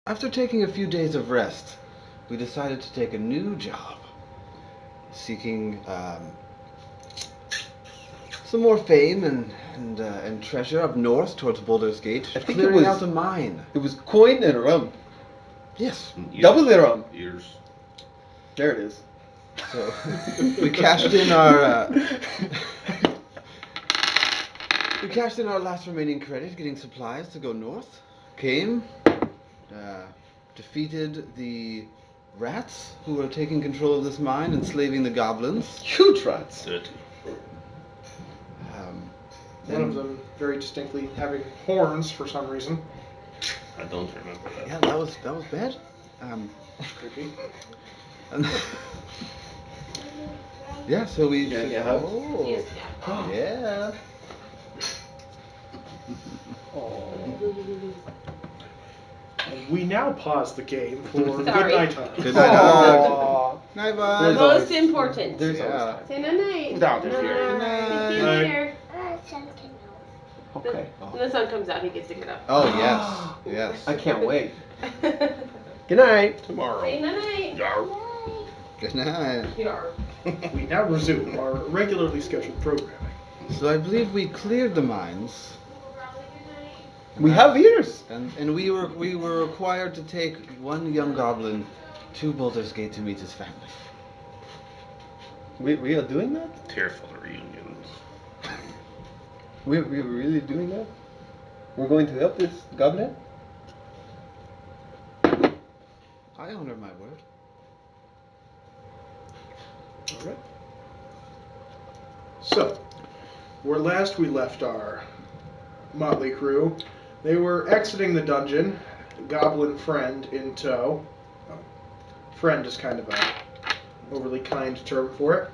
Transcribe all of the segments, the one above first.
After taking a few days of rest, we decided to take a new job, seeking some more fame and treasure up north towards Baldur's Gate, I think clearing out a mine. It was coin and rum. Yes. Double the rum. Years. There it is. So we cashed in our last remaining credit, getting supplies to go north. Came, defeated the rats who were taking control of this mine, enslaving the goblins. Huge rats. Dirty. One of them very distinctly having horns for some reason. I don't remember that. Yeah, that was bad. Creepy. And yeah, so we. Yeah. Oh, Yes, yeah. We now pause the game for good Sorry. night time. Good night. Aw. Night, bye. Most important. There's Yeah. Say night. Without it here. Good night. See you later. Okay. When the sun comes out, he gets to get up. Oh yes, yes. I can't wait. Good night. Tomorrow. Say night. Yarr. Good night. Yar. We now resume our regularly scheduled programming. So I believe we cleared the mines. We have ears. And we were required to take one young goblin to Baldur's Gate to meet his family. We are doing that? Tearful reunions. We were really doing that? We're going to help this goblin? I honor my word. Alright. So, where last we left our motley crew, they were exiting the dungeon, goblin friend in tow. Oh, friend is kind of a overly kind term for it.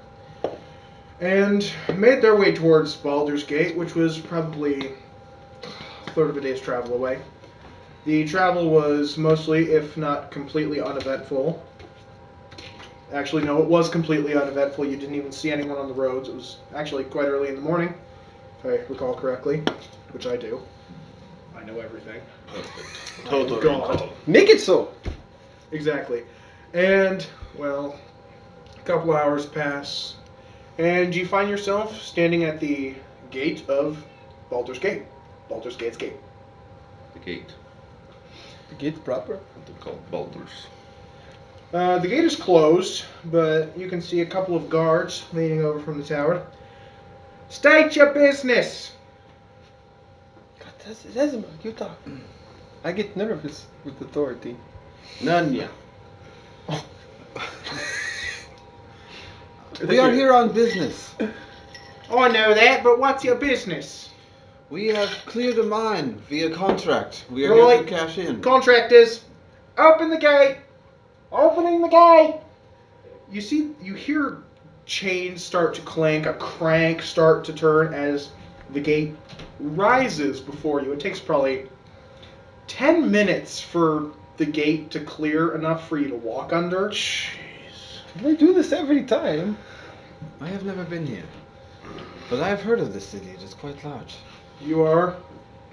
And made their way towards Baldur's Gate, which was probably a third of a day's travel away. The travel was mostly, if not completely uneventful. Actually, no, it was completely uneventful. You didn't even see anyone on the roads. It was actually quite early in the morning, if I recall correctly, which I do. I know everything. Perfect. Total God. recall. Make it so. Exactly. And, well, a couple hours pass, and you find yourself standing at the gate of Baldur's Gate. Baldur's Gate's gate. The gate. The gate's proper. What they call Baldur's. The gate is closed, but you can see a couple of guards leaning over from the tower. State your business! God, that's you talk. I get nervous with authority. None, yeah. We are here on business. I know that, but what's your business? We have cleared a mine via contract. We are here Right. to cash in. Contractors, open the gate! Opening the gate! You hear chains start to clank, a crank start to turn as the gate rises before you. It takes probably 10 minutes for the gate to clear enough for you to walk under. Jeez. They do this every time. I have never been here, but I have heard of this city. It is quite large. You are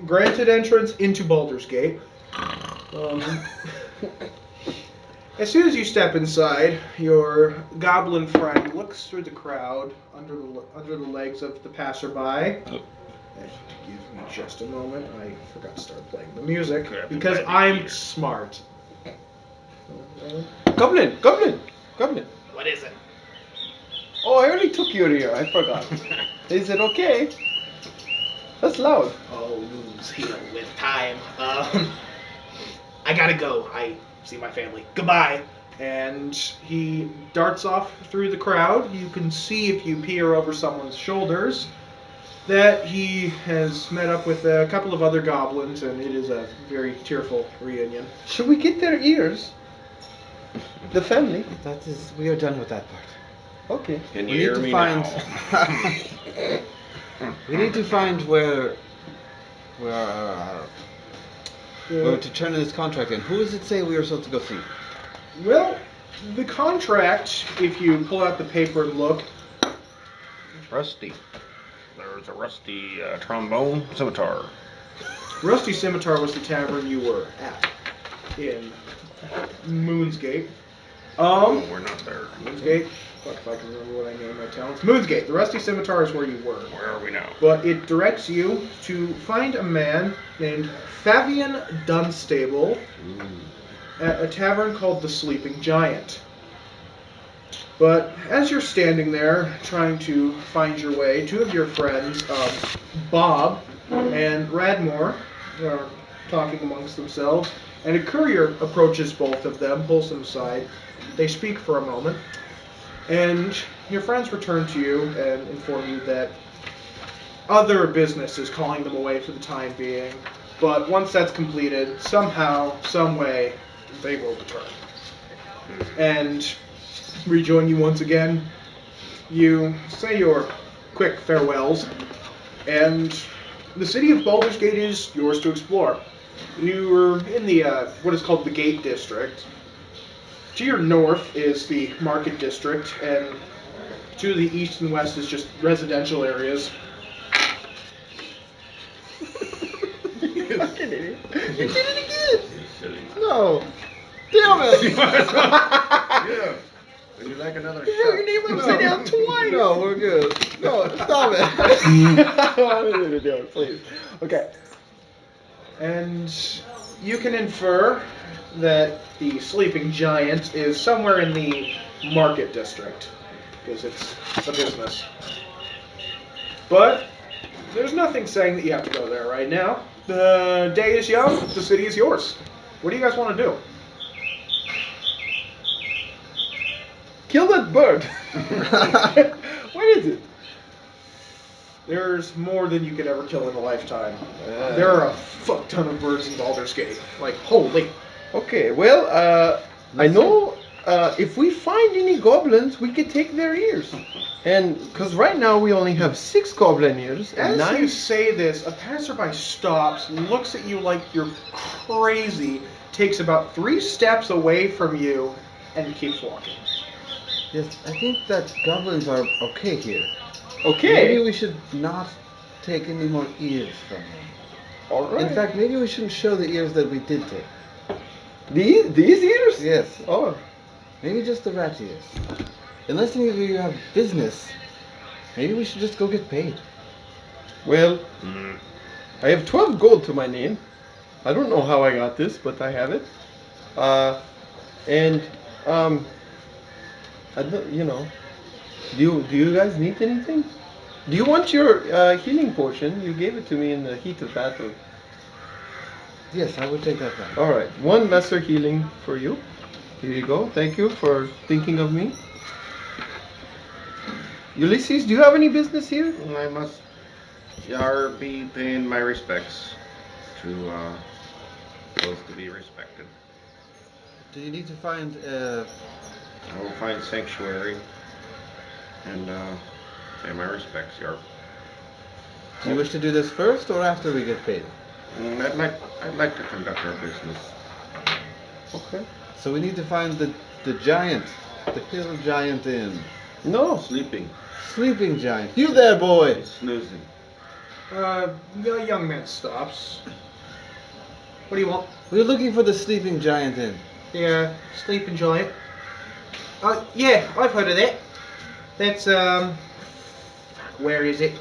granted entrance into Baldur's Gate. As soon as you step inside, your goblin friend looks through the crowd under the legs of the passerby. Oh. Give me just a moment. I forgot to start playing the music Grab because it by the I'm ear. smart. Goblin. What is it? Oh, I already took your ear. I forgot. Is it okay? That's loud. Oh, wounds heal with time. I gotta go. I see my family. Goodbye. And he darts off through the crowd. You can see if you peer over someone's shoulders that he has met up with a couple of other goblins, and it is a very tearful reunion. Should we get their ears? The family. That is, we are done with that part. Okay. Can We you need hear to me find. now? We need to find where to turn in this contract in. Who does it say we are supposed to go see? Well, the contract, if you pull out the paper and look, Rusty. There's a rusty trombone scimitar. Rusty Scimitar was the tavern you were at. in Moonsgate. Oh, we're not there. Moonsgate. Fuck if I can remember what I named my town. It's Moonsgate. The Rusty Scimitar is where you were. Where are we now? But it directs you to find a man named Fabian Dunstable at a tavern called the Sleeping Giant. But as you're standing there trying to find your way, two of your friends, Bob and Radmore, are talking amongst themselves, and a courier approaches both of them, pulls them aside. They speak for a moment, and your friends return to you and inform you that other business is calling them away for the time being, but once that's completed, somehow, some way, they will return. And rejoin you once again. You say your quick farewells, and the city of Baldur's Gate is yours to explore. You are in the what is called the Gate District. To your north is the Market District, and to the east and west is just residential areas. You fucking idiot. You did it again! Silly. No. Damn it! Yeah. Would you like another You wrote your name upside down twice! No, we're good. No, stop it. I wanted to do it, please. Okay. And you can infer that the Sleeping Giant is somewhere in the Market District, because it's a business. But there's nothing saying that you have to go there right now. The day is young, the city is yours. What do you guys want to do? Kill that bird. What is it? There's more than you could ever kill in a lifetime. There are a fuck ton of birds in Baldur's Gate. Like, holy. Okay, well, I know if we find any goblins, we could take their ears. And, because right now we only have 6 goblin ears. And As 9... you say this, a passerby stops, looks at you like you're crazy, takes about 3 steps away from you, and keeps walking. Yes, I think that goblins are okay here. Okay. Maybe we should not take any more ears from them. Alright. In fact, maybe we shouldn't show the ears that we did take. These ears? Yes. Oh. Maybe just the rat ears. Unless any of you have business, maybe we should just go get paid. Well, I have 12 gold to my name. I don't know how I got this, but I have it. I don't, you know. Do you guys need anything? Do you want your healing potion? You gave it to me in the heat of battle. Yes, I would take that back. All right, 1 lesser healing for you. Here you go. Thank you for thinking of me. Ulysses, do you have any business here? I must be paying my respects to those to be respected. Do you need to find I will find sanctuary and pay my respects, Yarp. do you wish to do this first or after we get paid? I'd like to conduct our business. Okay. So we need to find the giant, the hill giant inn. No. Sleeping. Sleeping giant. You there, boy! Snoozing. The young man stops. What do you want? We're looking for the sleeping giant inn. The Sleeping Giant. Yeah, I've heard of that. That's, where is it?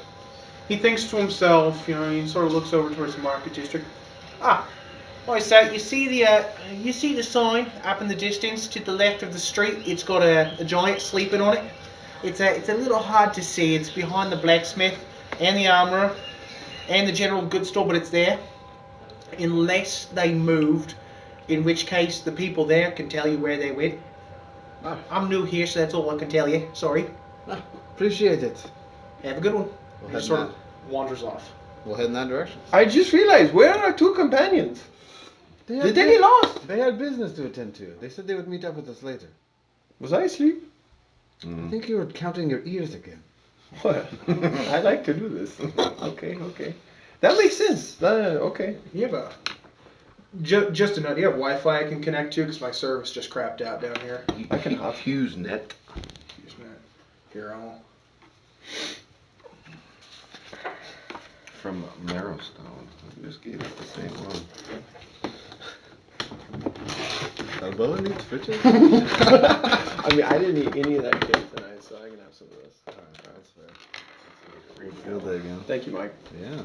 He thinks to himself, you know, he sort of looks over towards the Market District. Right, so you see the sign up in the distance to the left of the street? It's got a giant sleeping on it. It's a little hard to see. It's behind the blacksmith and the armorer and the general goods store, but it's there. Unless they moved, in which case the people there can tell you where they went. I'm new here, so that's all I can tell you. Sorry. Appreciate it. Have a good one. We'll He head sort in of wanders off. We'll head in that direction. I just realized, where are our 2 companions? Did they get lost? They had business to attend to. They said they would meet up with us later. Was I asleep? I think you were counting your ears again. What? I like to do this. Okay. That makes sense. Okay. You have a... Just a note, do you have Wi-Fi I can connect to? Because my service just crapped out down here. I can hop. HughesNet. Here, I'll... From Marrowstone. I just gave it the same one. A boa needs fritters? I mean, I didn't eat any of that cake tonight, so I can have some of this. That's fair. Feel that again. Thank you, Mike. Yeah.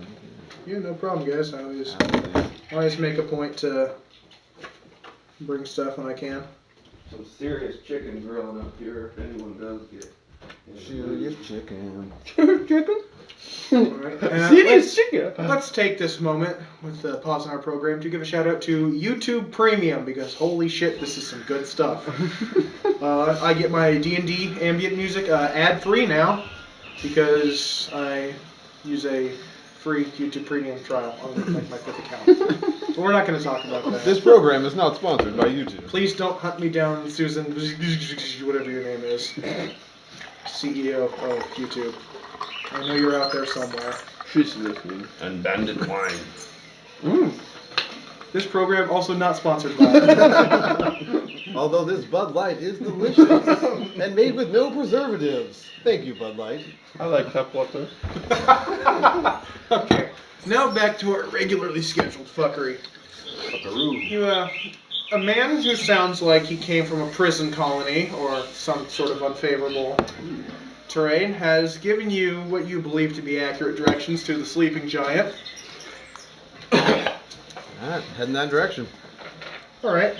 Yeah, no problem, guys. I always make a point to bring stuff when I can. Some serious chicken grilling up here if anyone does get. Serious chicken. Chicken? Alright, Serious chicken? let's take this moment with the pause in our program to give a shout out to YouTube Premium because holy shit, this is some good stuff. I get my D&D ambient music ad free now because I use a free YouTube Premium trial on like my 5th account. But we're not going to talk about that. This program is not sponsored by YouTube. Please don't hunt me down, Susan, whatever your name is, CEO of YouTube. I know you're out there somewhere. She's listening. And bandit wine. This program also not sponsored by. Although this Bud Light is delicious and made with no preservatives. Thank you, Bud Light. I like tap water. Okay, now back to our regularly scheduled fuckery. You, a man who sounds like he came from a prison colony or some sort of unfavorable terrain has given you what you believe to be accurate directions to the sleeping giant. Alright, head in that direction. Alright.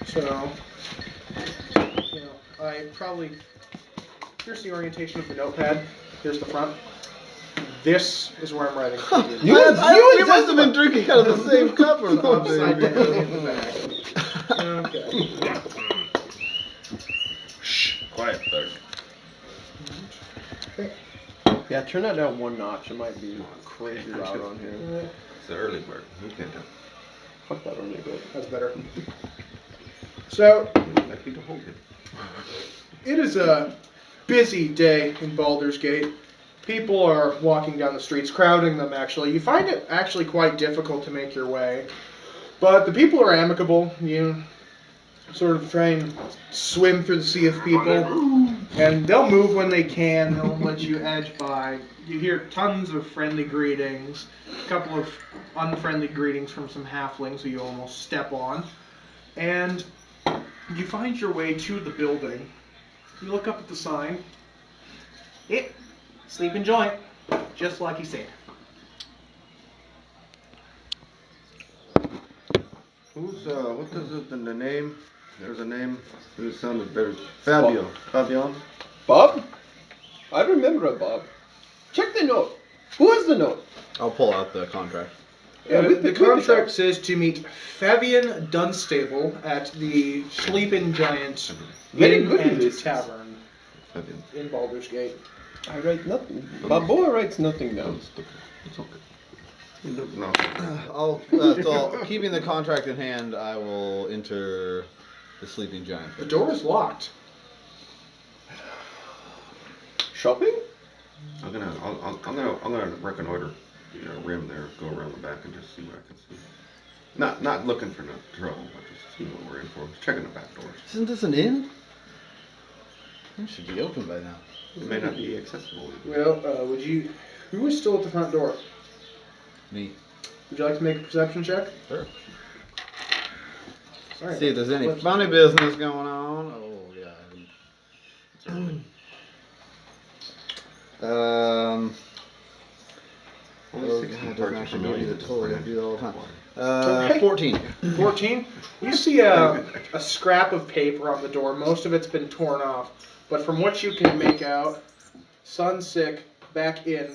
So, I probably... Here's the orientation of the notepad. Here's the front. This is where I'm writing. You must have been drinking out of the same cup or Upside something. down in the back. Okay. Shh. Quiet there. Yeah, turn that down one notch. It might be crazy loud on here. It's the early part. You can't tell. Fuck that only good. That's better. So, Likely to hold it. it is a busy day in Baldur's Gate. People are walking down the streets, crowding them actually. You find it actually quite difficult to make your way. But the people are amicable. You sort of try and swim through the sea of people. And they'll move when they can. They'll let you edge by. You hear tons of friendly greetings. A couple of unfriendly greetings from some halflings who you almost step on. And you find your way to the building. You look up at the sign. Sleeping joint, just like he said. Who's, what is it in the name? There's a name. It sounded very... Fabio. Fabian? Bob? I remember a Bob. Check the note. Who has the note? I'll pull out the contract. The contract says to meet Fabian Dunstable at the Sleeping Giant Very Inn good and this. Tavern Fabian. in Baldur's Gate. I write nothing. My boy writes nothing down. It's okay. No. So keeping the contract in hand, I will enter the sleeping giant. The door is locked. Shopping? I'm gonna reconnoiter the rim there, go around the back and just see what I can see. Not looking for no trouble, but just see what we're in for. Just checking the back doors. Isn't this an inn? It should be open by now. It may not be accessible. Well, who is still at the front door? Me. Would you like to make a perception check? Sure. All right. See if there's any Let's- funny business going on. Oh yeah. Oh, God, it doesn't actually give you the total. I do it all the time. 14. 14. You see a scrap of paper on the door. Most of it's been torn off. But from what you can make out, Sunsick, back in,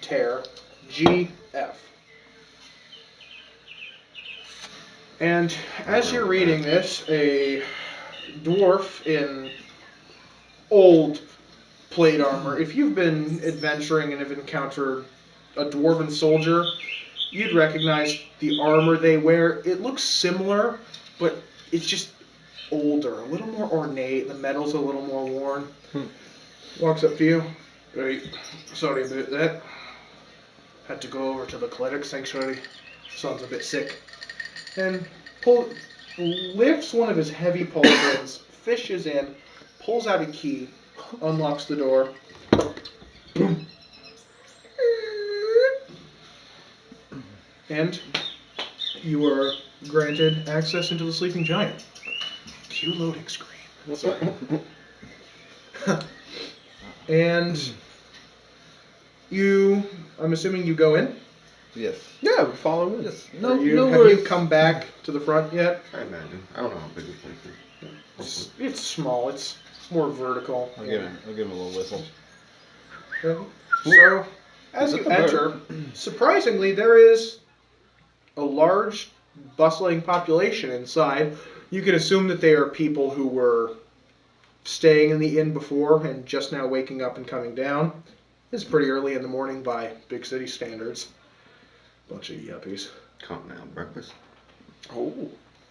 tear, GF. And as you're reading this, a dwarf in old plate armor. If you've been adventuring and have encountered a dwarven soldier, you'd recognize the armor they wear. It looks similar, but it's just older, a little more ornate. The metal's a little more worn. Walks up to you. Great. Sorry about that. Had to go over to the cleric sanctuary. Son's a bit sick. And lifts one of his heavy pauldrons, fishes in, pulls out a key, unlocks the door. And you are granted access into the sleeping giant. Cue loading screen. Sorry. And you, I'm assuming you go in? Yes. Yeah, we follow him. Yes. Have No you worries. come back to the front yet? I imagine. I don't know how big this place is. It's small. It's more vertical. I'll give him a little whistle. So, as you enter, surprisingly, there is a large, bustling population inside. You can assume that they are people who were staying in the inn before and just now waking up and coming down. It's pretty early in the morning by big city standards. Bunch of yuppies. Continental breakfast. Oh.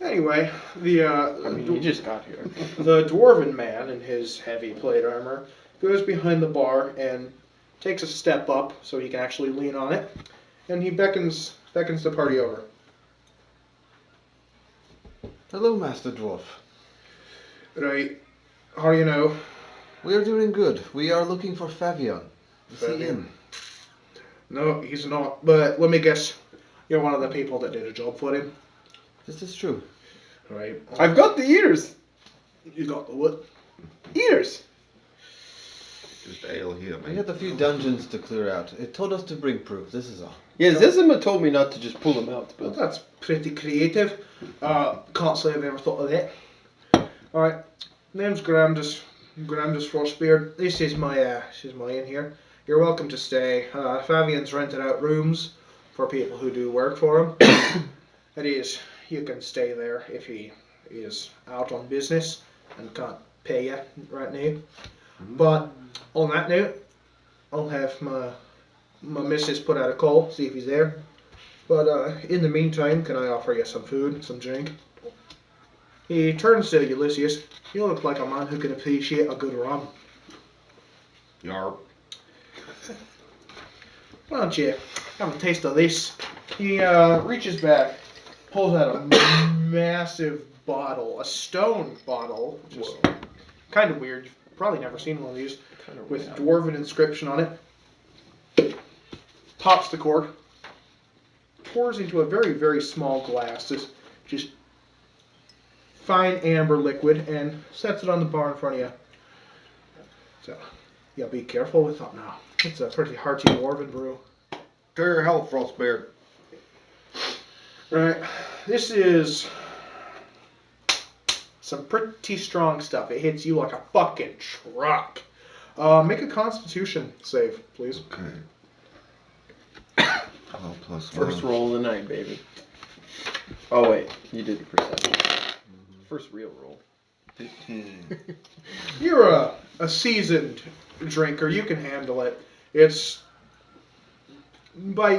Anyway, You just got here. the dwarven man in his heavy plate armor goes behind the bar and takes a step up so he can actually lean on it, and he beckons the party over. Hello, Master Dwarf. Right, how do you know? We are doing good. We are looking for Fabian. Is he Fabian? in? No, he's not. But let me guess, you're one of the people that did a job for him. This is true. Right. I've got the ears. You got the what? Ears. Just ale here, We man. had a few dungeons to clear out. It told us to bring proof. This is all. Yeah, Zizima told me not to just pull them out, Well, but that's pretty creative. Can't say I've ever thought of that. Alright, name's Gramdus Frostbeard. This is my inn here. You're welcome to stay. Fabian's rented out rooms for people who do work for him. That is, you can stay there if he is out on business and can't pay you right now. But on that note, I'll have my missus put out a call, see if he's there. But in the meantime, can I offer you some food, some drink? He turns to Ulysses. You look like a man who can appreciate a good rum. Yarp. Why don't you have a taste of this? He reaches back, pulls out a massive bottle, a stone bottle, which is kind of weird. You've probably never seen one of these, with dwarven inscription on it. Pops the cork, pours into a very, very small glass, this just fine amber liquid, and sets it on the bar in front of you. So, yeah, be careful with that now. It's a pretty hearty dwarven brew. To your health, Frostbeard. Right, this is some pretty strong stuff. It hits you like a fucking truck. Make a Constitution save, please. Okay. 12 plus first 1. roll of the night, baby. Oh wait, you did the perception. First real roll. 15. You're a seasoned drinker. You can handle it. It's, by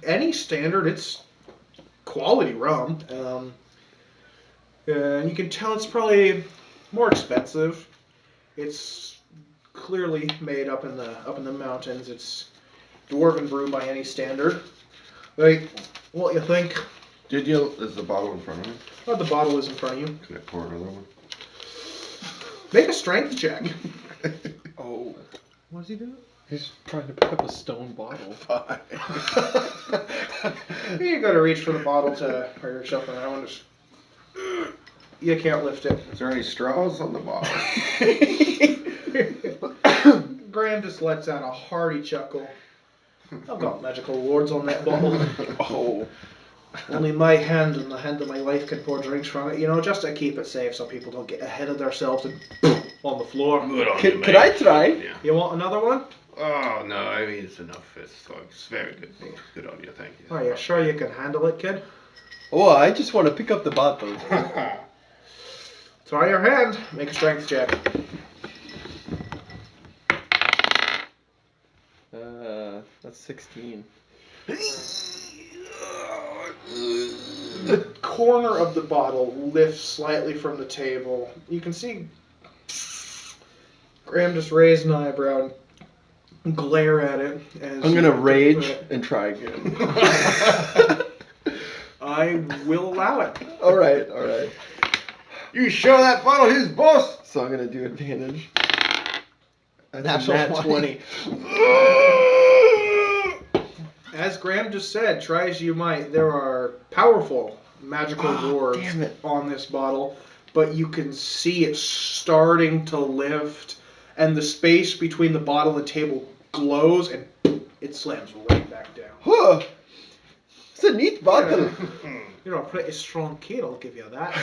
any standard, it's quality rum. And you can tell it's probably more expensive. It's clearly made up in the mountains. It's dwarven brew by any standard. Like, what you think? Is the bottle in front of me? Oh, the bottle is in front of you. Can I pour another one? Make a strength check. Oh. What is he doing? He's trying to pick up a stone bottle. You gotta reach for the bottle to hurt yourself around. You can't lift it. Is there any straws on the bottle? Graham just lets out a hearty chuckle. I've got magical awards on that bottle. Oh. Only my hand and the hand of my wife can pour drinks from it, just to keep it safe so people don't get ahead of themselves and on the floor. Good on you, Could I mate. try? Yeah. You want another one? Oh, no, I mean, it's enough. It's very good. Good on you, thank you. Are you sure you can handle it, kid? Oh, I just want to pick up the bottle. Try your hand. Make a strength check. That's 16. The corner of the bottle lifts slightly from the table. You can see Graham just raise an eyebrow and glare at it. As I'm gonna rage and try again. I will allow it. Alright. You show that bottle his boss! So I'm gonna do advantage. A Nat natural 20. As Graham just said, try as you might, there are powerful magical wards damn it. on this bottle, but you can see it starting to lift, and the space between the bottle and the table glows, and it slams right back down. Huh. It's a neat bottle. You're a pretty strong kid, I'll give you that.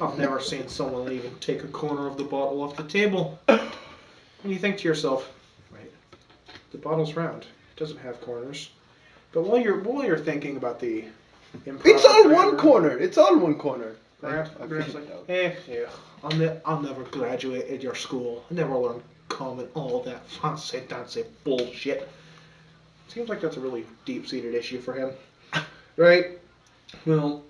I've never seen someone even take a corner of the bottle off the table. And you think to yourself, wait, the bottle's round. It doesn't have corners. But while you're thinking about the improper It's all grammar, one corner. It's all one corner. Graham's like, yeah, I'll never graduate at your school. I never learned common, all that fancy dancy bullshit. Seems like that's a really deep-seated issue for him. Right? Well,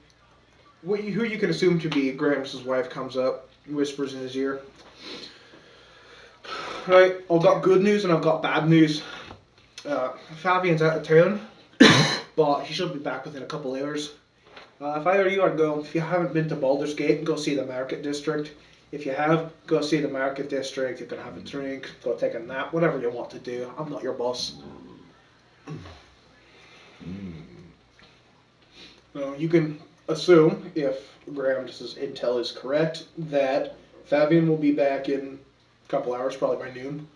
who you can assume to be Graham's wife comes up, whispers in his ear. Right, I've got good news and I've got bad news. Fabian's out of town, but he should be back within a couple hours. If I were you, I'd go, if you haven't been to Baldur's Gate, go see the Market District. If you have, go see the Market District. You can have a drink, go take a nap, whatever you want to do. I'm not your boss. So you can assume, if Graham's intel is correct, that Fabian will be back in a couple hours, probably by noon.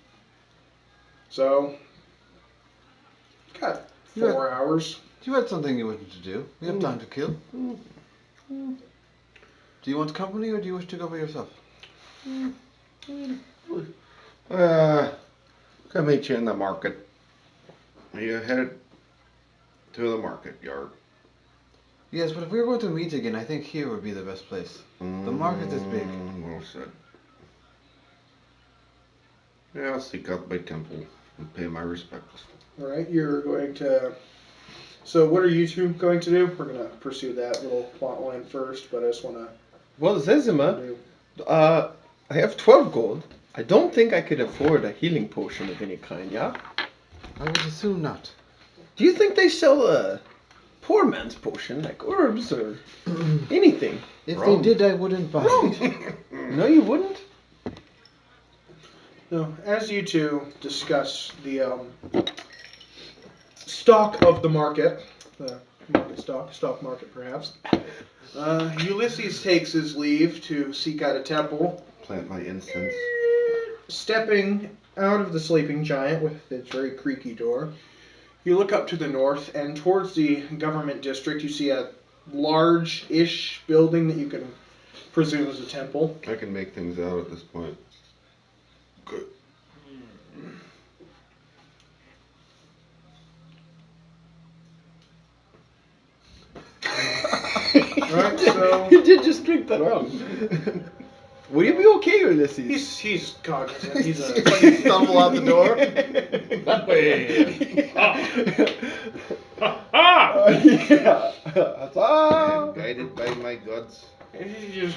So, got 4 hours. You had something you wanted to do. We have time to kill. Do you want company or do you wish to go by yourself? Can meet you in the market. Are you headed to the market yard? Yes, but if we were going to meet again, I think here would be the best place. The market is big. Well said. Yeah, I'll seek out my temple and pay my respects. Alright, you're going to... So what are you two going to do? We're going to pursue that little plot line first, but I just want to... Well, Zezima, I have 12 gold. I don't think I could afford a healing potion of any kind, yeah? I would assume not. Do you think they sell a poor man's potion, like herbs or anything? If Wrong. they did, I wouldn't buy it. No, you wouldn't? So, as you two discuss the stock of the market, the stock market perhaps, Ulysses takes his leave to seek out a temple, Plant my incense. stepping out of the sleeping giant with its very creaky door. You look up to the north, and towards the government district, you see a large-ish building that you can presume is a temple. I can make things out at this point. Good. Right, so You did just drink that wrong. Will you be okay, Ulysses? he's cognizant. He's a It's like you stumble out the door. That way. Yeah. I am guided by my gods. he just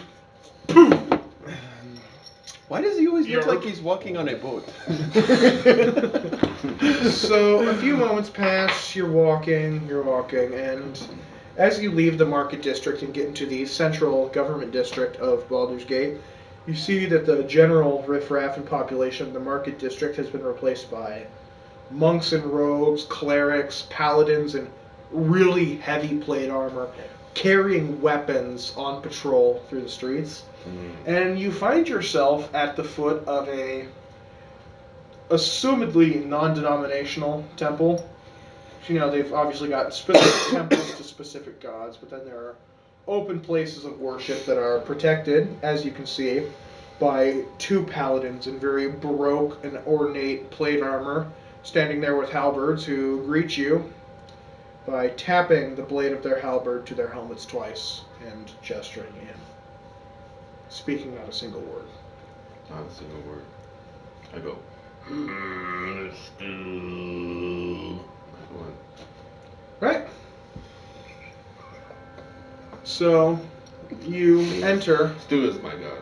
Why does he always look You're- like he's walking on a boat? So a few moments pass, you're walking, and as you leave the market district and get into the central government district of Baldur's Gate, you see that the general riffraff and population of the market district has been replaced by monks and rogues, clerics, paladins, and really heavy plate armor, carrying weapons on patrol through the streets. And you find yourself at the foot of a assumedly non-denominational temple. You know, they've obviously got specific temples to specific gods, but then there are open places of worship that are protected, as you can see, by two paladins in very baroque and ornate plate armor, standing there with halberds who greet you by tapping the blade of their halberd to their helmets twice and gesturing in, speaking not a single word. Not a single word. I go. Let's do. What? Right. So you enter Stu is my god.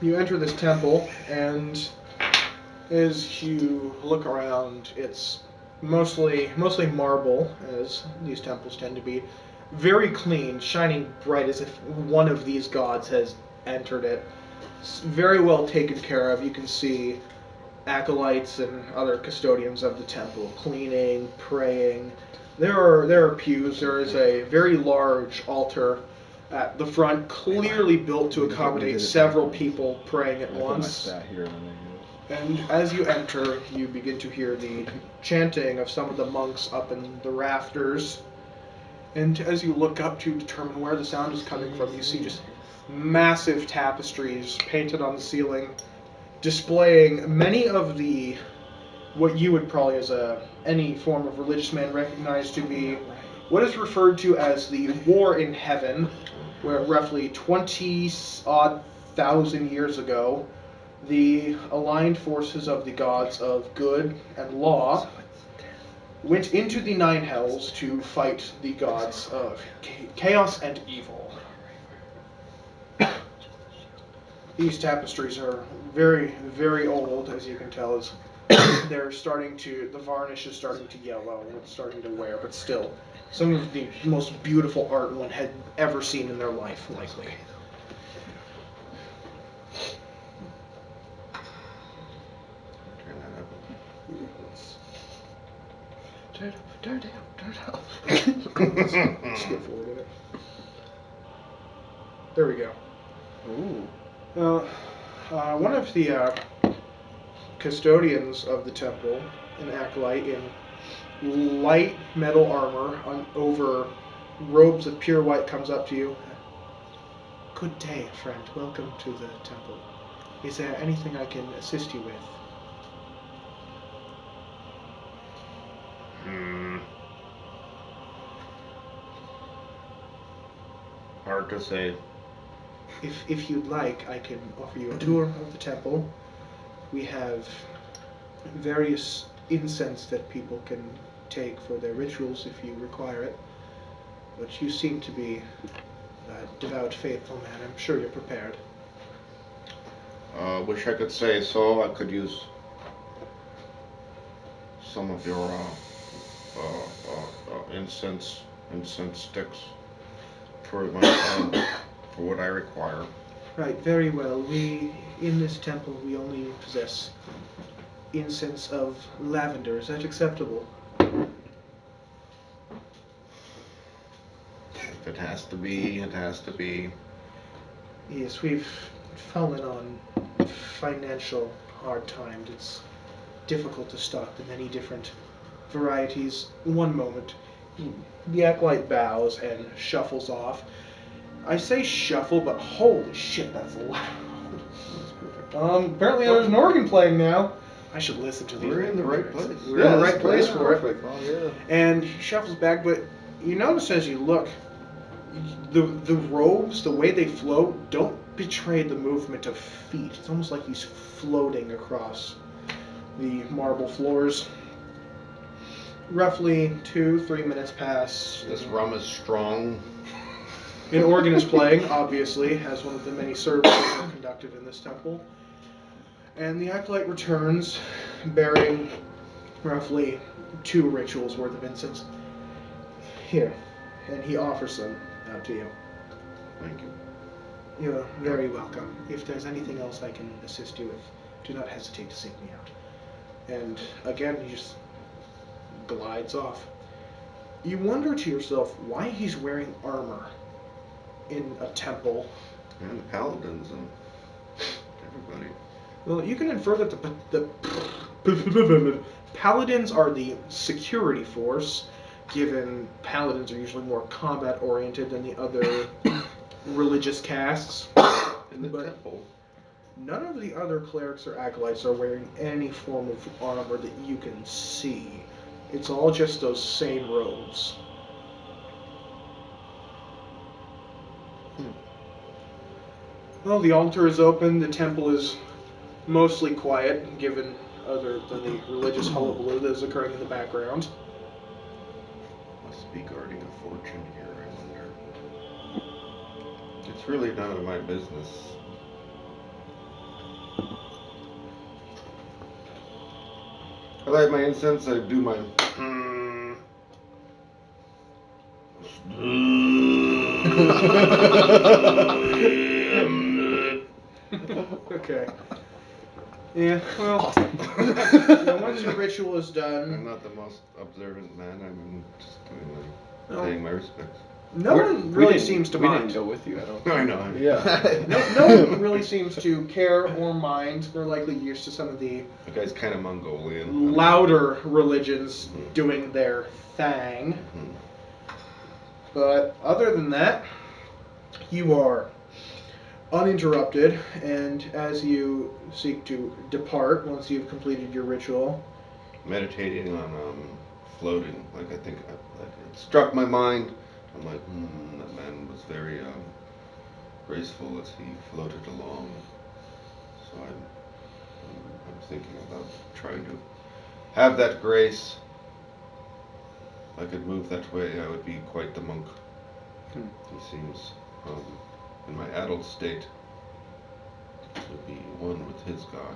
this temple, and as you look around, it's mostly marble, as these temples tend to be. Very clean, shining bright, as if one of these gods has entered it. It's very well taken care of. You can see acolytes and other custodians of the temple cleaning, praying. There are pews. There is a very large altar at the front, clearly built to accommodate several people praying at I put my once. stat here and then And as you enter, you begin to hear the chanting of some of the monks up in the rafters. And as you look up to determine where the sound is coming from, you see just massive tapestries painted on the ceiling, displaying many of the what you would probably as any form of religious man recognize to be what is referred to as the War in Heaven, where roughly 20-odd thousand years ago, the aligned forces of the gods of good and law went into the nine hells to fight the gods of chaos and evil. These tapestries are very, very old, as you can tell, as the varnish is starting to yellow and it's starting to wear, but still, some of the most beautiful art one had ever seen in their life, likely. Turn that up. Turn down. Skip forward a bit. There we go. Ooh. One of the custodians of the temple, an acolyte in light metal armor over robes of pure white, comes up to you. Good day, friend. Welcome to the temple. Is there anything I can assist you with? Hard to say. If you'd like, I can offer you a tour of the temple. We have various incense that people can take for their rituals if you require it. But you seem to be a devout, faithful man. I'm sure you're prepared. Wish I could say so. I could use some of your incense sticks for for what I require. Right, very well. In this temple, we only possess incense of lavender. Is that acceptable? If it has to be, it has to be. Yes, we've fallen on financial hard times. It's difficult to stock the many different varieties. One moment. The acolyte bows and shuffles off. I say shuffle, but holy shit, that's loud. Apparently there's an organ playing now. I should listen to these. We're in the right place. We're in the right place for it. Perfect. Oh, yeah. And he shuffles back, but you notice as you look, the robes, the way they float, don't betray the movement of feet. It's almost like he's floating across the marble floors. Roughly 2-3 minutes pass. This rum is strong. An organ is playing, obviously, as one of the many services are conducted in this temple. And the acolyte returns, bearing roughly 2 rituals worth of incense. Here, and he offers them out to you. Thank you. You're very welcome. If there's anything else I can assist you with, do not hesitate to seek me out. And again, he just glides off. You wonder to yourself why he's wearing armor in a temple. And the paladins and everybody. Well, you can infer that the paladins are the security force, given paladins are usually more combat-oriented than the other religious castes. In the temple. None of the other clerics or acolytes are wearing any form of armor that you can see. It's all just those same robes. Well, the altar is open. The temple is mostly quiet, given other than the religious hullabaloo that is occurring in the background. Must be guarding a fortune here, I wonder. It's really none of my business. I light my incense, I do my Okay. Yeah, well, once your ritual is I'm done, not the most observant man. I'm just doing No. paying my respects. no one really seems to We mind. didn't go with you, I don't I know. Yeah. No one really seems to care or mind. They're likely used to some of the The guy's kind of Mongolian. louder religions doing their thing. Mhm. But other than that, you are uninterrupted, and as you seek to depart once you've completed your ritual, Meditating on floating. Like I think, like it struck my mind. I'm like, that man was very graceful as he floated along. So I'm thinking about trying to have that grace. If I could move that way, I would be quite the monk. He seems, in my adult state, to be one with his god.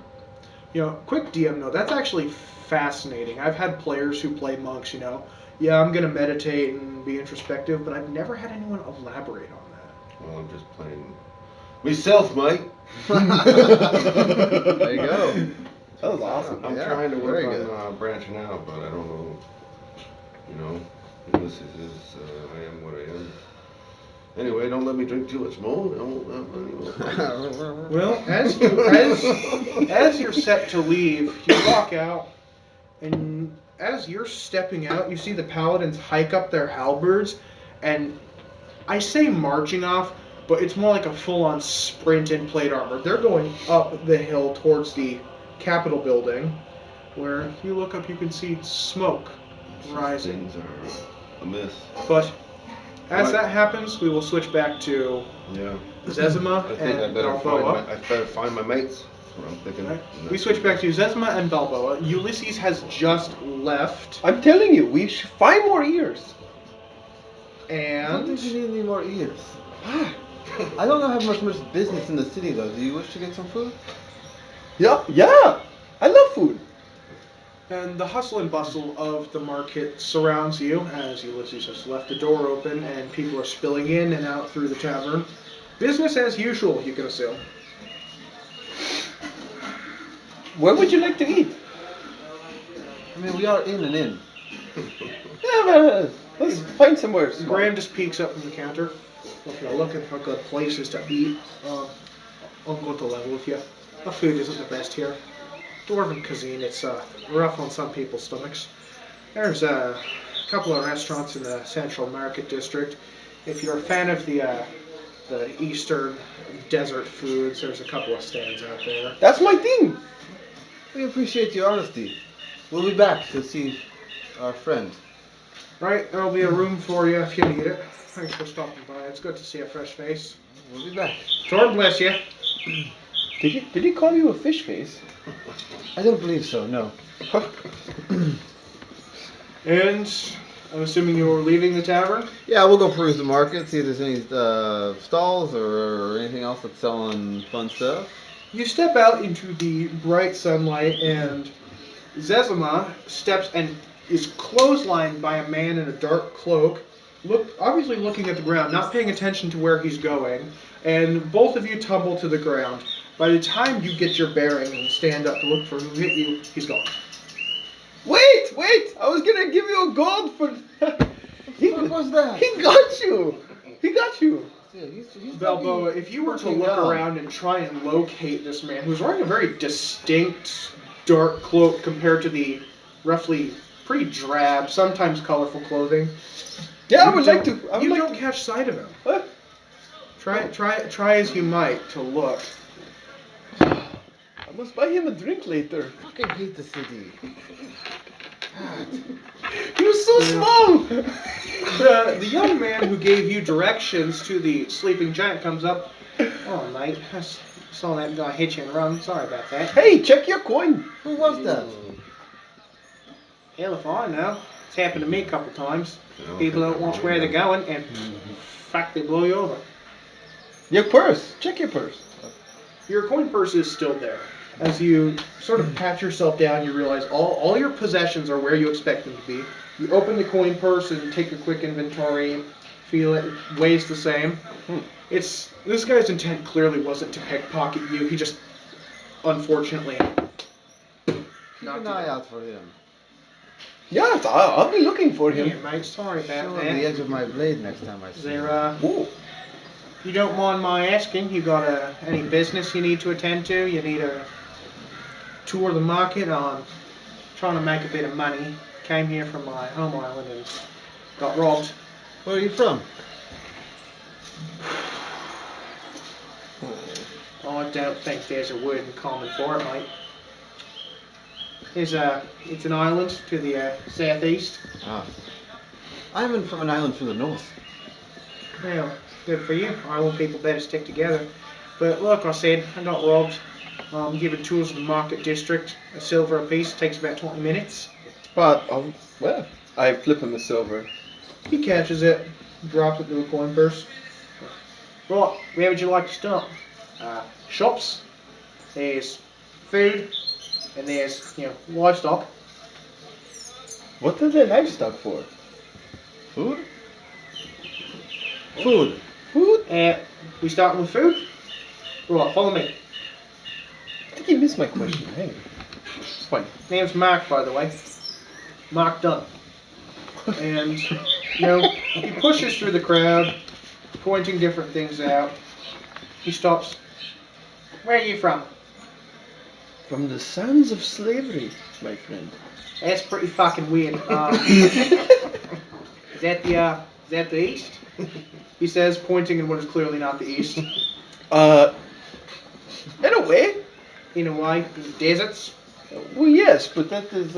you know, quick DM note, that's actually fascinating. I've had players who play monks, yeah, I'm going to meditate and be introspective, but I've never had anyone elaborate on that. Well, I'm just playing myself, mate. There you go. That was awesome. I'm Yeah, trying to work very on branching out, but I don't know. Ulysses is, I am what I am. Anyway, don't let me drink too much more. I won't have any more. Well, as you're set to leave, you walk out, and as you're stepping out, you see the paladins hike up their halberds, and I say marching off, but it's more like a full-on sprint in plate armor. They're going up the hill towards the Capitol building, where if you look up, you can see smoke rising. Things are amiss. But as Right. that happens, we will switch back to Yeah. Zezima I think I and better Balboa. find my mates. That's what I'm thinking. Right. And We that's switch back to Zezima and Balboa. Ulysses has just left, I'm telling you, we should 5 more years. I don't and think you need any more ears. I don't have much business in the city though. Do you wish to get some food? Yeah. I love food. the hustle and bustle of the market surrounds you as Ulysses has left the door open and people are spilling in and out through the tavern. Business as usual, you can assume. Where would you like to eat? I mean, we are in and in. Yeah, man, let's find somewhere. Graham just peeks up from the counter, looking for good places to eat. I'll go to level with you. The food isn't the best here. Dwarven cuisine, it's rough on some people's stomachs. There's a couple of restaurants in the central market district. If you're a fan of the eastern desert foods, there's a couple of stands out there. That's my thing. We appreciate your honesty. We'll be back to see our friend. Right, there'll be a room for you if you need it. Thanks for stopping by. It's good to see a fresh face. We'll be back. Lord bless you. Did he call you a fish face? I don't believe so, no. And I'm assuming you're leaving the tavern? Yeah, we'll go peruse the market, see if there's any stalls or anything else that's selling fun stuff. You step out into the bright sunlight, and Zezima steps and is clotheslined by a man in a dark cloak, obviously looking at the ground, not paying attention to where he's going, and both of you tumble to the ground. By the time you get your bearing and stand up to look for who hit you, he's gone. Wait! I was gonna give you a gold for. What was that? He got you. Yeah, he's Balboa, if you were to look around and try and locate this man, who's wearing a very distinct dark cloak compared to the roughly pretty drab, sometimes colorful clothing. Yeah, I you would like to. I would You like don't catch sight of him. What? Try as you might to look. I must buy him a drink later. I fucking hate the city. He was so small. The young man who gave you directions to the sleeping giant comes up. Oh, mate, I saw that guy hit you and run. Sorry about that. Hey, check your coin. Who was that? Hell if I know. It's happened to me a couple times. Yeah, People don't watch where they're going, and fuck, they blow you over. Your purse. Check your purse. Your coin purse is still there. As you sort of pat yourself down, you realize all your possessions are where you expect them to be. You open the coin purse and take a quick inventory, feel it weighs the same. This guy's intent clearly wasn't to pickpocket you. He just, unfortunately, Keep an eye out for him. Yeah, I'll be looking for him. Yeah, mate, sorry Show about him the that. edge of my blade next time I Is see him. there, Ooh. if you don't mind my asking, you got any business you need to attend to? You need a tour of the market? I'm trying to make a bit of money. Came here from my home island and got robbed. Where are you from? I don't think there's a word in common for it, mate. It's an island to the southeast. Ah. I'm from an island from the north. Well, good for you. Island people better stick together. But like I said, I got robbed. I'm giving tours of the market district. A silver apiece. Takes about 20 minutes. But, well, I flip him a silver. He catches it, drops it into a coin purse. Right, where would you like to start? Shops. There's food, and there's livestock. What are the livestock for? Food? Food. Food? We starting with food. Right, follow me. I think you missed my question. Hang on. It's fine. Name's Mark, by the way. Mark Dunn. And he pushes through the crowd, pointing different things out. He stops. Where are you from? From the sands of slavery, my friend. That's pretty fucking weird. Is that the east? He says, pointing in what is clearly not the east. In a way. In a way, deserts. Well, yes, but that is,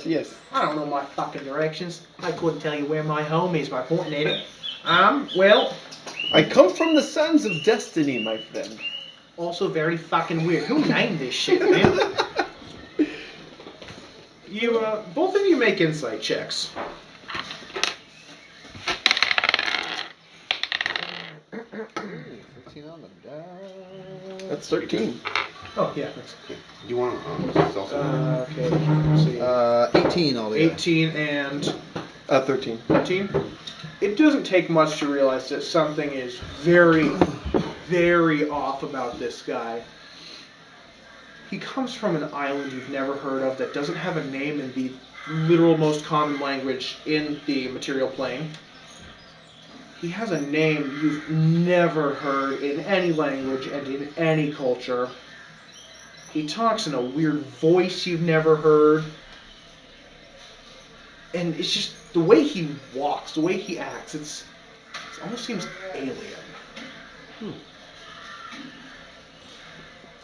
yes. I don't know my fucking directions. I couldn't tell you where my home is by pointing at it. Well, I come from the sands of destiny, my friend. also very fucking weird. Who named this shit, man? Both of you make insight checks. That's 13. Oh, yeah. That's Do you want to sell some? okay. Let's see. 18 altogether. 18 and 13. 13. It doesn't take much to realize that something is very, very off about this guy. He comes from an island you've never heard of that doesn't have a name in the literal most common language in the material plane. He has a name you've never heard in any language and in any culture. He talks in a weird voice you've never heard. And it's just the way he walks, the way he acts, it almost seems alien.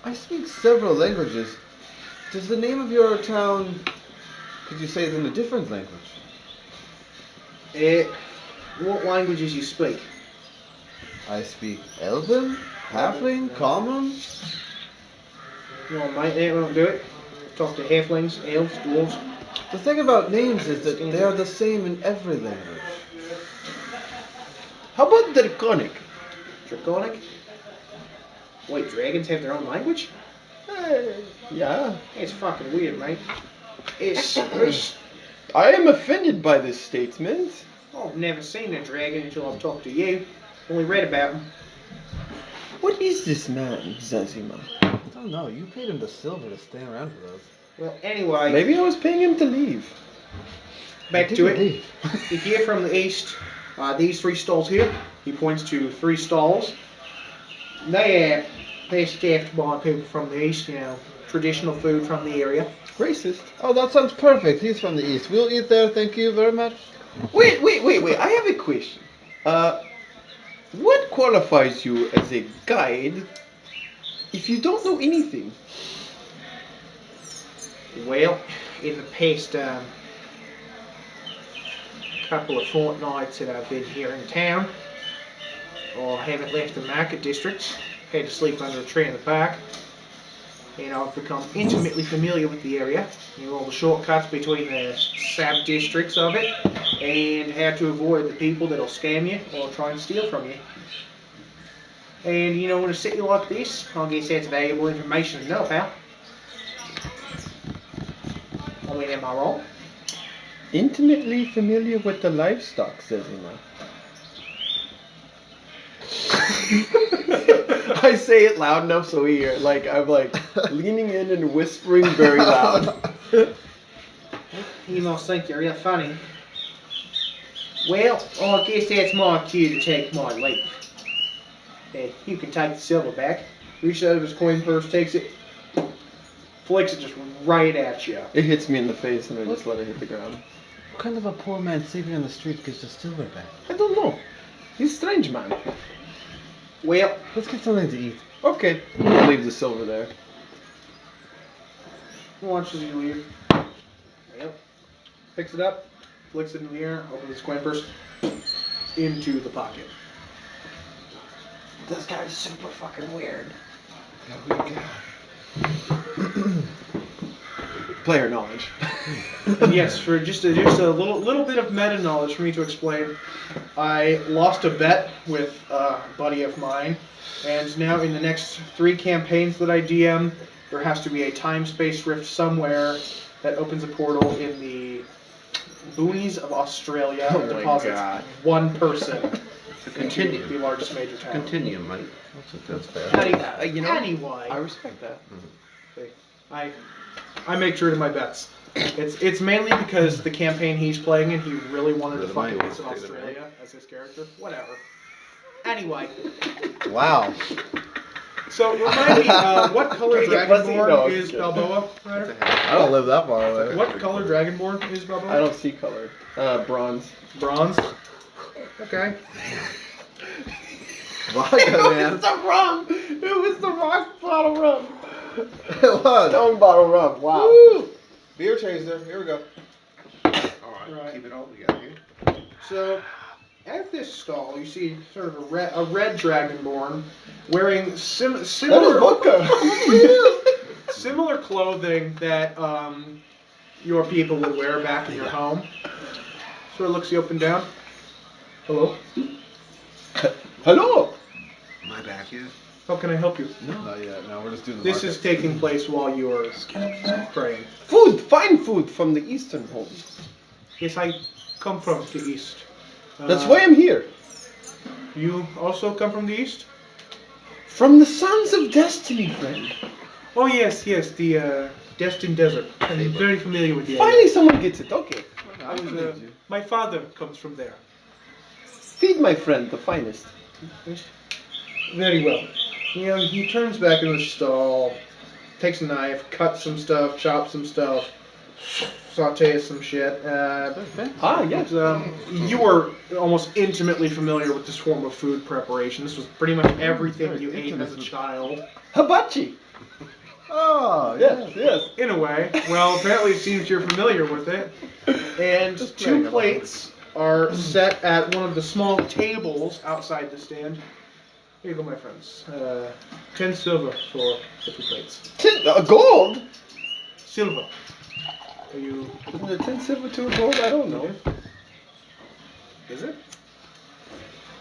I speak several languages. Does the name of your town, could you say it in a different language? What languages you speak? I speak Elven, Halfling, Common. Well, mate, that won't do it. Talk to halflings, elves, dwarves. The thing about names is that they are the same in every language. How about Draconic? Draconic? Wait, dragons have their own language? Yeah. It's fucking weird, mate. It's I am offended by this statement. I've never seen a dragon until I've talked to you. Only read about them. What is this man, Zazima? I don't know, you paid him the silver to stay around for those. Well, anyway, Maybe I was paying him to leave. back Did to you it. leave? You hear from the east, these 3 stalls here. He points to 3 stalls. They're staffed by people from the east, traditional food from the area. Racist. Oh, that sounds perfect. He's from the east. We'll eat there, thank you very much. Wait. I have a question. What qualifies you as a guide if you don't know anything? Well, in the past couple of fortnights that I've been here in town, I haven't left the market districts. Had to sleep under a tree in the park. And I've become intimately familiar with the area. All the shortcuts between the sub-districts of it, and how to avoid the people that'll scam you or try and steal from you. And in a city like this, I guess that's valuable information to know, pal. I mean, am I wrong? Intimately familiar with the livestock, Zazima. I say it loud enough so he hear. Like I'm like leaning in and whispering very loud. You must think you're real funny. Well, I guess that's my cue to take my leave. Hey, you can take the silver back. Reaches out of his coin purse, takes it, flicks it just right at you. It hits me in the face and I just let it hit the ground. What kind of a poor man sleeping on the street gets the silver back? I don't know. He's a strange man. Well, Let's get something to eat. Okay, I'll leave the silver there. watches you leave. Well, picks it up, flicks it in the air, opens his coin purse, into the pocket. This guy's super fucking weird. Player knowledge. And yes, for just a little bit of meta knowledge for me to explain, I lost a bet with a buddy of mine, and now in the next 3 campaigns that I DM, there has to be a time-space rift somewhere that opens a portal in the boonies of Australia Oh and my deposits God. one person Continue. into the largest major town. Continue, mate. That's fair. Anyway, I respect that. I make sure to my bets. It's mainly because the campaign he's playing in, he really wanted to Really fucking wants visit to do that, Australia as his character. Whatever. Anyway, Wow. so remind me, what color Take it, pussy. Dragonborn No, I'm is just kidding. Balboa? That's a Ryder? habit. I don't live that far away. What color Dragonborn is Balboa? I don't see color. Bronze. Bronze. Okay. Vodka, man. the rum! It was the rock bottle rum. It was. Stone bottle rum. Wow. Woo! Beer chaser. Here we go. Alright, Right. keep it all together here. So, at this stall, you see sort of a red Dragonborn wearing That is similar vodka. similar clothing that your people would wear back in your home. Sort of looks you up and down. Hello. Hello. Am I back yet? How can I help you? Not yet. No, we're just doing the This market. is taking place while you are praying. Food, fine food from the eastern home. Yes, I come from the east. That's why I'm here. You also come from the east? From the Sons of Destiny, friend. Oh yes, the Destined Desert. I'm very familiar with the area. Finally, someone gets it. Okay. I was, my father comes from there. Feed my friend the finest. Very well. He turns back into the stall, takes a knife, cuts some stuff, chops some stuff, sautés some shit. Ah, yes. You were almost intimately familiar with this form of food preparation. This was pretty much everything you ate as a child. Hibachi. Oh, Yes, yes. In a way. Well, apparently it seems you're familiar with it. And Just playing 2 about plates are set at one of the small tables outside the stand. Here you go, my friends. 10 silver for the 2 plates. Gold? Silver. Are you... Isn't it 10 silver to a gold? I don't know. Is it?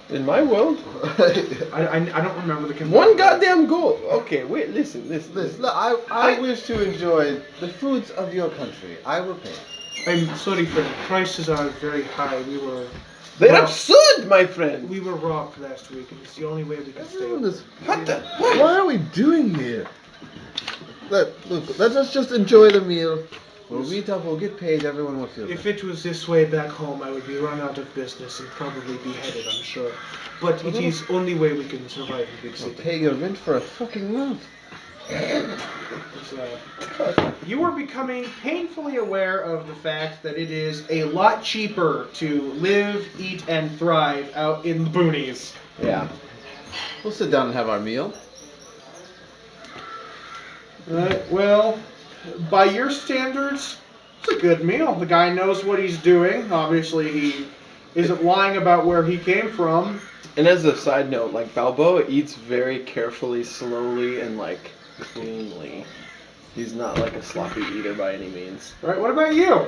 In my world, I don't remember the... one goddamn gold. Okay, wait, listen. Listen, look, I wish to enjoy the foods of your country. I will pay. I'm sorry, friend. Prices are very high. They're Well- absurd, my friend. We were robbed last week, and it's the only way we can stay. Everyone is- What the? What are we doing here? Look, let us just enjoy the meal. We'll meet up, we'll get paid, everyone will feel If better. it was this way back home, I would be run out of business and probably beheaded, I'm sure. But it is only way we can survive in big We'll city. pay your rent for a fucking month. You are becoming painfully aware of the fact that it is a lot cheaper to live, eat, and thrive out in the boonies. Yeah. We'll sit down and have our meal. Right, well, by your standards, it's a good meal. The guy knows what he's doing. Obviously, he isn't lying about where he came from. And as a side note, like Balboa eats very carefully, slowly, and like cleanly. He's not like a sloppy eater by any means. All right, what about you?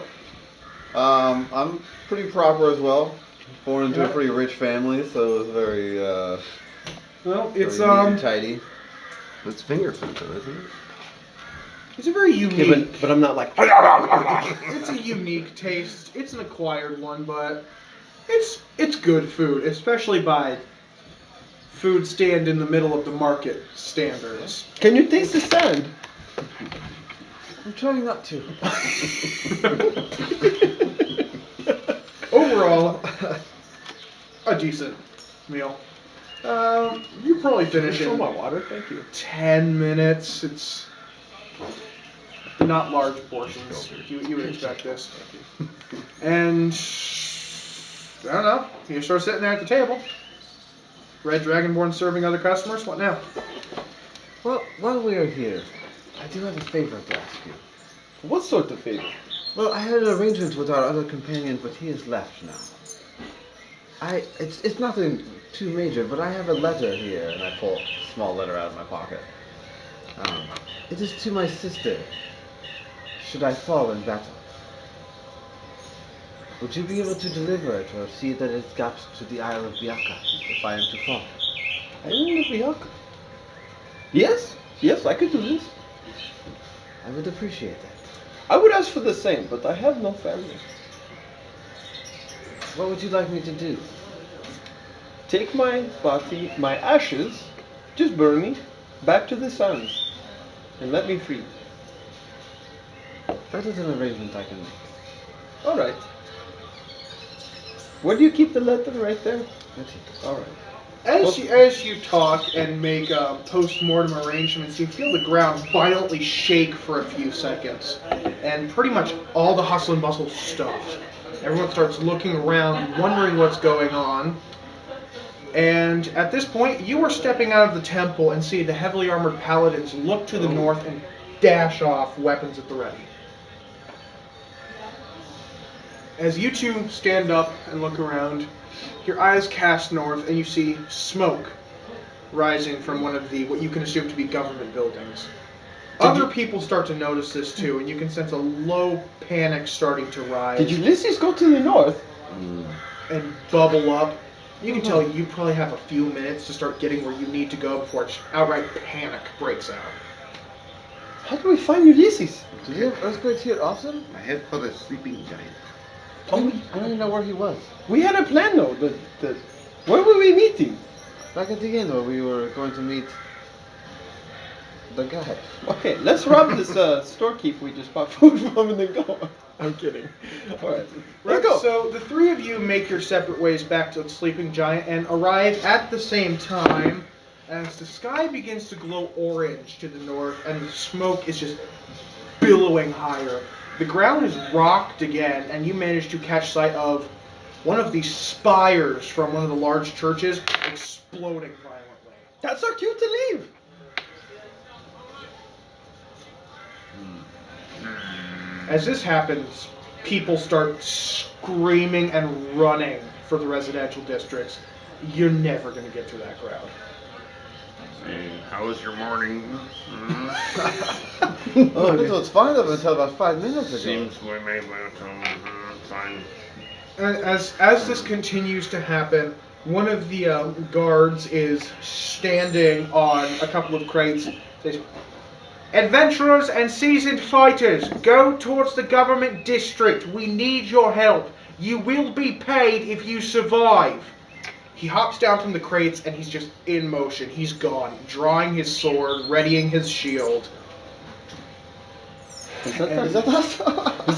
I'm pretty proper as well. Born into Yeah. a pretty rich family, so it was very, Well, it's very neat and tidy. It's finger food, though, isn't it? it's a very Okay, unique. but I'm not like. It's a unique taste. It's an acquired one, but it's good food, especially by food stand in the middle of the market standards. Can you taste the sand? I'm trying not to. Overall, a decent meal. You probably finish Show in my water, thank you. 10 minutes. It's not large portions. You would expect this. And I don't know. You start sitting there at the table. Red Dragonborn serving other customers. What now? Well, while we are here, I do have a favor to ask you. What sort of favor? Well, I had an arrangement with our other companion, but he has left now. It's nothing too major, but I have a letter here, and I pull a small letter out of my pocket. It is to my sister. Should I fall in battle, would you be able to deliver it, or see that it got to the Isle of Biaka if I am to fall? Island of Biaka? Yes, I could do this. I would appreciate that. I would ask for the same, but I have no family. What would you like me to do? Take my body, my ashes, just burn me, back to the sands, and let me free. That is an arrangement I can make. Alright. Where do you keep the letter? Right there? That's it. Alright. As you talk and make post-mortem arrangements, you feel the ground violently shake for a few seconds. And pretty much all the hustle and bustle stops. Everyone starts looking around, wondering what's going on. And at this point, you are stepping out of the temple and see the heavily armored paladins look to the north and dash off, weapons at the ready. As you two stand up and look around, your eyes cast north and you see smoke rising from one of the, what you can assume to be government buildings. Other people start to notice this too, and you can sense a low panic starting to rise. Did Ulysses go to the north? And bubble up. You can tell you probably have a few minutes to start getting where you need to go before outright panic breaks out. How do we find Ulysses? Do we have earthquakes here often? I head for the sleeping giant. I don't even know where he was. We had a plan though. Where were we meeting? Back at the inn where we were going to meet the guy. Okay, let's rob this storekeep we just bought food from and then go. I'm kidding. Alright, let's go. So the three of you make your separate ways back to the sleeping giant and arrive at the same time as the sky begins to glow orange to the north and the smoke is just billowing higher. The ground is rocked again, and you manage to catch sight of one of the spires from one of the large churches exploding violently. That's our cue to leave. As this happens, people start screaming and running for the residential districts. You're never going to get through that crowd. Hey, how was your morning? Oh, this was fine up until about 5 minutes ago. Seems we may want to find. As this continues to happen, one of the guards is standing on a couple of crates. Says, "Adventurers and seasoned fighters, go towards the government district. We need your help. You will be paid if you survive." He hops down from the crates and he's just in motion. He's gone, drawing his sword, readying his shield. Is that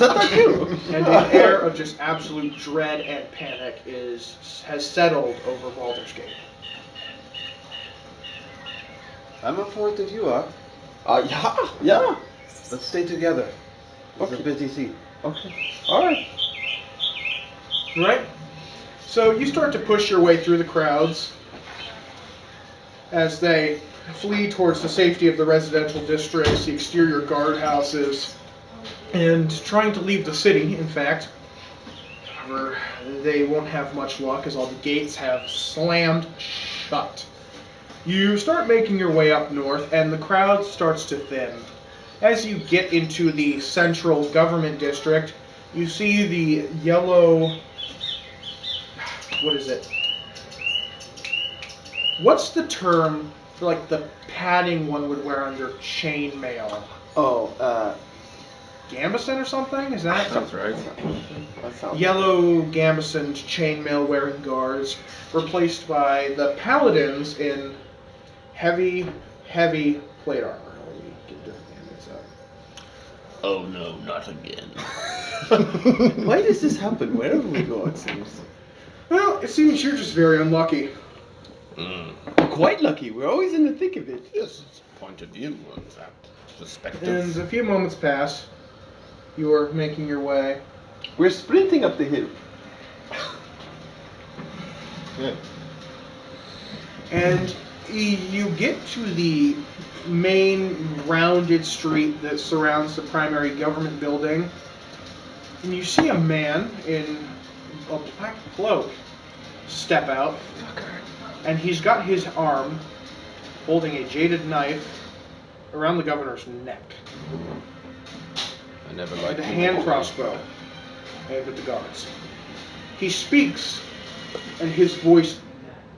our cue? And an air of just absolute dread and panic has settled over Baldur's Gate. I'm up for it if you are. Yeah. Let's stay together. It's a Okay. busy scene. Okay. Alright. Right? So you start to push your way through the crowds as they flee towards the safety of the residential districts, the exterior guardhouses, and trying to leave the city, in fact. However, they won't have much luck as all the gates have slammed shut. You start making your way up north, and the crowd starts to thin. As you get into the central government district, you see the yellow... What is it? What's the term for like the padding one would wear under chainmail? gambeson or something? Is that? Sounds right. That sounds Yellow gambesoned chainmail wearing guards, replaced by the paladins in heavy plate armor. Let me get different damage up. Oh no, not again. Why does this happen wherever we go, it seems? Well, it seems you're just very unlucky. We're quite lucky. We're always in the thick of it. Yes, it's a point of view, in fact. Perspective. And a few moments pass. You are making your way. We're sprinting up the hill. Good. And you get to the main rounded street that surrounds the primary government building. And you see a man in a black cloak step out. And he's got his arm holding a jaded knife around the governor's neck. I never And liked a him. hand crossbow aimed at the guards. He speaks, and his voice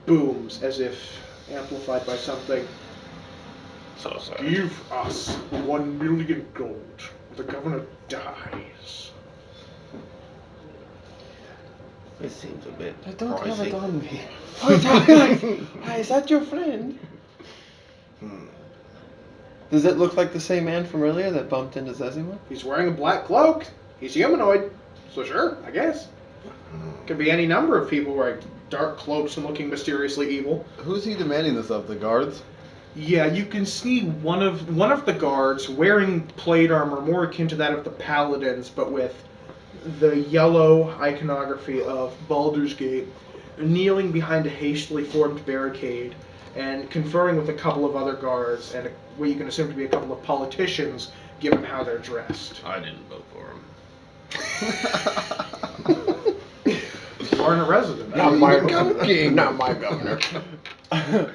booms as if amplified by something. So sorry. Give us 1 million gold, or the governor dies. It seems a bit I don't have pricey. it on me. Hi, is that your friend? Hmm. Does it look like the same man from earlier that bumped into Zezima? He's wearing a black cloak. He's humanoid. So sure, I guess. Could be any number of people wearing dark cloaks and looking mysteriously evil. Who's he demanding this of? The guards? Yeah, you can see one of the guards wearing plate armor more akin to that of the paladins, but with the yellow iconography of Baldur's Gate, kneeling behind a hastily formed barricade and conferring with a couple of other guards and what you can assume to be a couple of politicians, given how they're dressed. I didn't vote for him. You aren't a resident. Not my governor. Not my governor. Well,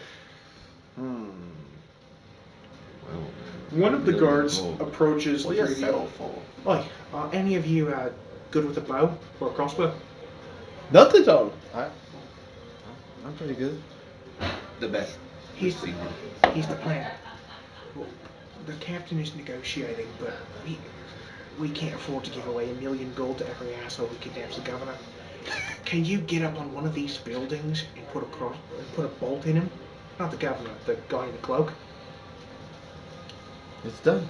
One of the million guards gold. approaches What the do three you of you. settle for? Oi, are any of you good with a bow or a crossbow? Not at all. I'm pretty good. The best. He's Seen him. Here's the plan. Well, the captain is negotiating, but we can't afford to give away 1 million gold to every asshole who kidnaps the governor. Can you get up on one of these buildings and put a bolt in him? Not the governor, the guy in the cloak. It's done.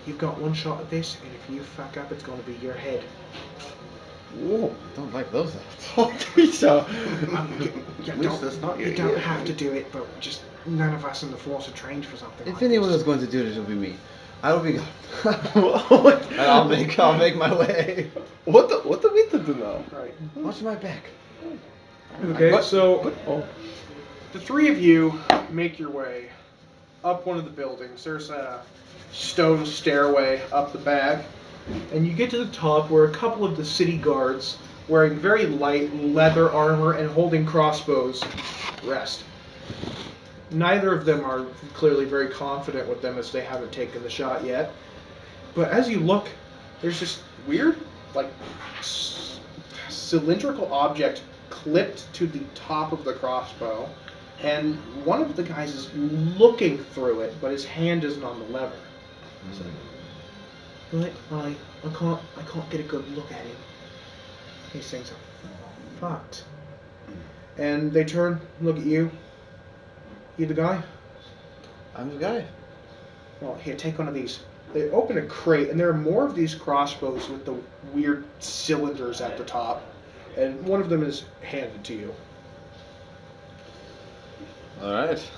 You've got one shot at this, and if you fuck up, it's going to be your head. Whoa. Don't like those odds. So, At least that's not your You don't idea. have to do it, but just none of us in the force are trained for something If like anyone this. is going to do it, it'll be me. I will be gone. what? And I'll make my way. What the we to do now? Right. Watch my back. Okay, What? so Oh. the three of you make your way up one of the buildings. There's a stone stairway up the back, and you get to the top where a couple of the city guards, wearing very light leather armor and holding crossbows, rest. Neither of them are clearly very confident with them as they haven't taken the shot yet. But as you look, there's this weird, like, cylindrical object clipped to the top of the crossbow, and one of the guys is looking through it, but his hand isn't on the lever. Right, I can't get a good look at him. These things are fucked. And they turn, look at you. You the guy? I'm the guy. Well, here, take one of these. They open a crate, and there are more of these crossbows with the weird cylinders at the top. And one of them is handed to you. All right.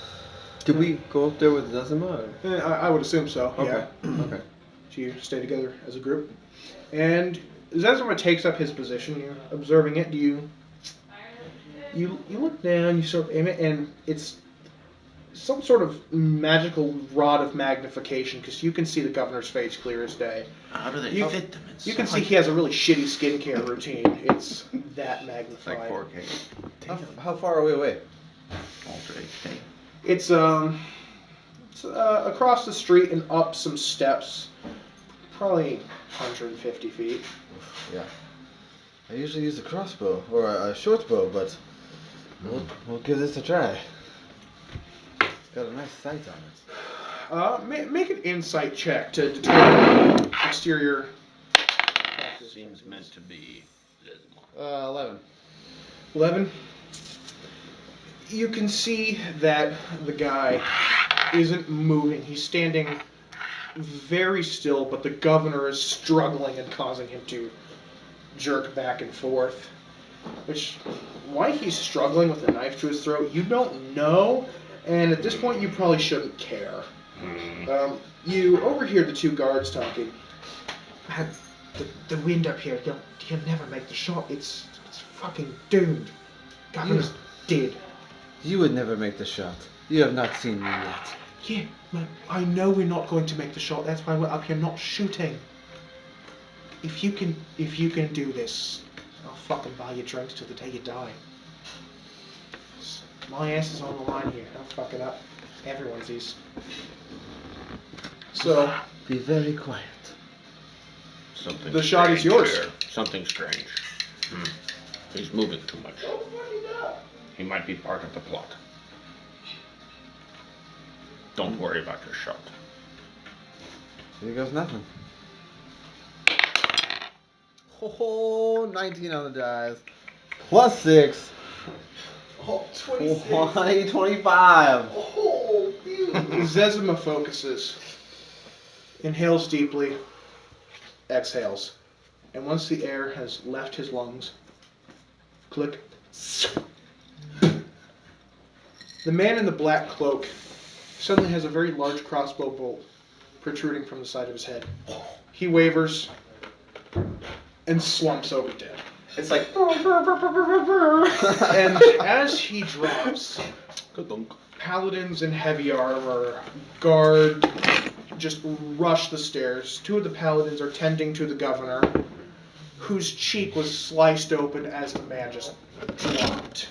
Did we go up there with Zezima? I would assume so. Okay. Yeah. Okay. So you stay together as a group. And Zezima takes up his position. You're observing it. Do you look down, you sort of aim it, and it's some sort of magical rod of magnification, because you can see the governor's face clear as day. How do they You- fit them inside? You can see he has a really shitty skincare routine. It's that It's magnified. like 4K. How far are we away? Ultra HD. It's across the street and up some steps, probably 150 feet. Yeah. I usually use a crossbow or a short bow, but we'll give this a try. It's got a nice sight on it. Make an insight check to determine exterior seems meant to be Zizma. 11. 11. You can see that the guy isn't moving. He's standing very still, but the governor is struggling and causing him to jerk back and forth. Which, why he's struggling with a knife to his throat, you don't know, and at this point you probably shouldn't care. You overhear the two guards talking. The wind up here, he'll never make the shot. It's fucking doomed. Governor's dead. You would never make the shot. You have not seen me yet. Yeah, I know we're not going to make the shot. That's why we're up here not shooting. If you can do this, I'll fucking buy you drinks till the day you die. My ass is on the line here. Don't fuck it up. Everyone's is. So, be very quiet. Something. The shot is yours. Here. Something strange. He's moving too much. He might be part of the plot. Don't worry about your shot. Here goes nothing. Oh, 19 on the dice. Plus 6. Oh, 26. 20, 25. Oh, Zezima focuses. Inhales deeply. Exhales. And once the air has left his lungs, click. The man in the black cloak suddenly has a very large crossbow bolt protruding from the side of his head. He wavers and slumps over dead. It's like. And as he drops, paladins in heavy armor, guard, just rush the stairs. Two of the paladins are tending to the governor, whose cheek was sliced open as the man just dropped.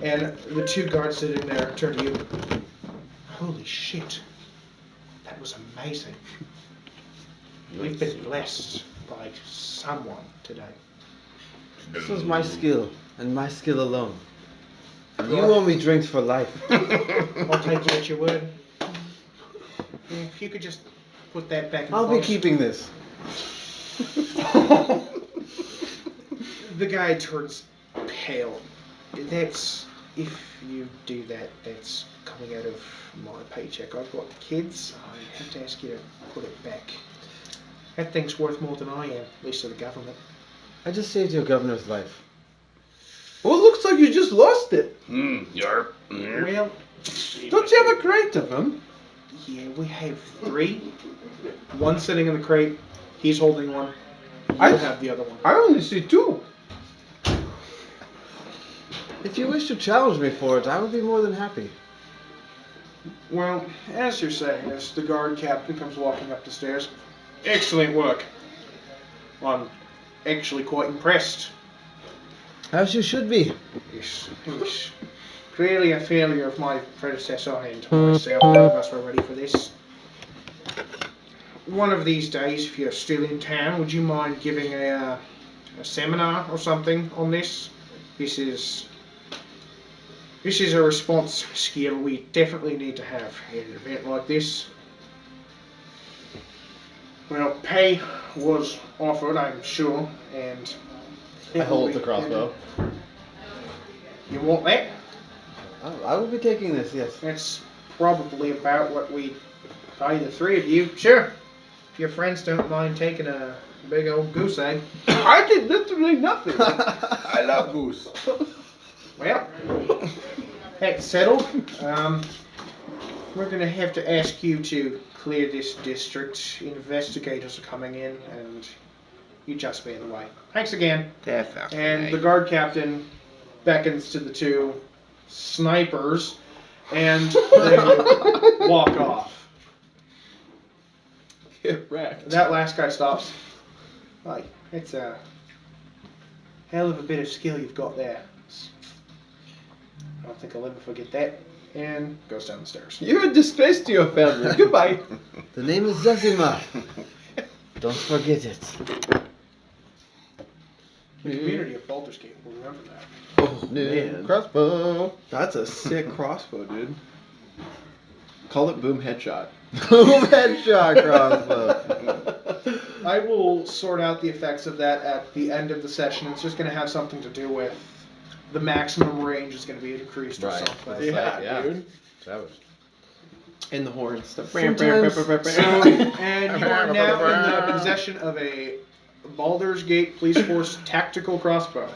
And the two guards sitting there turn to you. Holy shit. That was amazing. We've been blessed by someone today. This was my skill, and my skill alone. You owe me drinks for life. I'll take you at your word. If you could just put that back in the I'll be box. keeping this. The guy turns pale. That's, if you do that, that's coming out of my paycheck. I've got kids. I have to ask you to put it back. That thing's worth more than I am, at least to the government. I just saved your governor's life. Well, it looks like you just lost it. Yarp. Well, Don't you have a crate of them? yeah, we have 3. One sitting in the crate. He's holding one. I You have the other one. I only see 2. If you wish to challenge me for it, I would be more than happy. Well, as you're saying, as the guard captain comes walking up the stairs, excellent work. I'm actually quite impressed. As you should be. Yes, it was clearly a failure of my predecessor and myself. None of us were ready for this. One of these days, if you're still in town, would you mind giving a seminar or something on this? This is a response skill we definitely need to have in an event like this. Well, pay was offered, I'm sure, and I hold the crossbow. You want that? I will be taking this, yes. That's probably about what we pay the 3 of you. Sure. If your friends don't mind taking a big old goose egg. I did literally nothing. I love goose. Well, that's settled. We're going to have to ask you to clear this district. Investigators are coming in, and you just be in the way. Thanks again. Definitely. And the guard captain beckons to the 2 snipers, and they walk off. Get wrecked. That last guy stops. Like, it's a hell of a bit of skill you've got there. I don't think I'll ever forget that. And goes down the stairs. You're a disgrace to your family. Goodbye. The name is Zezima. Don't forget it. The community of Baldur's Gate will remember that. Oh, man. Crossbow. That's a sick crossbow, dude. Call it boom headshot. Boom headshot crossbow. I will sort out the effects of that at the end of the session. It's just going to have something to do with the maximum range is going to be increased or Right. something. Yeah, dude. Savage. And the horns. Sometimes- And you are now in the possession of a Baldur's Gate Police Force tactical crossbow.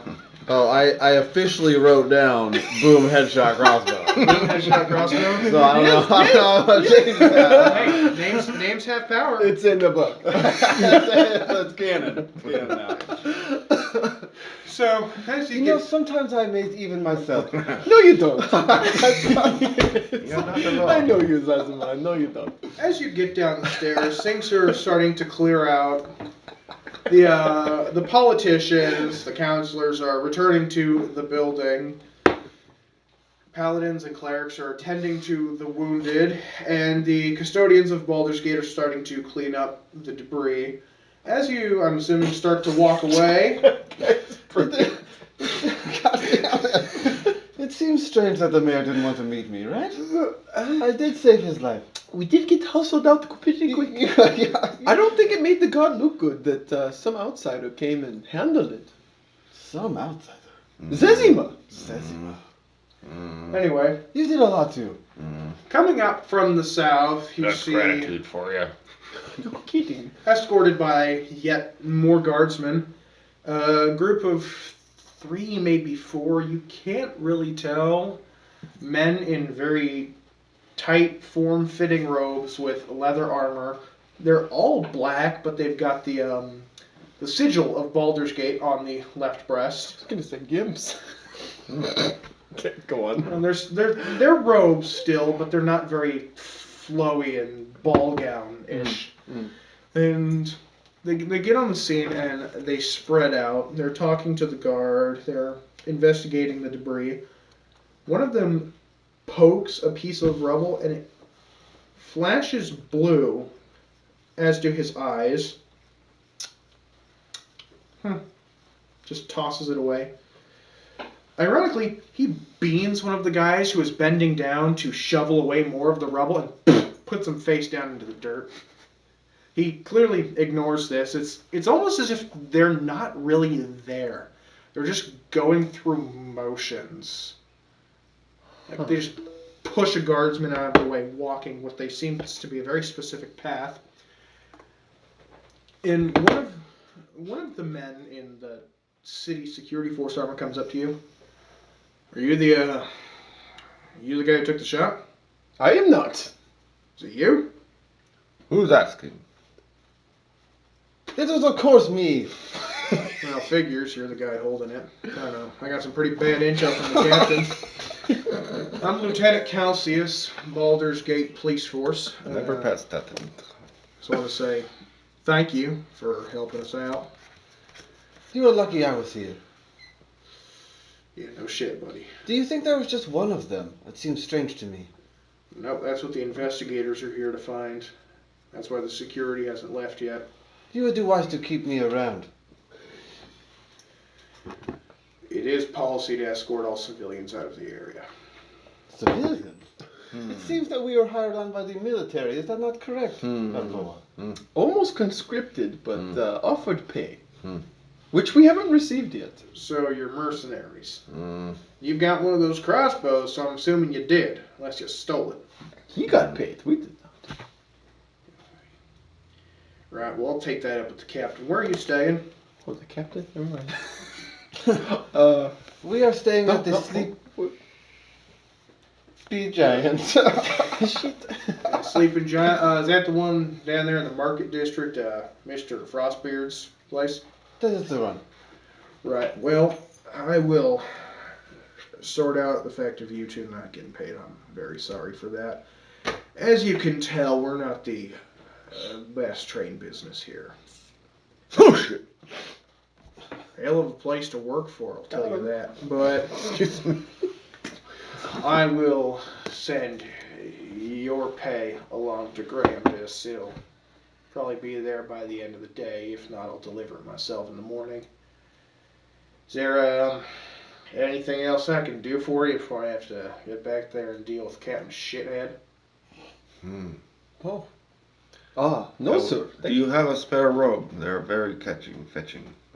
Oh, I officially wrote down boom headshot crossbow. Headshot crossbow. So I don't know how to change that. Hey, names have power. It's in the book. That's canon. Canon now. So, as you You know, get sometimes I amaze even myself. No, you don't. You're not wrong. I know you, Zazuma. No, you don't. As you get down the stairs, things are starting to clear out. The politicians, the counselors are returning to the building. Paladins and clerics are attending to the wounded, and the custodians of Baldur's Gate are starting to clean up the debris. As you, I'm assuming, start to walk away. It seems strange that the mayor didn't want to meet me, right? I did save his life. We did get hustled out pretty quick. I don't think it made the god look good that some outsider came and handled it. Some outsider. Zazima! Zazima. Anyway, You did a lot too. coming up from the south, you That's see, gratitude for you. You're kidding. escorted by yet more guardsmen, a group of 3, maybe 4, you can't really tell, men in very tight, form-fitting robes with leather armor. They're all black, but they've got the sigil of Baldur's Gate on the left breast. I was gonna say gimps. Okay, go on. And they're robes still, but they're not very flowy and ball gown-ish. And they get on the scene and they spread out. They're talking to the guard. They're investigating the debris. One of them pokes a piece of rubble and it flashes blue, as do his eyes. Just tosses it away. Ironically, he beans one of the guys who is bending down to shovel away more of the rubble and puts him face down into the dirt. He clearly ignores this. It's almost as if they're not really there. They're just going through motions. Like they just push a guardsman out of the way, walking what they seem to be a very specific path. And one of the men in the city security force armor comes up to you. Are you the guy who took the shot? I am not. Is it you? Who's asking? It was of course me. Well, figures. You're the guy holding it. I don't know. I got some pretty bad intel from the captain. I'm Lieutenant Calcius, Baldur's Gate Police Force. Never passed that. Just want to say thank you for helping us out. You were lucky I was here. Yeah, no shit, buddy. Do you think there was just one of them? It seems strange to me. Nope, that's what the investigators are here to find. That's why the security hasn't left yet. You would do wise to keep me around. It is policy to escort all civilians out of the area. Civilian? It seems that we were hired on by the military. Is that not correct, Balboa? Almost conscripted, but offered pay. Which we haven't received yet. So you're mercenaries. You've got one of those crossbows, so I'm assuming you did, unless you stole it. He got paid. We did not. Right, well, I'll take that up with the captain. Where are you staying? Oh, the captain? Never mind. We are staying at the Sleepy Giant. Shit. Sleeping Giant. Is that the one down there in the Market District, Mr. Frostbeard's place? That is the one. Right, well, I will sort out the fact of you two not getting paid. I'm very sorry for that. As you can tell, we're not the best train business here. Oh shit! Hell of a place to work for, I'll tell you that. But I will send your pay along to Grahamvis. It'll probably be there by the end of the day. If not, I'll deliver it myself in the morning. Is there anything else I can do for you before I have to get back there and deal with Captain Shithead? Oh. Ah, no, sir. Do you have a spare robe? They're very fetching.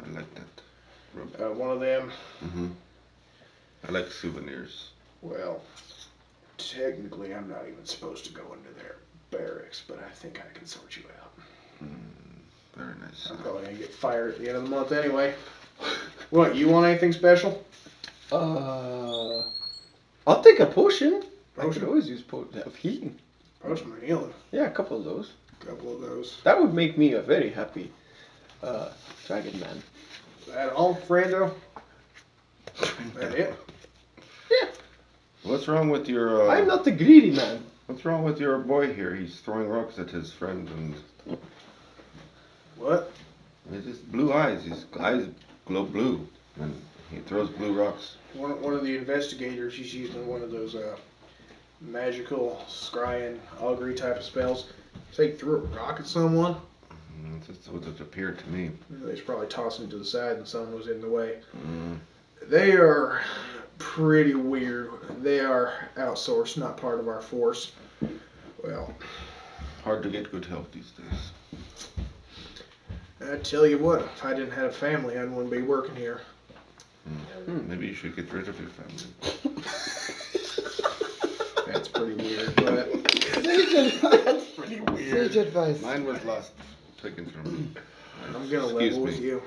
I like that. One of them. Mm-hmm. I like souvenirs. Well, technically, I'm not even supposed to go into their barracks, but I think I can sort you out. Very nice. I'm probably gonna get fired at the end of the month anyway. What? You want anything special? I'll take a potion. I Potion? could always use potion of healing. Potion of healing. Yeah, a couple of those. Couple of those. That would make me a very happy dragon man. That all, Frando? That it? Yeah. What's wrong with your? I'm not the greedy man. What's wrong with your boy here? He's throwing rocks at his friend and What? he's just blue eyes. His eyes glow blue, and he throws blue rocks. One of the investigators, he's using one of those magical scrying augury type of spells. So he threw a rock at someone. That's what it appeared to me. They should probably toss him to the side and someone was in the way. Mm. They are pretty weird. They are outsourced, not part of our force. Well, Hard to get good help these days. I tell you what, if I didn't have a family, I wouldn't be working here. Maybe you should get rid of your family. That's pretty weird, but That's pretty weird. Sage advice. Mine was lost, taken from me. I'm gonna Excuse level with me. you.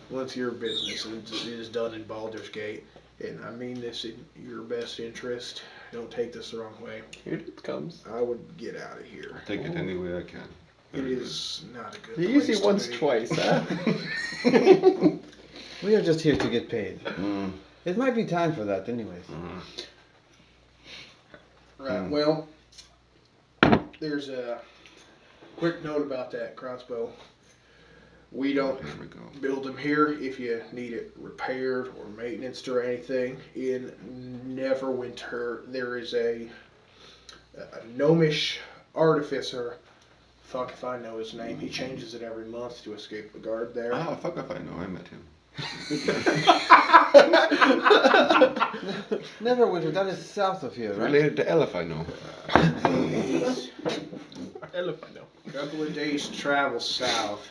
Once your business is done in Baldur's Gate, and I mean this in your best interest, don't take this the wrong way. Here it comes. I would get out of here. Take it any way I can. It is not a good You place use it to once, be. twice, huh? We are just here to get paid. Mm. It might be time for that, anyways. Right, well, there's a quick note about that crossbow. We don't There we go. build them here if you need it repaired or maintenance or anything. In Neverwinter, there is a gnomish artificer. Fuck if I know his name. He changes it every month to escape the guard there. Ah, fuck if I know. I met him. Neverwinter, that is south of here, right? Related to Elf, I know. Elephant. A couple of days travel south.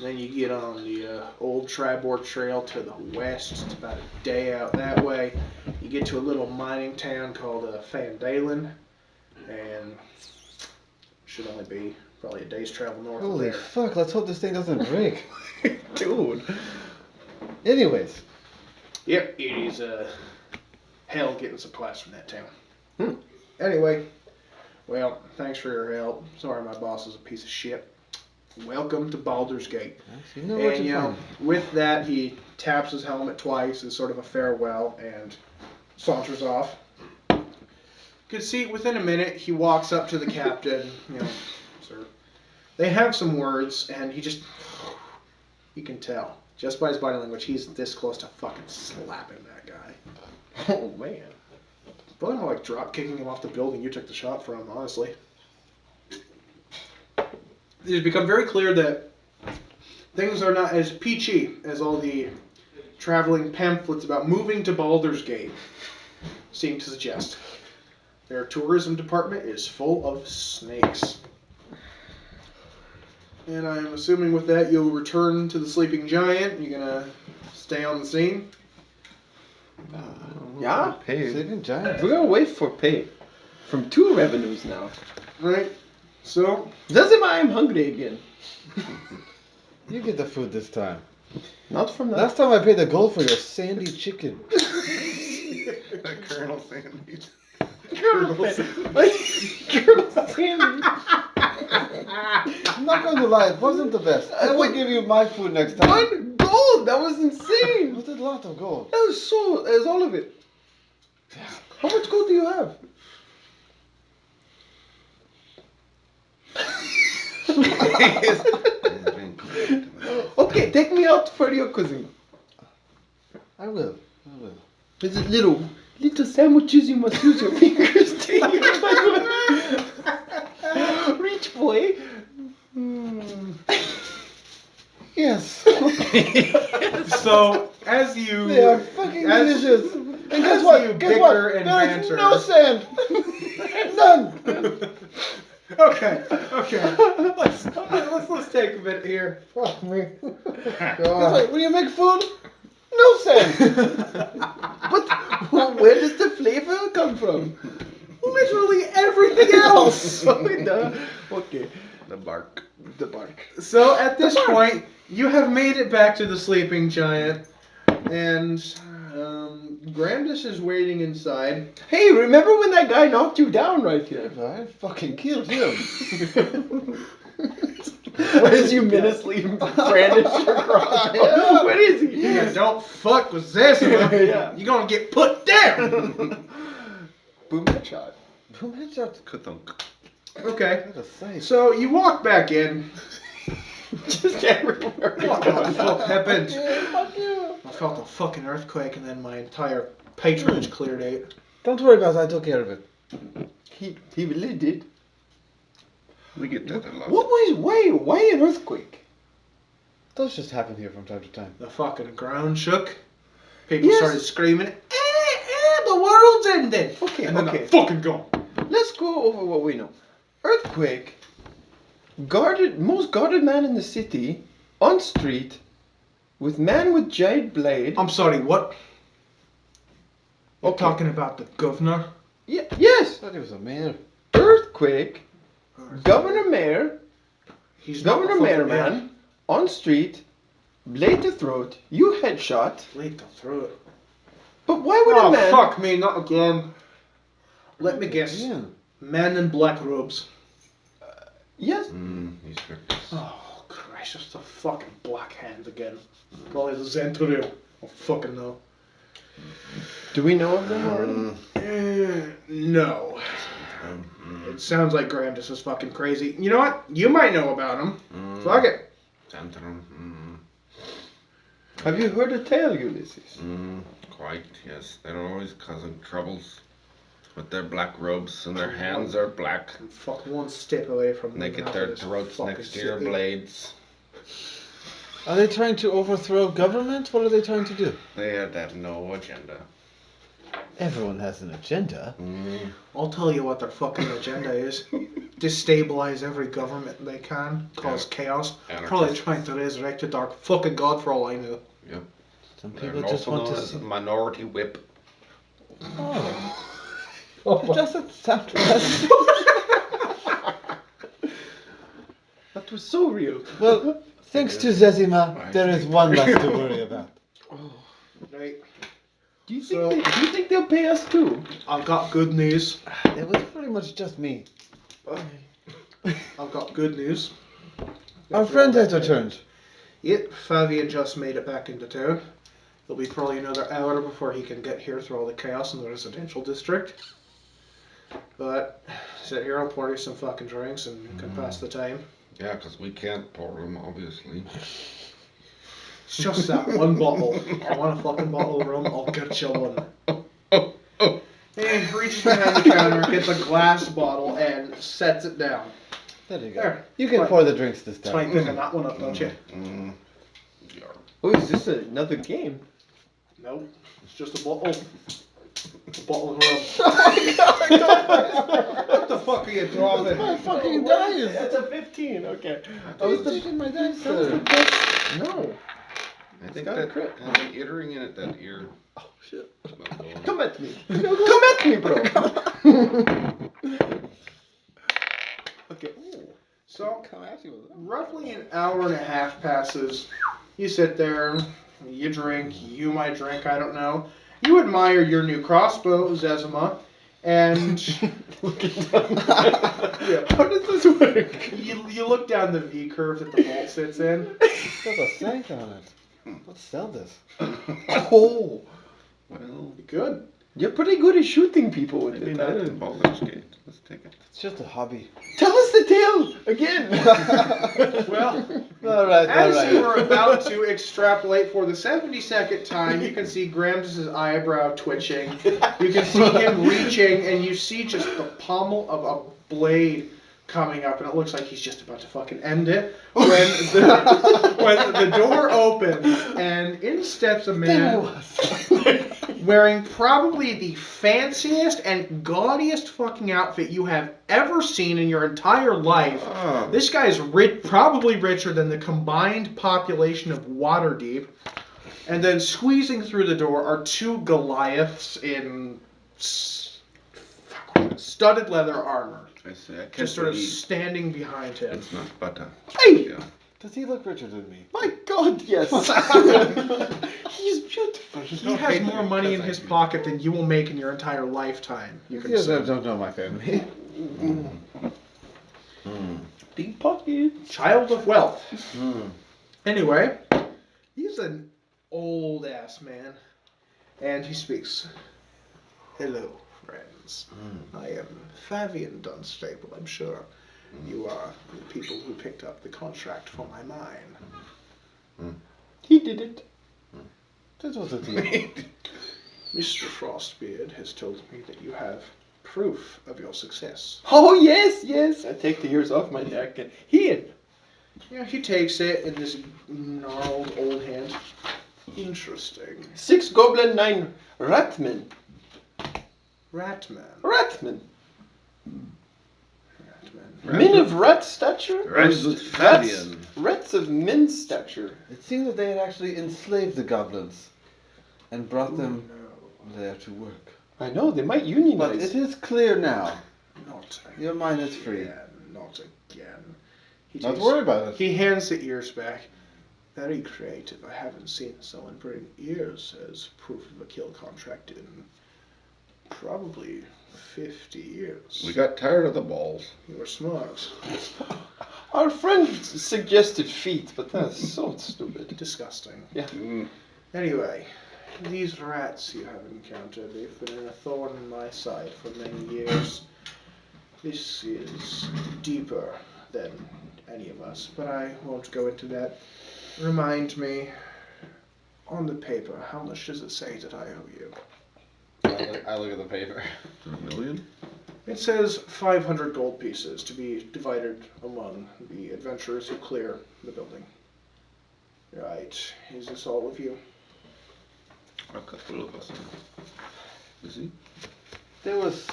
Then you get on the old Tribord Trail to the west. It's about a day out that way. You get to a little mining town called Fandalen. And should only be probably a day's travel north of Holy there. fuck, let's hope this thing doesn't break. Dude. Anyways, Yep, it is hell getting supplies from that town. Anyway, well, thanks for your help. Sorry my boss is a piece of shit. Welcome to Baldur's Gate. you know what And, to you know, find. with that, he taps his helmet twice as sort of a farewell and saunters off. Could see within a minute he walks up to the captain, you know, sir. They have some words, and you can tell just by his body language, he's this close to fucking slapping that guy. Oh, man. Probably more like drop kicking him off the building you took the shot from, honestly. It has become very clear that things are not as peachy as all the traveling pamphlets about moving to Baldur's Gate seem to suggest. Their tourism department is full of snakes. And I'm assuming with that you'll return to the Sleeping Giant. You're gonna stay on the scene. Yeah? Paid. Sleeping giant. We're gonna wait for pay. From 2 revenues now. Right? So, Doesn't mean I'm hungry again. You get the food this time. Not from that. Last time I paid the gold for your sandy chicken. Colonel Sandys. Colonel Sandy. I'm not going to lie, it wasn't the best. I will give you my food next time. 1 gold! That was insane! It was a lot of gold. That was all of it. How much gold do you have? Okay, take me out for your cousin. I will. There's little sandwiches you must use your fingers to eat. Rich boy. Yes. so as you They are fucking as- delicious. And guess as what? you Guess what? bicker and There is banter. no sand. None. Okay. Let's take a bit here. Fuck me. God. It's like, when you make food, no sense. But where does the flavor come from? Literally everything else. Okay. The bark. The bark. So at this point, you have made it back to the sleeping giant, and Grandis is waiting inside. Hey, remember when that guy knocked you down right here? I fucking killed him. As you menacely brandish your crossbow. Where is he? Yeah, don't fuck with Zazima. Yeah. You're gonna get put down. Boom headshot. Boom headshot. Kathunk. Okay. What a sight. So you walk back in. Just everywhere. What the fuck happened? Fuck you. I felt a fucking earthquake, and then my entire patronage cleared out. Don't worry about it, I took care of it. He really did. We get that a lot. What was why an earthquake? Those just happen here from time to time. The fucking ground shook. People Yes. started screaming, the world's ending. Okay, And then okay. they're fucking gone. Let's go over what we know. Earthquake. Most guarded man in the city, on street, with man with giant blade. I'm sorry, what? You're Okay. talking about the governor? Yeah, yes. I thought he was a mayor. Earthquake. Governor mayor. He's not Governor the mayor fucking man. On street. Blade to throat. You headshot. Lead them through it. But why would a Oh, man? fuck me, not again. Let me guess. Yeah. Men in black robes. Yes. He's tricked us. Oh, Christ, just the fucking black hand again. Probably the Zenturiel. I fucking know. Do we know of them already? No. It sounds like Grandis is fucking crazy. You know what? You might know about him. Fuck it. Tantrum. Have you heard a tale, Ulysses? Quite, yes. They're always causing troubles with their black robes, and their hands are black. And fuck one step away from And they them get their after this throats fucking next to your city. blades. Are they trying to overthrow government? What are they trying to do? They have no agenda. Everyone has an agenda. I'll tell you what their fucking agenda is. Destabilize every government they can. Cause chaos. Anarchist. Probably trying to resurrect a dark fucking god for all I know. Yep. Some They're people just also want known to as see. minority whip. Oh. It doesn't sound pleasant. That was so real. Well, thanks to Zezima, there is one less to worry about. Right. Do you So- think they'll pay us too? I've got good news. It was pretty much just me. I've got good news. Our friend has returned. Yep, Fabian just made it back into town. It'll be probably another hour before he can get here through all the chaos in the residential district. But sit here, I'll pour you some fucking drinks and you can pass the time. Yeah, because we can't pour them, obviously. It's just that one bottle. If you want a fucking bottle of rum, I'll get you one. And he reaches behind the counter, gets a glass bottle, and sets it down. There you go. There. You can Fine. pour the drinks this That's why time. you're picking that one up, don't you? Yeah. Oh, is this another game? No, it's just a bottle. A bottle of rum. What the fuck are you dropping? My fucking dice! That's a 15. Okay. I was taking my dice, sir. No. I think got a that crit. having earring in it, that ear. Oh shit. not going. Come at me. Come at me, bro. Okay. So, roughly an hour and a half passes. You sit there, you drink, you might drink, I don't know. You admire your new crossbow, Zezima, and yeah, How does this work? you look down the V curve that the bolt sits in. There's a sight on it. Let's sell this. Oh. Well, Good. You're pretty good at shooting people with maybe it. not in Baldur's Gate. Let's take it. It's just a hobby. Tell us the tale again. Well, Alright, as you alright. are about to extrapolate for the 72nd time, you can see Gramdis' eyebrow twitching. You can see him reaching, and you see just the pommel of a blade coming up, and it looks like he's just about to fucking end it. When the door opens, and in steps a man wearing probably the fanciest and gaudiest fucking outfit you have ever seen in your entire life. Ah. This guy's probably richer than the combined population of Waterdeep. And then squeezing through the door are two Goliaths in studded leather armor. I say, I can't Just sort of believe standing behind him. it's not butter. Hey! Yeah. Does he look richer than me? My God, yes. He's beautiful. He has more money in his pocket than you will make in your entire lifetime. You can You say. don't know my family. Big pockets. Child of wealth. Mm. Anyway, he's an old ass man, and he speaks. Hello, friends. I am Fabian Dunstable. I'm sure you are the people who picked up the contract for my mine. He did it. This was a deal. Mr. Frostbeard has told me that you have proof of your success. Oh, yes, yes. I take the ears off my neck and here. Yeah, he takes it in this gnarled old hand. Interesting. 6 goblin, 9 ratmen. Ratman. Ratmen. Ratman. Men of rat stature? Rats with Fabian. Rats of men's stature. It seemed that they had actually enslaved the goblins and brought them No, there to work. I know, they might unionize. But it is clear now. not Your mind is free. again. Not again. He Not takes- worry about it. He hands the ears back. Very creative. I haven't seen someone bring ears as proof of a kill contract in probably 50 years. We got tired of the balls. You were smart. Our friend suggested feet, but that's so stupid. Disgusting. Mm. Anyway, these rats you have encountered, they've been a thorn in my side for many years. This is deeper than any of us, but I won't go into that. Remind me, on the paper, how much does it say that I owe you? I look at the paper. $1 million? It says 500 gold pieces to be divided among the adventurers who clear the building. Right, is this all of you? A couple of us. Is he? There was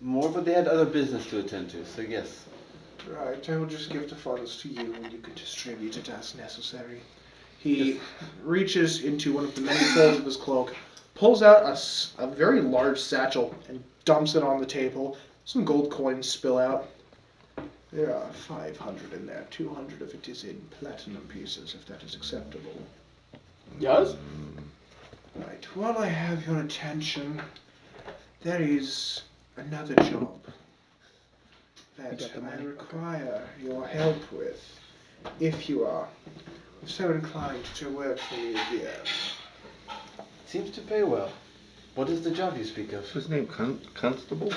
more, but they had other business to attend to, so yes. Right, I will just give the funds to you and you can distribute it as necessary. He reaches into one of the many folds of his cloak, pulls out a very large satchel and dumps it on the table. Some gold coins spill out. There are 500 in there. 200 of it is in platinum pieces, if that is acceptable. Yes? Right, while I have your attention, there is another job that I require your help with, if you are so inclined to work for me again. Seems to pay well. What is the job you speak of? What's his name? Constable?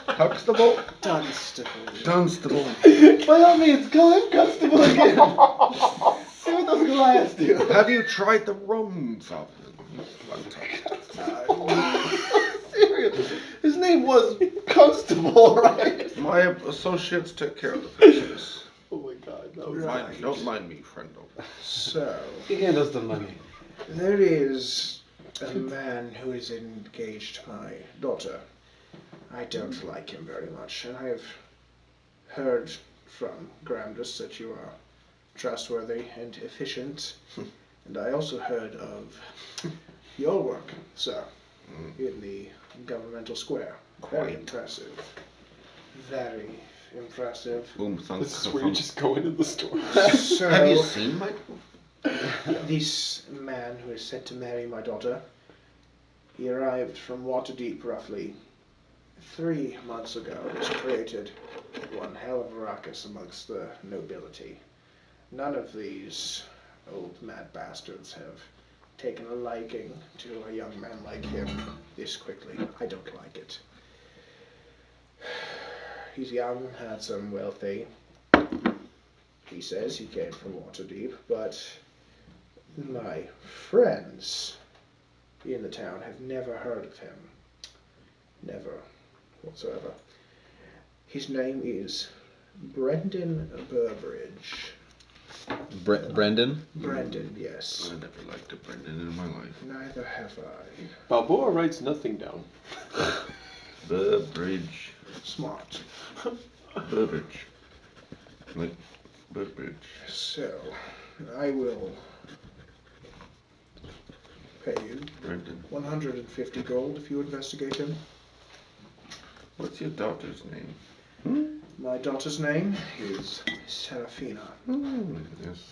Huxtable? Dunstable. Dunstable. By all means, call him Constable again. See what those Goliaths do. Have you tried the rum fountain? Serious. His name was Constable, right? My associates took care of the fishes. Oh my God, no. Right. Don't mind me, friendo. So, He gave us the money. there is a man who is engaged to my daughter. I don't like him very much, and I have heard from Grandus that you are trustworthy and efficient. And I also heard of your work, sir, in the governmental square. Very impressive. Very impressive. Boom, thunk. This is where you just go into the store. So, Have you seen my... this man who is set to marry my daughter, he arrived from Waterdeep roughly 3 months ago. Has created one hell of a ruckus amongst the nobility. None of these old mad bastards have taken a liking to a young man like him this quickly. I don't like it. He's young, handsome, wealthy. He says he came from Waterdeep, but my friends in the town have never heard of him. Never whatsoever. His name is Brendan Burbridge. Brendan? Brendan, yes. I never liked a Brendan in my life. Neither have I. Balboa writes nothing down. The bridge. Smart. The bridge. Like, the bridge. So, I will pay you Brendan. 150 gold if you investigate him. What's your daughter's name? My daughter's name is Serafina. Yes.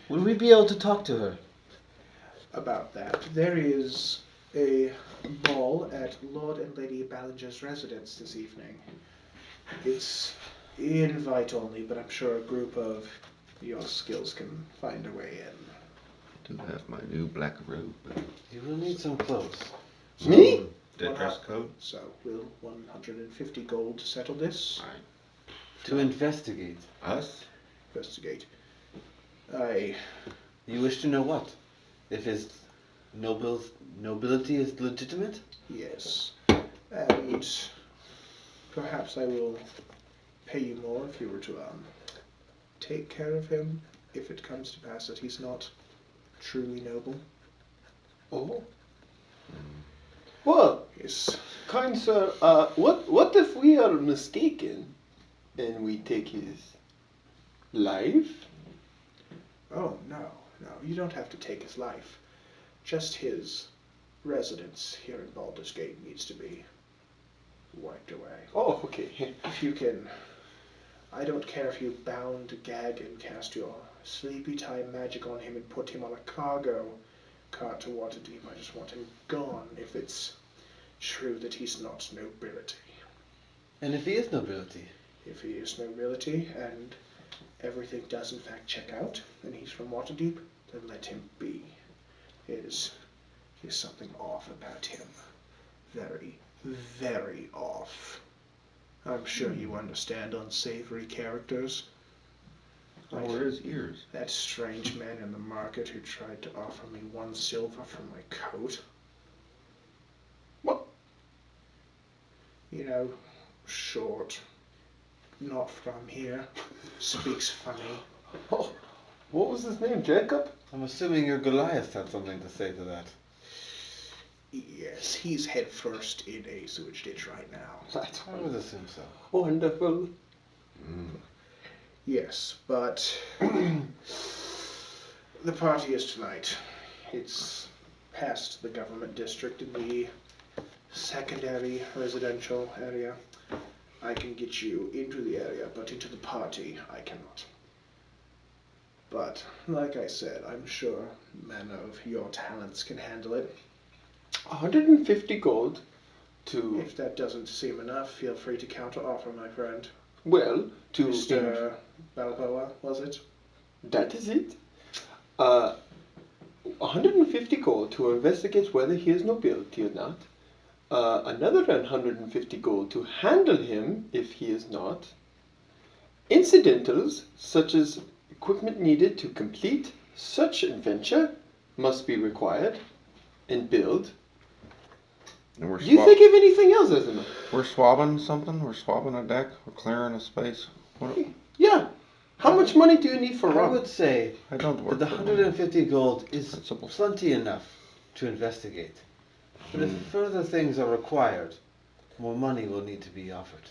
Will we be able to talk to her? About that, there is a ball at Lord and Lady Ballinger's residence this evening. It's invite only, but I'm sure a group of your skills can find a way in. Do have my new black robe. You will need some clothes. Me? The dress code? So, will 150 gold settle this? To investigate. Us? Investigate. You wish to know what? If his nobility is legitimate? Yes. And perhaps I will pay you more if you were to take care of him, if it comes to pass that he's not truly noble. Oh. Well, Yes. kind sir, what if we are mistaken and we take his life? Oh, no, you don't have to take his life. Just his residence here in Baldur's Gate needs to be wiped away. Oh, okay. If you can, I don't care if you bound, gag, and cast your sleepy time magic on him and put him on a cargo cart to Waterdeep. I just want him gone if it's true that he's not nobility. And if he is nobility? If he is nobility and everything does in fact check out and he's from Waterdeep, then let him be. There's something off about him. Very, very off. I'm sure you understand unsavory characters. Oh, where his ears? That strange man in the market who tried to offer me 1 silver for my coat. What? You know, short, not from here, speaks funny. Oh, what was his name? Jacob? I'm assuming your Goliath had something to say to that. Yes, he's head first in a sewage ditch right now. That's I would assume so. wonderful. Yes, but the party is tonight. It's past the government district in the secondary residential area. I can get you into the area, but into the party I cannot. But, like I said, I'm sure men of your talents can handle it. 150 gold to, If that doesn't seem enough, feel free to counter-offer, my friend. well, to... Mr. Balboa, was it? That is it. 150 gold to investigate whether he is nobility or not. Another 150 gold to handle him if he is not. Incidentals, such as equipment needed to complete such adventure, must be required and billed. And we're Do you think of anything else, Ezra? We're swabbing something? We're swabbing a deck? We're clearing a space? What? Yeah. How much money do you need for I rock? would say I don't that work the for 150 gold is Principal. plenty enough to investigate. But if further things are required, more money will need to be offered.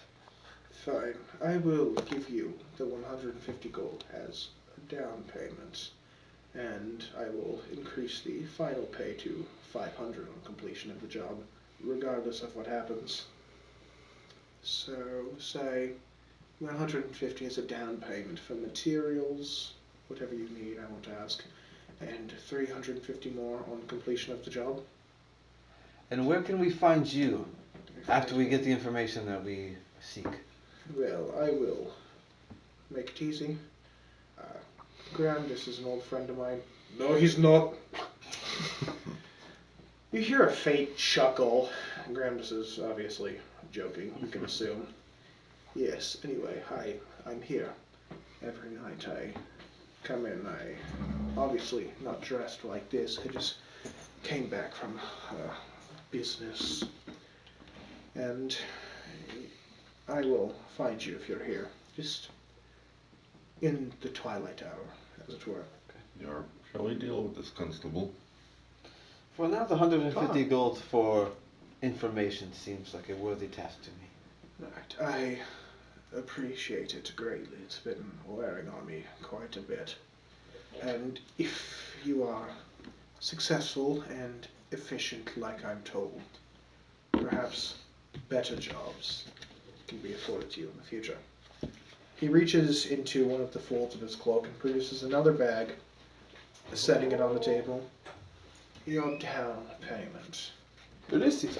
Fine. I will give you the 150 gold as a down payment, and I will increase the final pay to 500 on completion of the job, regardless of what happens. So, say 150 is a down payment for materials, whatever you need, I won't ask, and 350 more on completion of the job. And where can we find you after we get the information that we seek? Well, I will make it easy. Graham, this is an old friend of mine. No, he's not. You hear a faint chuckle. Graham is obviously joking, you can assume. Yes, anyway, hi, I'm here. Every night I come in, I obviously not dressed like this. I just came back from business. And I will find you if you're here. Just in the twilight hour, as it were. Yarp. Shall we deal with this constable? For now, the 150 gold for information seems like a worthy task to me. Right, I appreciate it greatly. It's been wearing on me quite a bit. And if you are successful and efficient like I'm told, perhaps better jobs can be afforded to you in the future. He reaches into one of the folds of his cloak and produces another bag, setting it on the table. Your down payment. Ulysses.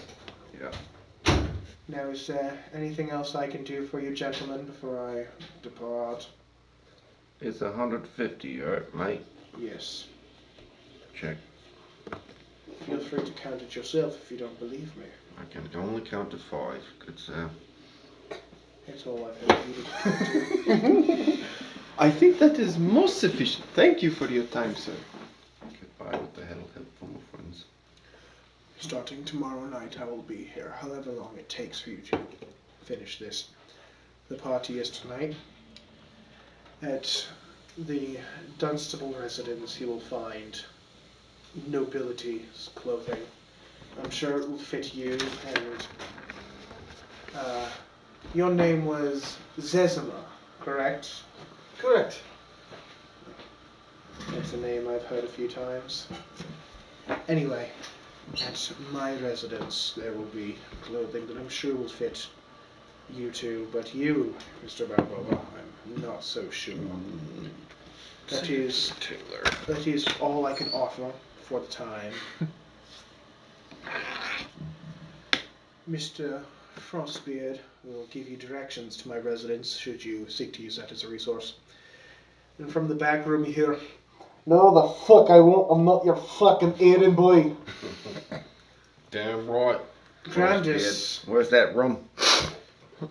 Yeah. Now, is there anything else I can do for you, gentlemen, before I depart? It's 150, alright, mate? Yes. Check. Feel free to count it yourself if you don't believe me. I can only count to 5, good sir. That's all I've ever needed to do. I think that is most sufficient. Thank you for your time, sir. Goodbye with the help from my friends. Starting tomorrow night, I will be here, however long it takes for you to finish this. The party is tonight. At the Dunstable residence, you will find nobility's clothing. I'm sure it will fit you, and your name was Zezima, correct? Correct. That's a name I've heard a few times. Anyway, at my residence there will be clothing that I'm sure will fit you two, but you, Mr. Balboa, I'm not so sure. That is all I can offer for the time. Mr. Frostbeard will give you directions to my residence should you seek to use that as a resource. And from the back room you hear, "No the fuck I won't, I'm not your fucking errand boy." Damn right. Grandis, Where's that rum?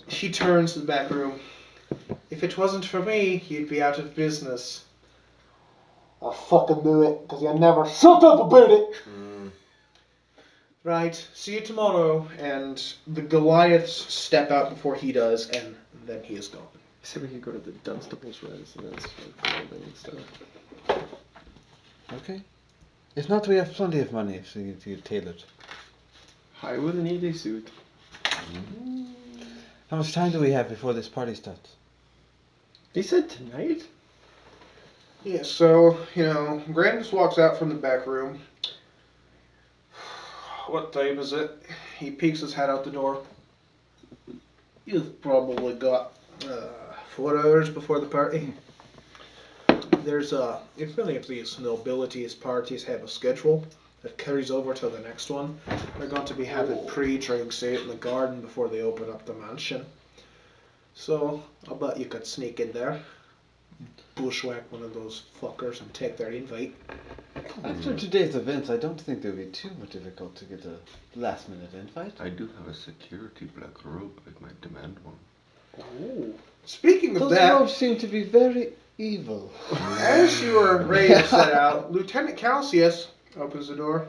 she turns to the back room. "If it wasn't for me, you'd be out of business." "I fucking knew it, because you never shut up about it." Right, see you tomorrow. And the Goliaths step out before he does, and then he is gone. I said we could go to the Dunstable's residence for clothing and stuff. Okay. If not, we have plenty of money if you get tailored. I will need a suit. How much time do we have before this party starts? They said tonight? Yeah, so, Grandis walks out from the back room. What time is it? He peeks his head out the door. You've probably got 4 hours before the party. There's if any of these nobilities parties have a schedule that carries over to the next one, they're going to be having pre-drinks out in the garden before they open up the mansion. So I'll bet you could sneak in there, bushwhack one of those fuckers and take their invite. After today's events, I don't think it would be too much difficult to get a last-minute invite. I do have a security black robe. I might demand one. Oh. Speaking of Those that, robes seem to be very evil. as you are ready to set out, Lieutenant Calcius opens the door.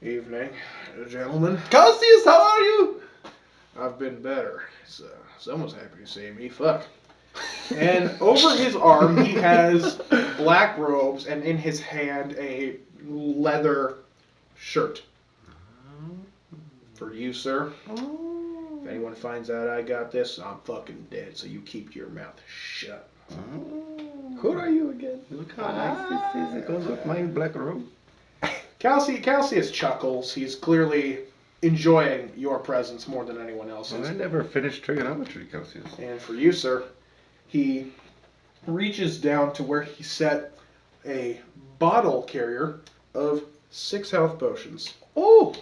"Evening, gentlemen. Cassius, how are you? I've been better. So someone's happy to see me. Fuck." And over his arm he has black robes, and in his hand a leather shirt. "For you, sir. If anyone finds out I got this, I'm fucking dead, so you keep your mouth shut." Who are you again? Look how nice this is. It goes with my black robe. Calcius chuckles. He's clearly enjoying your presence more than anyone else's. Well, I never finished trigonometry, Cassius. And for you, sir, he reaches down to where he set a bottle carrier of 6 health potions. Oh,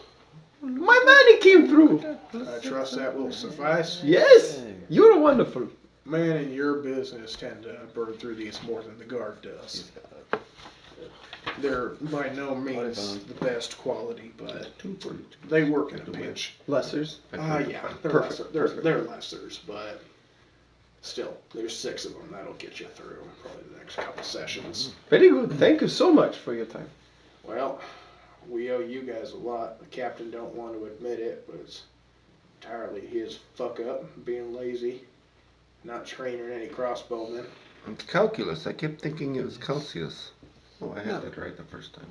my money came through. I trust that will suffice. Yes, you're wonderful. Man in your business tend to burn through these more than the guard does. They're by no means the best quality, but they work in a pinch. Lessers. Yeah, they're Perfect, lesser, they're, perfect. they're lessers, but still, there's 6 of them. That'll get you through probably the next couple sessions. Very good. Thank you so much for your time. Well, we owe you guys a lot. The captain don't want to admit it, but it's entirely his fuck up, being lazy. Not training any crossbowmen. It's calculus. I kept thinking it was Celsius. Oh, I had No. that right the first time.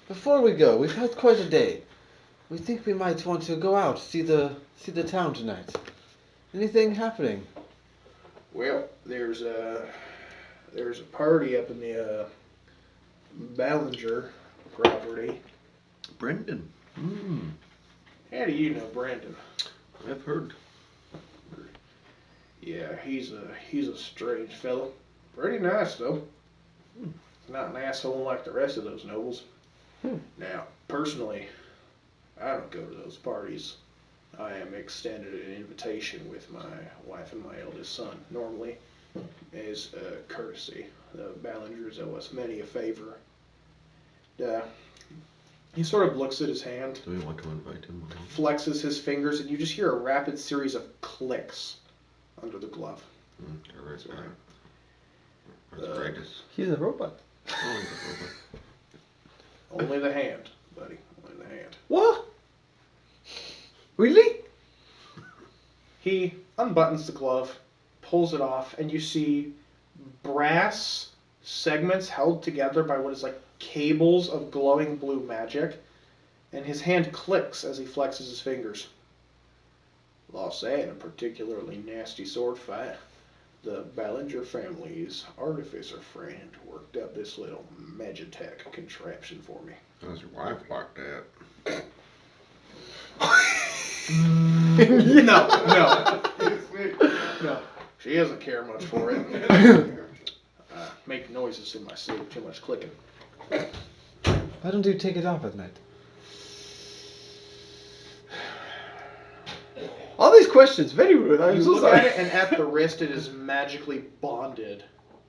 Before we go, we've had quite a day. We think we might want to go out, see the town tonight. Anything happening? Well, there's a party up in the Ballinger property. Brendan. How do you know Brandon? I've heard. Yeah, he's a strange fellow. Pretty nice though. Not an asshole like the rest of those nobles. Now, personally, I don't go to those parties. I am extended an invitation with my wife and my eldest son, normally, as a courtesy. The Ballingers owe us many a favor. He sort of looks at his hand, Do we want to invite him? flexes his fingers, and you just hear a rapid series of clicks under the glove. All right, Sorry. Arthritis. He's a robot. Oh, he's a robot. Only the hand, buddy. Only the hand. What? Really? He unbuttons the glove, pulls it off, and you see brass segments held together by what is like cables of glowing blue magic, and his hand clicks as he flexes his fingers. Lost that in a particularly nasty sword fight. The Ballinger family's artificer friend worked up this little magitech contraption for me. How's your wife like that? No. She doesn't care much for it. Make noises in my sleep, too much clicking. Why don't you take it off at night? All these questions, very rude. I'm You so look sorry. at it, and at the wrist, it is magically bonded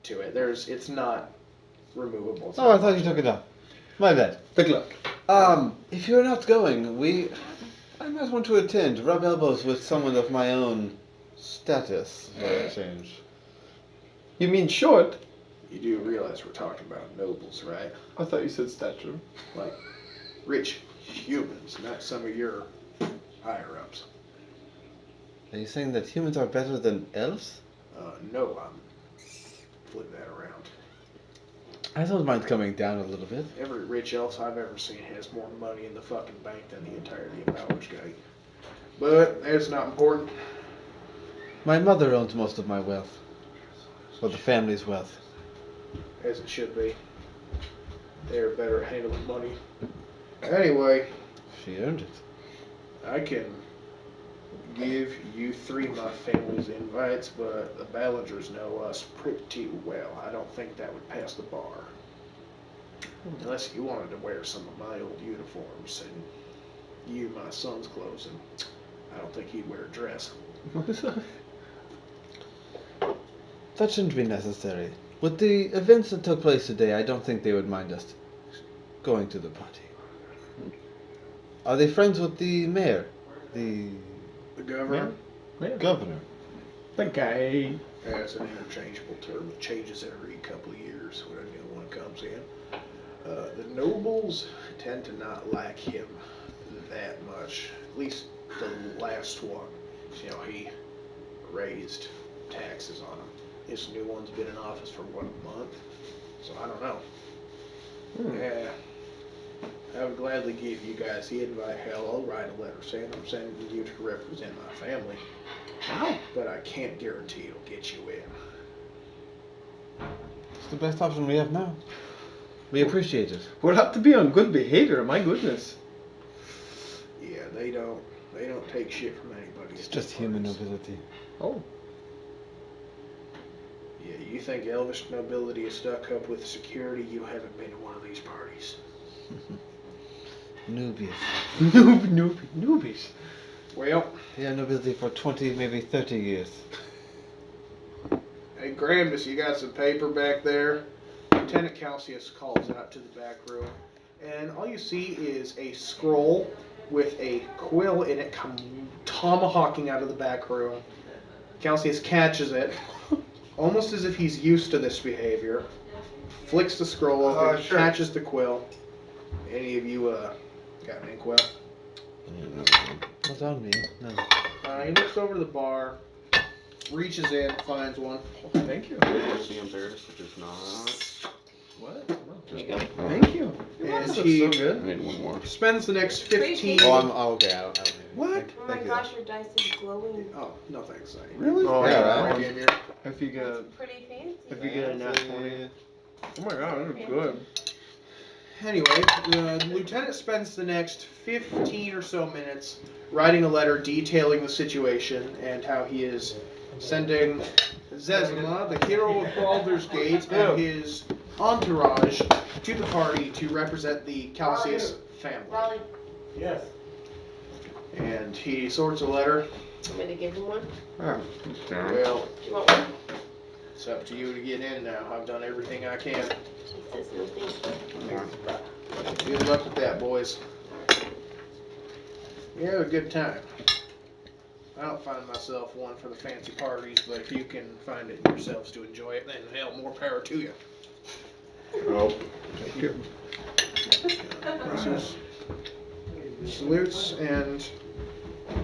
to it. It's not removable. It's Oh, I not thought you took it off. My bad. The glove. If you're not going, I might want to attend, rub elbows with someone of my own status for a change. You mean short? You do realize we're talking about nobles, right? I thought you said stature. Like rich humans, not some of your higher ups. Are you saying that humans are better than elves? No, flip that around. I don't mind coming down a little bit. Every rich elf I've ever seen has more money in the fucking bank than the entirety of Baldur's Gate. But that's not important. My mother owns most of my wealth. Or the family's wealth. As it should be. They're better at handling money. Anyway, She earned it. I can give you three my family's invites, but the Ballingers know us pretty well. I don't think that would pass the bar. Unless you wanted to wear some of my old uniforms and you my son's clothes, and I don't think he'd wear a dress. That shouldn't be necessary. With the events that took place today, I don't think they would mind us going to the party. Are they friends with the mayor? The Governor? governor? The guy. That's an interchangeable term. It changes every couple of years when a new one comes in. The nobles tend to not like him that much. At least the last one. You know, he raised taxes on him. This new one's been in office for, what, a month? So I don't know. Yeah. I would gladly give you guys the invite. Hell, I'll write a letter saying I'm sending you to represent my family. Wow. But I can't guarantee it'll get you in. It's the best option we have now. We appreciate it. We'll have to be on good behavior, my goodness. Yeah, they don't take shit from anybody. It's at just these human parties. nobility. Oh. Yeah, you think elvish nobility is stuck up with security? You haven't been to one of these parties. Newbies. Newbies. Well, Yeah, nobility for 20, maybe 30 years. hey Gramus, you got some paper back there? Lieutenant Calcius calls out to the back room, and all you see is a scroll with a quill in it come tomahawking out of the back room. Calcius catches it, almost as if he's used to this behavior, flicks the scroll open, Sure. catches the quill. Any of you got an inkwell? Not on me, no. He looks over to the bar, reaches in, finds one. Oh, thank you. There's the embarrassed, which is not. What? There you go. Thank you. And That's he so I good. need one more. spends the next 15. Oh, I'm okay. I don't need it. What? Thank, Oh my thank you. gosh, your dice is glowing. Oh, no thanks. Sonny. Really? Oh, yeah, right. Game here. If you get, Pretty fancy. if you get a nat 20. Oh my god, that's good. Anyway, the lieutenant spends the next 15 or so minutes writing a letter detailing the situation and how he is sending Zezima, the hero of Baldur's Gate, and his entourage to the party to represent the Calcius family. Raleigh, Yes. And he sorts a letter. want me to give him one? Yeah. Well, Do you want one? it's up to you to get in now. I've done everything I can. He says no thank you. Good luck with that, boys. You have a good time. I don't find myself one for the fancy parties, but if you can find it yourselves to enjoy it, then hell, more power to you. Nope. Thank you. Salutes and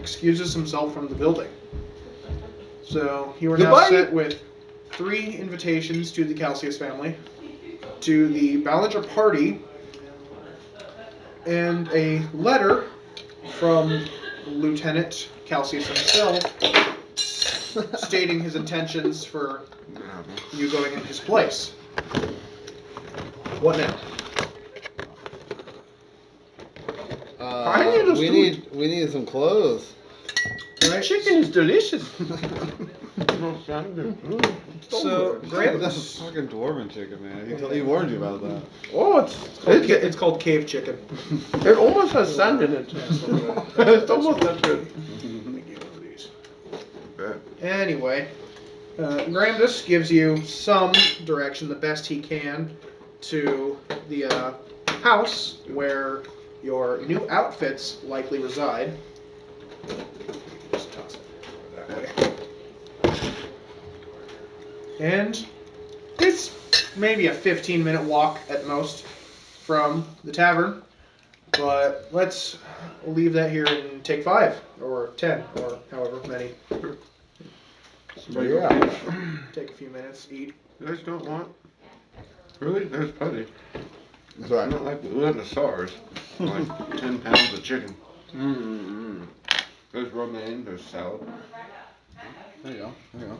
excuses himself from the building. So you are now Goodbye. set with 3 invitations to the Calcius family, to the Ballinger party, and a letter from Lieutenant Calcius himself stating his intentions for you going in his place. What now? I need us to- we need some clothes. Right? Chicken is delicious. So, That's Grampus. fucking dwarven chicken, man. He warned you about that. Oh, It's called cave chicken. it almost has sand in it. It's almost that good. Anyway, Grandus gives you some direction, the best he can, to the house where your new outfits likely reside. Just toss it that way. And it's maybe a 15-minute walk at most from the tavern, but let's leave that here and take 5 or 10 or however many. Yeah. Take a few minutes, eat. You guys don't want? Really? There's plenty. That's I right. don't like the SARS. Like 10 pounds of chicken. Mm-hmm. There's romaine, there's salad. There you go. There you go.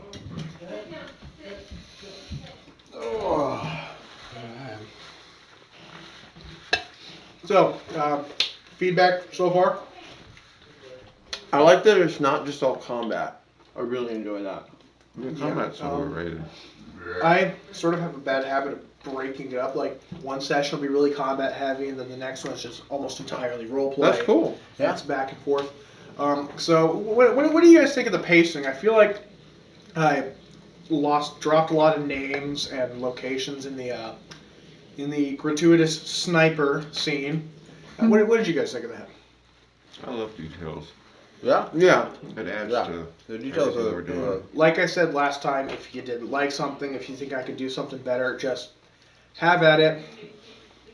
Oh. So, feedback so far? I like that it's not just all combat. I really enjoy that. The combat's overrated. I sort of have a bad habit of breaking it up. Like, one session will be really combat heavy, and then the next one's just almost entirely roleplay. That's cool. Yeah. It's back and forth. So, what do you guys think of the pacing? I feel like I dropped a lot of names and locations in the gratuitous sniper scene. What did you guys think of that? I love details. Yeah. Yeah. It adds Yeah. to The details everything are we're doing. Like I said last time, if you didn't like something, if you think I could do something better, just have at it.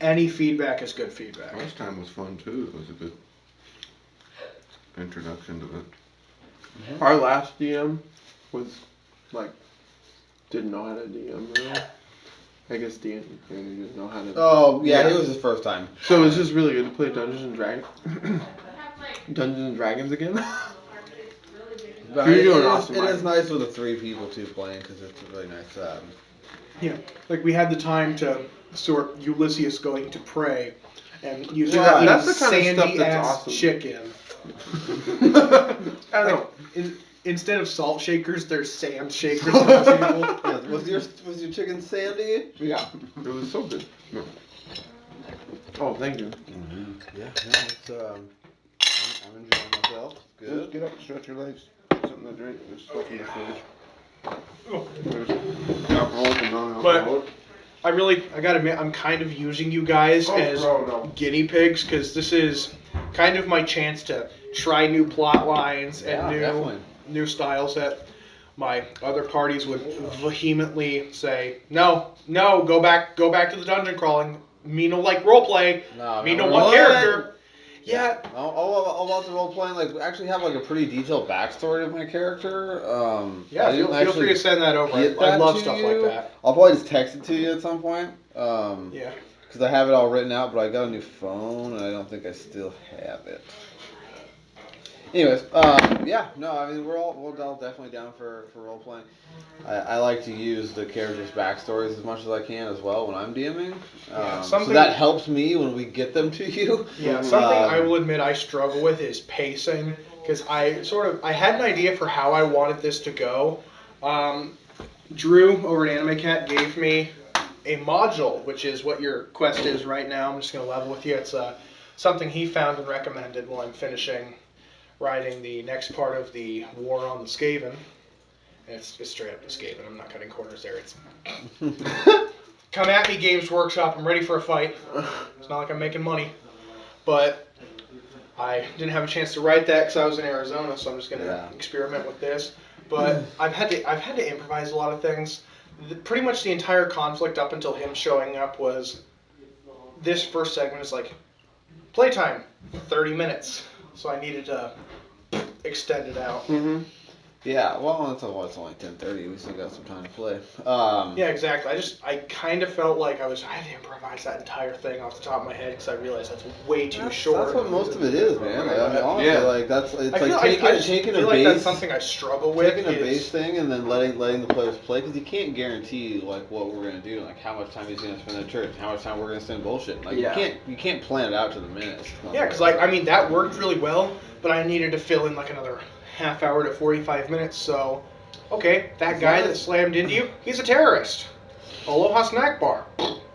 Any feedback is good feedback. Last time was fun too. It was a good introduction to it. Our last DM was like didn't know how to DM really. I guess DM didn't know how to. Oh, yeah, it was his first time. So it's just really good to play Dungeons and Dragons. Dungeons and Dragons again. But You're it, doing it is, awesome, it Mike. is nice with the 3 people too playing because it's a really nice. Yeah, like we had the time to sort Ulysses going to pray and using Yeah, that that's little the kind of stuff sandy that's ass awesome. chicken. I Like, know. instead of salt shakers, there's sand shakers on the table. Yeah, was your chicken sandy? Yeah. It was so good. No. Oh, thank you. Yeah, it's I'm enjoying myself. Just Good. get up and stretch your legs. Get something to drink. There's stuff in the fridge. There's alcoholic and non-alcoholic. I gotta admit, I'm kind of using you guys as guinea pigs because this is kind of my chance to try new plot lines and Yeah, definitely. new styles that my other parties would vehemently say, no, go back to the dungeon crawling. Me no like roleplay. No, Me no, no want what? character. Yeah. I'll about the role playing, like, actually have like a pretty detailed backstory of my character. Yeah, feel free to send that over. I love stuff like that. I'll probably just text it to you at some point. Yeah. Because I have it all written out, but I got a new phone and I don't think I still have it. Anyways, yeah, no, I mean we're all definitely down for role playing. I like to use the characters' backstories as much as I can as well when I'm DMing. So that helps me when we get them to you. Yeah, something I will admit I struggle with is pacing, because I had an idea for how I wanted this to go. Drew over at Anime Cat gave me a module, which is what your quest is right now. I'm just going to level with you. It's something he found and recommended while I'm finishing writing the next part of the War on the Skaven. And it's straight up the Skaven. I'm not cutting corners there. It's come at me, Games Workshop. I'm ready for a fight. It's not like I'm making money. But I didn't have a chance to write that because I was in Arizona, so I'm just going to experiment with this. But I've had to improvise a lot of things. Pretty much the entire conflict up until him showing up was this first segment is like playtime, 30 minutes. So I needed to extend it out. Mm-hmm. Yeah, well, it's only 10:30. We still got some time to play. Yeah, exactly. I kind of felt like I had to improvise that entire thing off the top of my head because I realized that's way too short. That's what most of it is, man. Like, I mean, honestly, taking a base. That's something I struggle with. Taking a base thing and then letting the players play, because you can't guarantee like what we're gonna do, like how much time he's gonna spend in church, how much time we're gonna spend bullshit. Like you can't plan it out to the minute. Yeah, because that worked really well, but I needed to fill in like another half hour to 45 minutes, so okay, that guy that slammed into you, he's a terrorist. Aloha snack bar.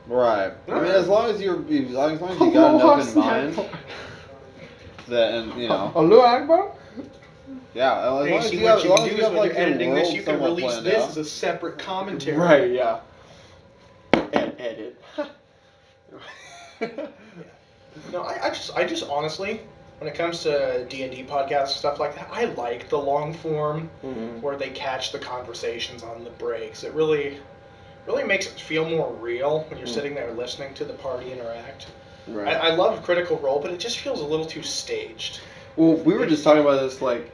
Right. I mean, as long as you got enough in mind that, and you know. Aloha bar. Yeah, as long as you have like editing this, you can release this out as a separate commentary. Right. Yeah. And edit. No, I just honestly, when it comes to D&D podcasts and stuff like that, I like the long form where they catch the conversations on the breaks. It really makes it feel more real when you're sitting there listening to the party interact. Right. I love Critical Role, but it just feels a little too staged. Well, we were just talking about this, like,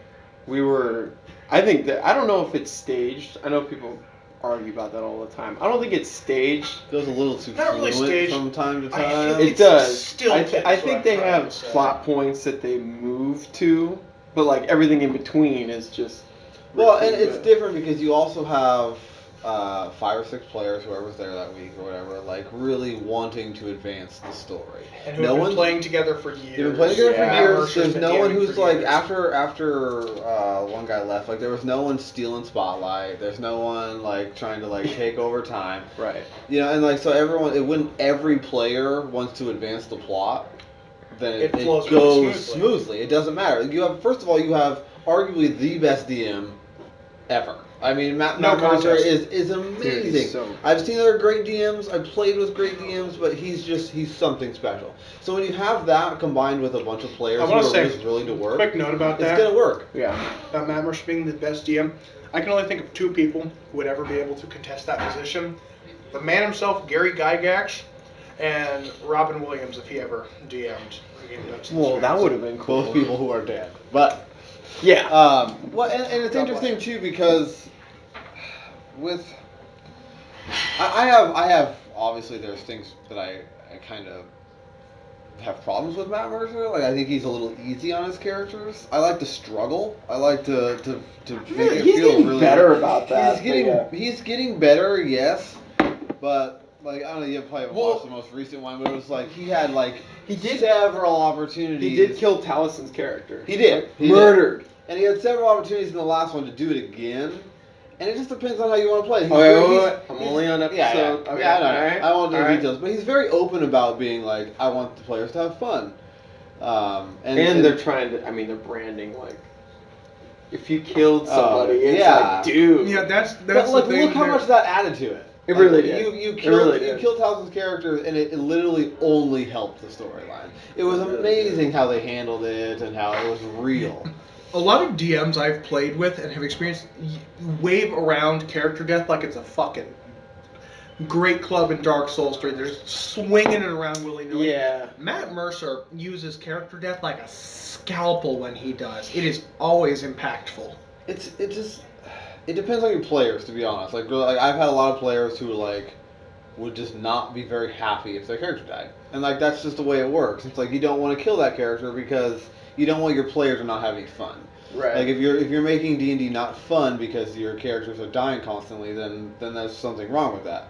I think that, I don't know if it's staged. I know people argue about that all the time. I don't think it's staged. It goes a little too Not really fluent staged. from time to time. It does. I think they have plot points that they move to, but like everything in between is just. Well, and it's different because you also have 5 or 6 players, whoever's there that week or whatever, like really wanting to advance the story. And who have been playing together for years. They've been playing together for years. There's no one who's like after one guy left. Like there was no one stealing spotlight. There's no one like trying to like take over time. Right. You know, and like so when every player wants to advance the plot, then it flows goes really smoothly. It doesn't matter. You have arguably the best DM ever. I mean, Matt Mercer is amazing. Dude, so I've seen other great DMs. I've played with great DMs, but he's something special. So when you have that combined with a bunch of players who are just willing to work, quick note about it's gonna work. Yeah. About Matt Mercer being the best DM, I can only think of 2 people who would ever be able to contest that position: the man himself, Gary Gygax, and Robin Williams, if he ever DM'd. Well, that would have been cool. Both people who are dead, but. Yeah. Well, and it's interesting too because I have obviously there's things that I kind of have problems with Matt Mercer. Like I think he's a little easy on his characters. I like to struggle. I like to make it feel really better about that. He's getting better, yes, but. Like, I don't know, you probably watched the most recent one, but it was like, he did several opportunities. He did kill Talison's character. He did. Murdered. And he had several opportunities in the last one to do it again. And it just depends on how you want to play. I'm only on episode. Yeah, Okay, I won't do the details. But he's very open about being like, I want the players to have fun. And they're trying to, they're branding like, if you killed somebody, it's like, dude. Yeah, that's but like, the thing. look how much that added to it. It really did. You killed Talison's character, and it literally only helped the storyline. It was amazing how they handled it and how it was real. A lot of DMs I've played with and have experienced wave around character death like it's a fucking great club in Dark Souls 3. They're just swinging it around willy-nilly. Yeah. Matt Mercer uses character death like a scalpel when he does. It is always impactful. It depends on your players, to be honest. Like I've had a lot of players who like would just not be very happy if their character died, and like that's just the way it works. It's like you don't want to kill that character because you don't want your players to not having fun. Right. Like if you're making D&D not fun because your characters are dying constantly, then there's something wrong with that.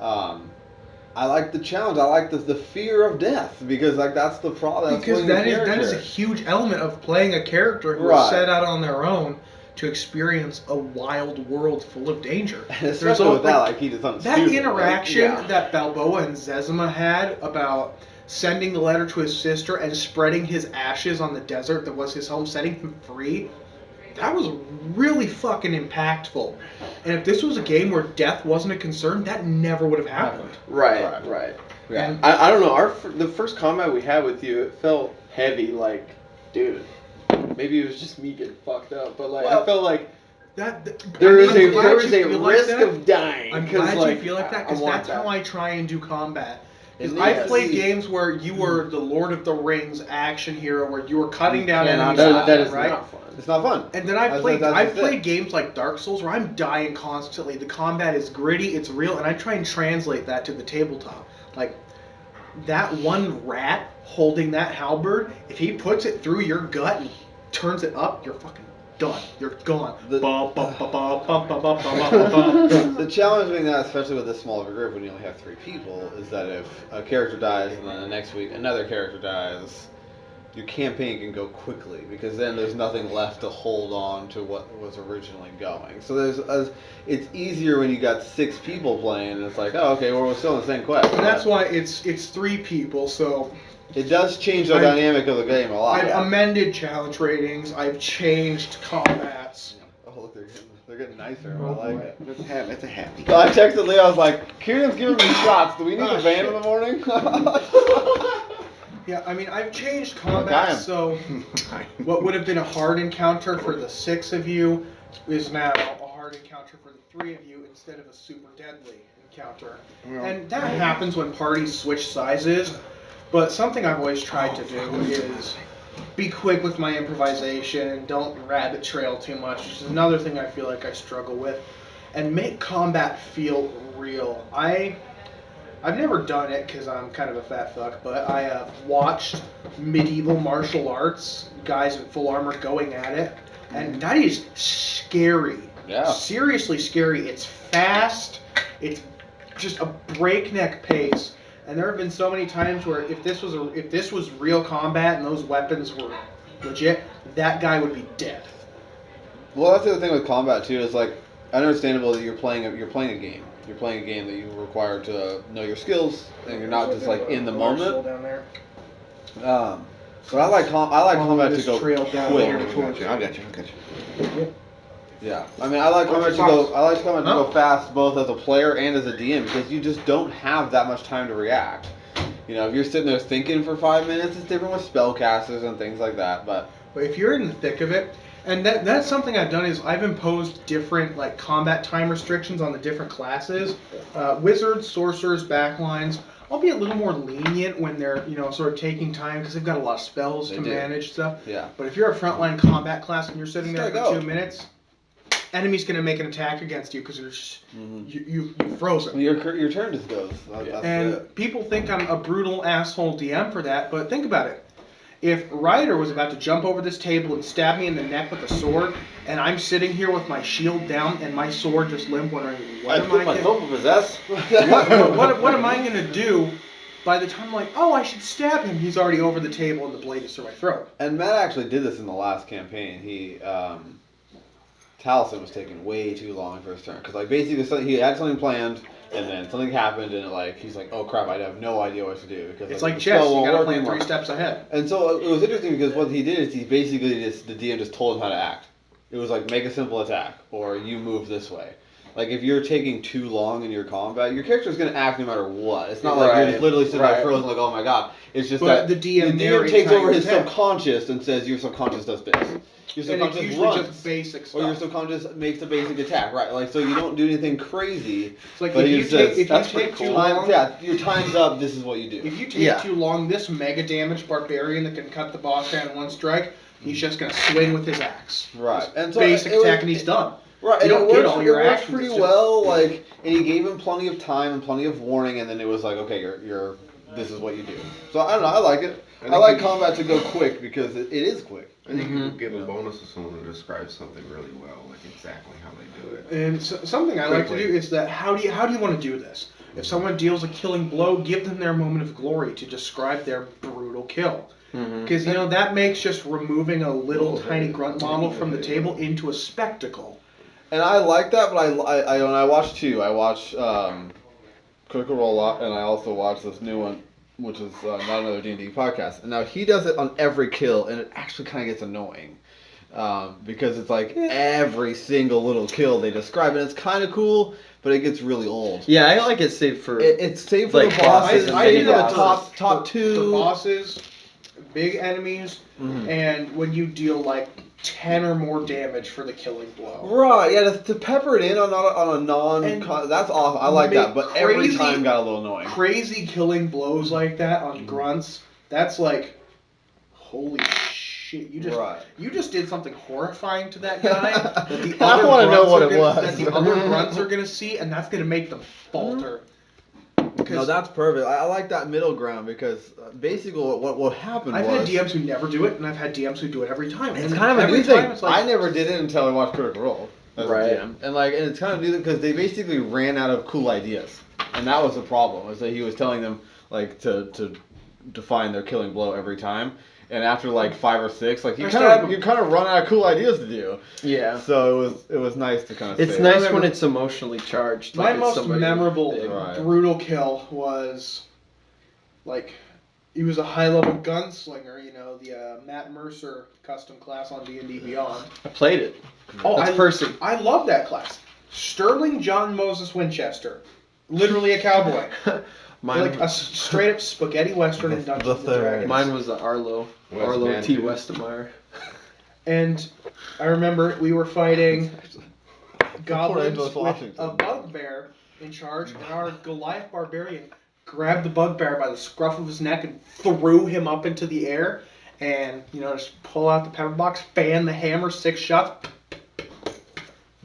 I like the challenge. I like the fear of death because like that's the problem. Because that is a huge element of playing a character who is set out on their own to experience a wild world full of danger. And especially with that, like he does something that stupid, interaction right? Yeah. that Balboa and Zezima had about sending the letter to his sister and spreading his ashes on the desert that was his home, setting him free. That was really fucking impactful. And if this was a game where death wasn't a concern, that never would have happened. Right. Yeah. And I don't know. The first combat we had with you, it felt heavy. Like, dude, maybe it was just me getting fucked up, but like I felt like there is a risk of dying. I'm glad like, you feel like that because that's how I try and do combat. Because Yes. I've played games where you were the Lord of the Rings action hero, where you were cutting down cannot enemies, that is right? not fun. It's not fun. And then I've played That's it. games like Dark Souls where I'm dying constantly. The combat is gritty, it's real, and I try and translate that to the tabletop. Like that one rat holding that halberd, if he puts it through your gut and turns it up, you're fucking done. You're gone. The challenge being that, especially with this small of a group when you only have 3 people, is that if a character dies and then the next week another character dies, your campaign can go quickly because then there's nothing left to hold on to what was originally going. So it's easier when you got 6 people playing and it's like, oh, okay, well, we're still in the same quest. And that's why it's 3 people, so it does change the dynamic of the game a lot. I've amended challenge ratings, I've changed combats. Oh, look, they're getting nicer. I like it. It's a happy. So I texted Leo, I was like, Kieran's giving me shots. Do we need Oh, a van shit. in the morning? Yeah, I mean, I've changed Damn. combat, so what would have been a hard encounter for the 6 of you is now a hard encounter for the 3 of you instead of a super deadly encounter. And that happens when parties switch sizes, but something I've always tried to do is be quick with my improvisation and don't rabbit trail too much, which is another thing I feel like I struggle with, and make combat feel real. I've never done it because I'm kind of a fat fuck, but I have watched medieval martial arts, guys in full armor going at it, and that is scary. Yeah. Seriously scary. It's fast. It's just a breakneck pace. And there have been so many times where if this was real combat and those weapons were legit, that guy would be dead. Well, that's the other thing with combat too. Is like understandable that you're playing a game. You're playing a game that you require to know your skills, and you're not just like in the moment. Down there. But I like combat to this go trail down quick. there. I got you. Yeah, I mean, I like combat to go fast, both as a player and as a DM, because you just don't have that much time to react. You know, if you're sitting there thinking for 5 minutes, it's different with spellcasters and things like that. But if you're in the thick of it, and that's something I've done is I've imposed different like combat time restrictions on the different classes. Wizards, sorcerers, backlines. I'll be a little more lenient when they're sort of taking time because they've got a lot of spells to manage stuff. Yeah. But if you're a frontline combat class and you're sitting there for go. 2 minutes, enemy's gonna make an attack against you because you've frozen. your turn just goes. That's And it. people think I'm a brutal asshole DM for that, but think about it. If Ryder was about to jump over this table and stab me in the neck with a sword, and I'm sitting here with my shield down and my sword just limp, wondering what am I myself possess. what am I gonna do? By the time I'm like, oh, I should stab him, he's already over the table and the blade is through my throat. And Matt actually did this in the last campaign. He Taliesin was taking way too long for his turn because like basically he had something planned and then something happened and he's like, oh crap, I have no idea what to do because It's like chess, you gotta plan 3 steps ahead. And so it was interesting because what he did is he basically the DM just told him how to act. It was like make a simple attack or you move this way. Like, if you're taking too long in your combat, your character's going to act no matter what. It's not like you're just literally sitting there frozen like, oh my god. It's just But that the DM takes over his attack. subconscious and says, your subconscious does this. Your And it's subconscious usually runs. just basic stuff. Or your subconscious makes a basic attack, right? Like, so you don't do anything crazy. It's like but if he you says, take too long, your time's up, this is what you do. if you take too long, this mega damage barbarian that can cut the boss down in one strike, he's just gonna swing with his axe. Right. And so basic attack and he's done. Right, You and don't get all your it works actions, pretty it's just- well. Like, and he gave him plenty of time and plenty of warning, and then it was like, okay, you're this is what you do. So I don't know, I like it. I like combat to go quick because it is quick. I think you could give a bonus to someone who describes something really well, like exactly how they do it. And something I like to do is that how do you want to do this? If someone deals a killing blow, give them their moment of glory to describe their brutal kill. Because that makes just removing a little tiny grunt model from the table into a spectacle. And I like that, but I when I watch two, I watch Critical Role a lot, and I also watch this new one, which is not another D&D podcast. And now he does it on every kill, and it actually kind of gets annoying. Because it's like every single little kill they describe, and it's kind of cool, but it gets really old. Yeah, I like it saved for... It's saved for like the bosses. I do the bosses. top two. The bosses, big enemies, and when you deal like 10 or more damage for the killing blow. Right, yeah, to pepper it in on a non... And that's awesome. I like that, but every crazy- time got a little annoying. Crazy killing blows like that on grunts, that's like, holy shit, you just did something horrifying to that guy that the I other wanna know grunts what are it gonna- was. that the other grunts are gonna see, and that's gonna make them falter. No, that's perfect. I like that middle ground because basically what happened I've was... had DMs who never do it, and I've had DMs who do it every time. It's And kind of a every new time thing. it's like, I never did it until I watched Critical Role. As Right. A GM. And it's kind of new because they basically ran out of cool ideas, and that was the problem. Was that he was telling them to define their killing blow every time, and after 5 or 6, you kind of run out of cool ideas to do. Yeah. So it was nice to kind of. It's nice when it's emotionally charged. my it's most somebody memorable, big. Right. brutal kill was he was a high-level gunslinger. The Matt Mercer custom class on D&D Beyond. I played it. Oh, That's Percy. I love that class. Sterling John Moses Winchester, literally a cowboy, Mine, a straight-up spaghetti western in Dungeons and Dragons. mine was the Arlo T. Westermeyer. And I remember we were fighting goblins Angeles, with Washington. a bugbear in charge, and our Goliath barbarian grabbed the bugbear by the scruff of his neck and threw him up into the air. And, just pull out the pepper box, fan the hammer, 6 shots,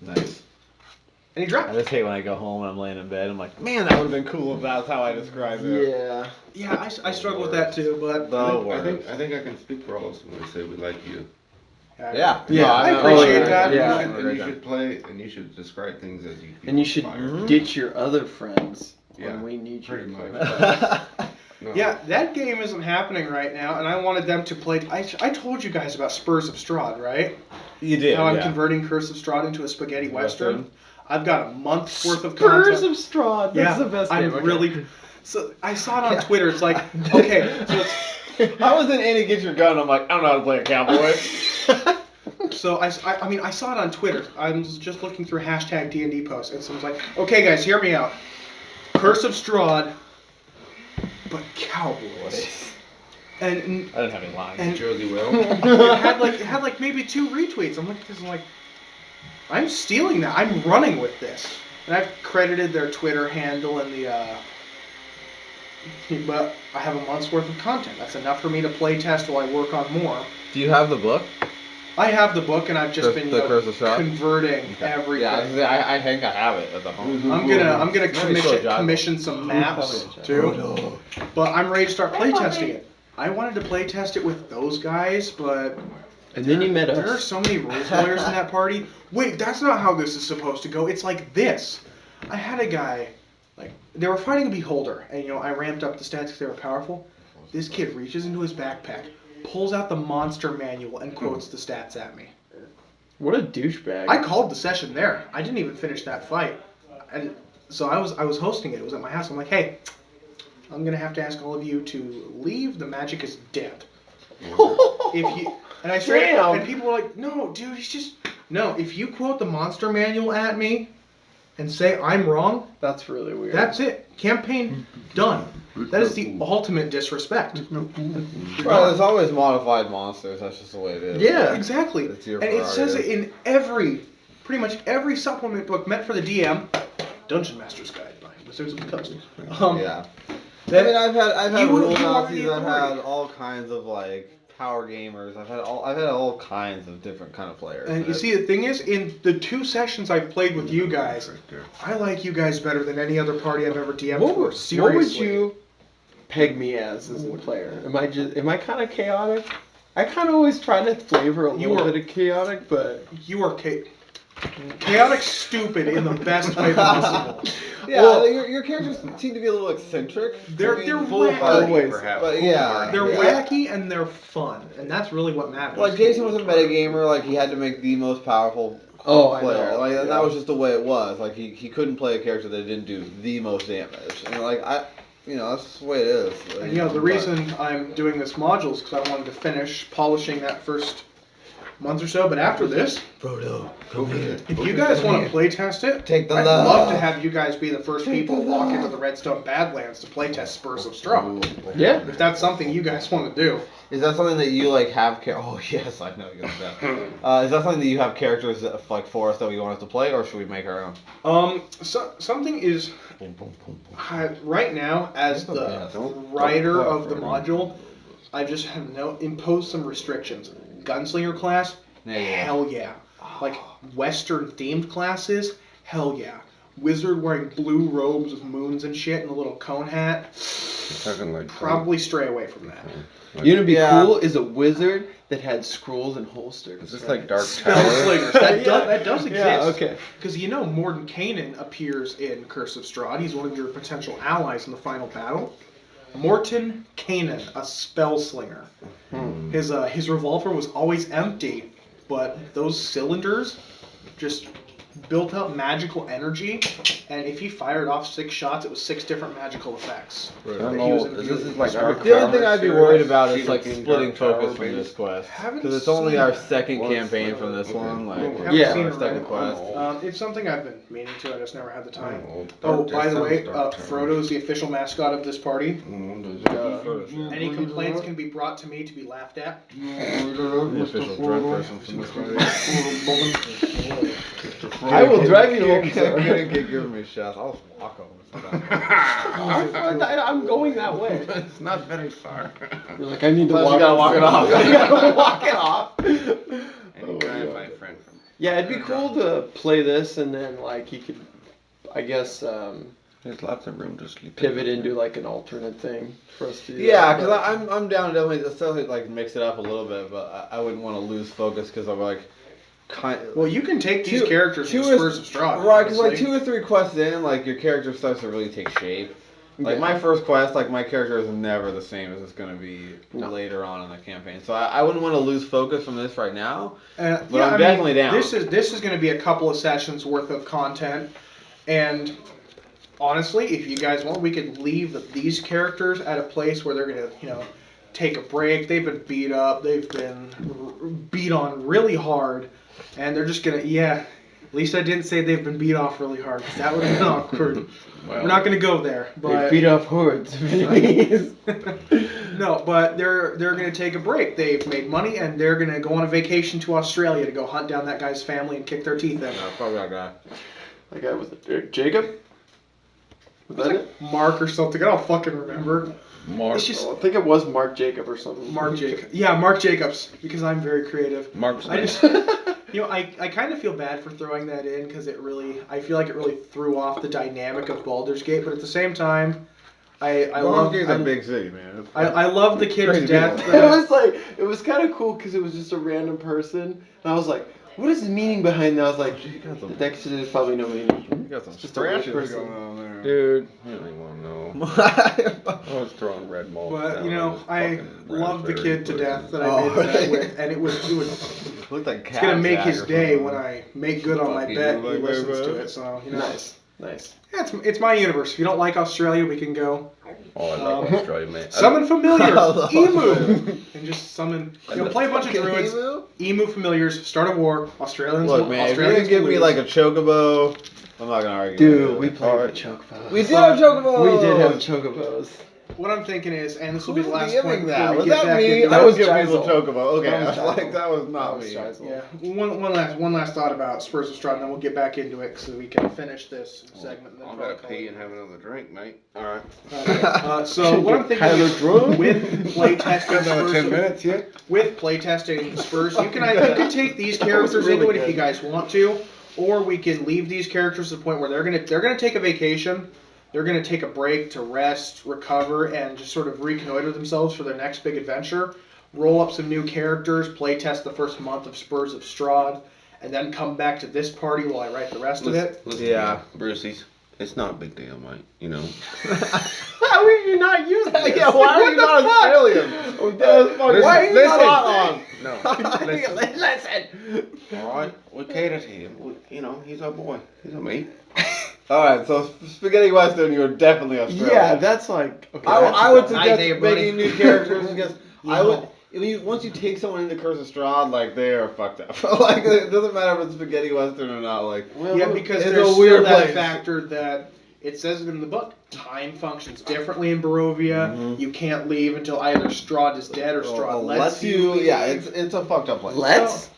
Nice. and he dropped. I just hate when I go home and I'm laying in bed. I'm like, man, that would have been cool if that's how I described it. Yeah. Yeah, I struggle with that too, but I think I can speak for all of us when we say we like you. Yeah. Yeah, No, I know. appreciate that. Yeah. And you should play, and you should describe things as you feel And you should inspired. ditch your other friends Yeah, when we need you. pretty much. No. yeah, that game isn't happening right now, and I wanted them to play. I told you guys about Spurs of Strahd, right? You did. How I'm yeah. converting Curse of Strahd into a spaghetti western. I've got a month's worth of Spurs content. of Strahd. Yeah, That's the best I'm name. Okay. really. So I saw it on Twitter. It's like, okay, so it's. I was in Annie Get Your Gun. I'm like, I don't know how to play a cowboy. So I saw it on Twitter. I was just looking through hashtag D&D posts, and someone's like, okay, guys, hear me out. Curse of Strahd, but cowboys. And I didn't have any lines. And- Josie Will. it had like maybe 2 retweets. I'm looking at this and like, I'm stealing that. I'm running with this. And I've credited their Twitter handle and but I have a month's worth of content. That's enough for me to play test while I work on more. Do you have the book? I have the book, and I've just been The Curse of Strahd? converting everything. Yeah, I think I have it at the home. I'm gonna Maybe show John. commission some maps too. But I'm ready to start playtesting it. I wanted to playtest it with those guys, but And then you met there are us. so many rules lawyers in that party. Wait, that's not how this is supposed to go. It's like this. I had a guy, they were fighting a beholder, and I ramped up the stats because they were powerful. This kid reaches into his backpack, pulls out the monster manual, and quotes the stats at me. What a douchebag. I called the session there. I didn't even finish that fight. And so I was hosting it. It was at my house. I'm like, hey, I'm gonna have to ask all of you to leave. The magic is dead. If you and I straight Damn. and people were like, no, dude, he's just no. If you quote the monster manual at me, and say I'm wrong, That's really weird. that's it. Campaign done. That is the ultimate disrespect. Well, there's always modified monsters. That's just the way it is. Yeah. Exactly. It's your And it says it prerogative. in pretty much every supplement book meant for the DM, Dungeon Master's Guide by Wizards of the Coast. Yeah. That, I mean, I've had You- rule you are Nazis. the I've authority. had all kinds of like power gamers. I've had all kinds of different kind of players. and you see, the thing is, in the 2 sessions I've played with you guys, I like you guys better than any other party I've ever DM'd for. Seriously. What would you peg me as a player? Am I kind of chaotic? I kind of always try to flavor a little bit of chaotic, but You are chaotic stupid in the best way possible. Yeah, Well, your characters seem to be a little eccentric. They're Full of wacky. heart, perhaps. But yeah, They're yeah. wacky and they're fun, and that's really what matters. Like Jason was a metagamer. Like he had to make the most powerful I player. know. Like and Yeah. that was just the way it was. Like he couldn't play a character that didn't do the most damage. And like that's just the way it is. Like, And the reason I'm doing this module is because I wanted to finish polishing that first month or so. But after this, Frodo, come here. if you guys want to play test it, Take the I'd love. love to have you guys be the first people to walk into the Redstone Badlands to play test Spurs of Straw. yeah. If that's something you guys want to do. Is that something that you like have? Oh yes, I know you're gonna that. Is that something that you have characters that, like for us that we want us to play, or should we make our own? Something is Boom, boom, boom, boom. right now as That's the okay. writer Don't of the clap, module, I just have imposed some restrictions. Gunslinger class, Yeah, yeah. hell yeah. Like Western themed classes, hell yeah. Wizard wearing blue robes with moons and shit and a little cone hat, Talking like probably stray away from that. You know, what'd be Yeah. cool is a wizard that had scrolls and holsters. Is this right? like Dark Tower? Spellslingers, that does exist. Yeah, okay. Because Morden Kanan appears in Curse of Strahd. He's one of your potential allies in the final battle. Morton Kanan, a spellslinger. His revolver was always empty, but those cylinders just built up magical energy, and if he fired off 6 shots, it was 6 different magical effects. I that don't he was know. Is imbued this with. like Dark The only Tower thing I'd be series? worried about is like Looking splitting Dark Tower focus from based? this quest, Haven't because it's only seen our that. second Once, campaign from this okay. one. Like Haven't Yeah. seen our it second right. quest. It's something I've been meaning to, I just never had the time. Oh, Oh, by the way, Frodo's the official mascot of this party. Any complaints can be brought to me to be laughed at. The official drunk person from this party. I will drive you home, You're sir. gonna get giving me shots. I'll just walk over. I'm going that way. It's not very far. You're like, I need to Plus walk, you gotta walk it off. I gotta walk it off. Anytime my friend from. Yeah, it'd be cool to play this and then like you could, I guess, There's lots of room to sleep. pivot into like an alternate thing for us to do. Yeah, that, because but- I'm down to definitely like mix it up a little bit, but I wouldn't want to lose focus because I'm like Well, you can take these Two- characters two from or- Spurs of Strahd. right, because like honestly. 2 or 3 quests in, like your character starts to really take shape. Like Yeah. my first quest, like my character is never the same as it's gonna be later on in the campaign. So I wouldn't want to lose focus from this right now. But I'm definitely down. This is going to be a couple of sessions worth of content, and honestly, if you guys want, we could leave these characters at a place where they're going to, take a break. They've been beat up. They've been beat on really hard, and they're just going to, At least I didn't say they've been beat off really hard, 'cause that would have been awkward. Well, We're not going to go there, They but beat off hoods. no, but they're going to take a break. They've made money, and they're going to go on a vacation to Australia to go hunt down that guy's family and kick their teeth in. Probably that guy. That guy was Jacob. Was that it? Mark or something. I don't fucking remember. Mark. It's just I think it was Mark Jacob or something. Mark Jacob. Yeah, Mark Jacobs, because I'm very creative. Mark's I nice. just, I kind of feel bad for throwing that in because I feel like it really threw off the dynamic of Baldur's Gate, but at the same time, I love Baldur's Gate's a big city, man. I love the kid to Crazy death. people. It was kind of cool because it was just a random person, and I was like, what is the meaning behind that? I was like, there's probably no meaning. You got some Just a weird scratches person. going on there. Dude. You don't even want to know. I was throwing red mold. But down you on know, this I fucking love the raspberry kid to pudding. death that I made the bet right. with, and it would Looked like it's gonna make his or day something. when I make good on my Fuck you, bet. He like, listens bro. to it, so Nice. Nice. Yeah, it's my universe. If you don't like Australia, we can go. Oh, I love Australia, man. Summon familiars, love emu, and just summon. Play a bunch of druids, Emu? emu familiars, start a war. Australians. Look, man, if you're Australians gonna give me lose. like a chocobo, I'm not gonna argue. Dude, with we you. played with chocobos. We did have chocobos. We did have chocobos. What I'm thinking is, and this will be Who's the last DMing point that? before we Was get that back me? into I That was was giving people Geisel. chocobo. Okay, That was I was like Geisel. that was not That was me. Geisel. Yeah, one last thought about Spurs of Strahd, and then we'll get back into it so we can finish this segment. And then I'm probably gonna call pee it. and have another drink, mate. Alright. So what I'm thinking is with playtesting Spurs, yet? with playtesting Spurs, you can take these characters really into it if good. you guys want to, or we can leave these characters to the point where they're gonna take a vacation. They're going to take a break to rest, recover, and just sort of reconnoiter themselves for their next big adventure. Roll up some new characters, playtest the first month of Spurs of Strahd, and then come back to this party while I write the rest of it. Listen, Yeah. Brucey's. It's not a big deal, mate. You know. How are you not using this? Yeah, why are you not Australian? Why are you Listen. not on? No. Listen. Listen. All right. We cater to him. You know, he's our boy. He's our mate. All right, so spaghetti western, you're definitely Australian. Yeah, that's like. Okay, I would Nice suggest day, buddy. making new characters because I would. Yeah. Once you take someone into Curse of Strahd, like they are fucked up. Like it doesn't matter if it's spaghetti western or not. Like Yeah, because it's there's a still weird that place. factor that it says it in the book. Time functions differently in Barovia. Mhm. You can't leave until either Strahd is dead or Strahd lets you leave. Yeah, it's a fucked up place. Let's.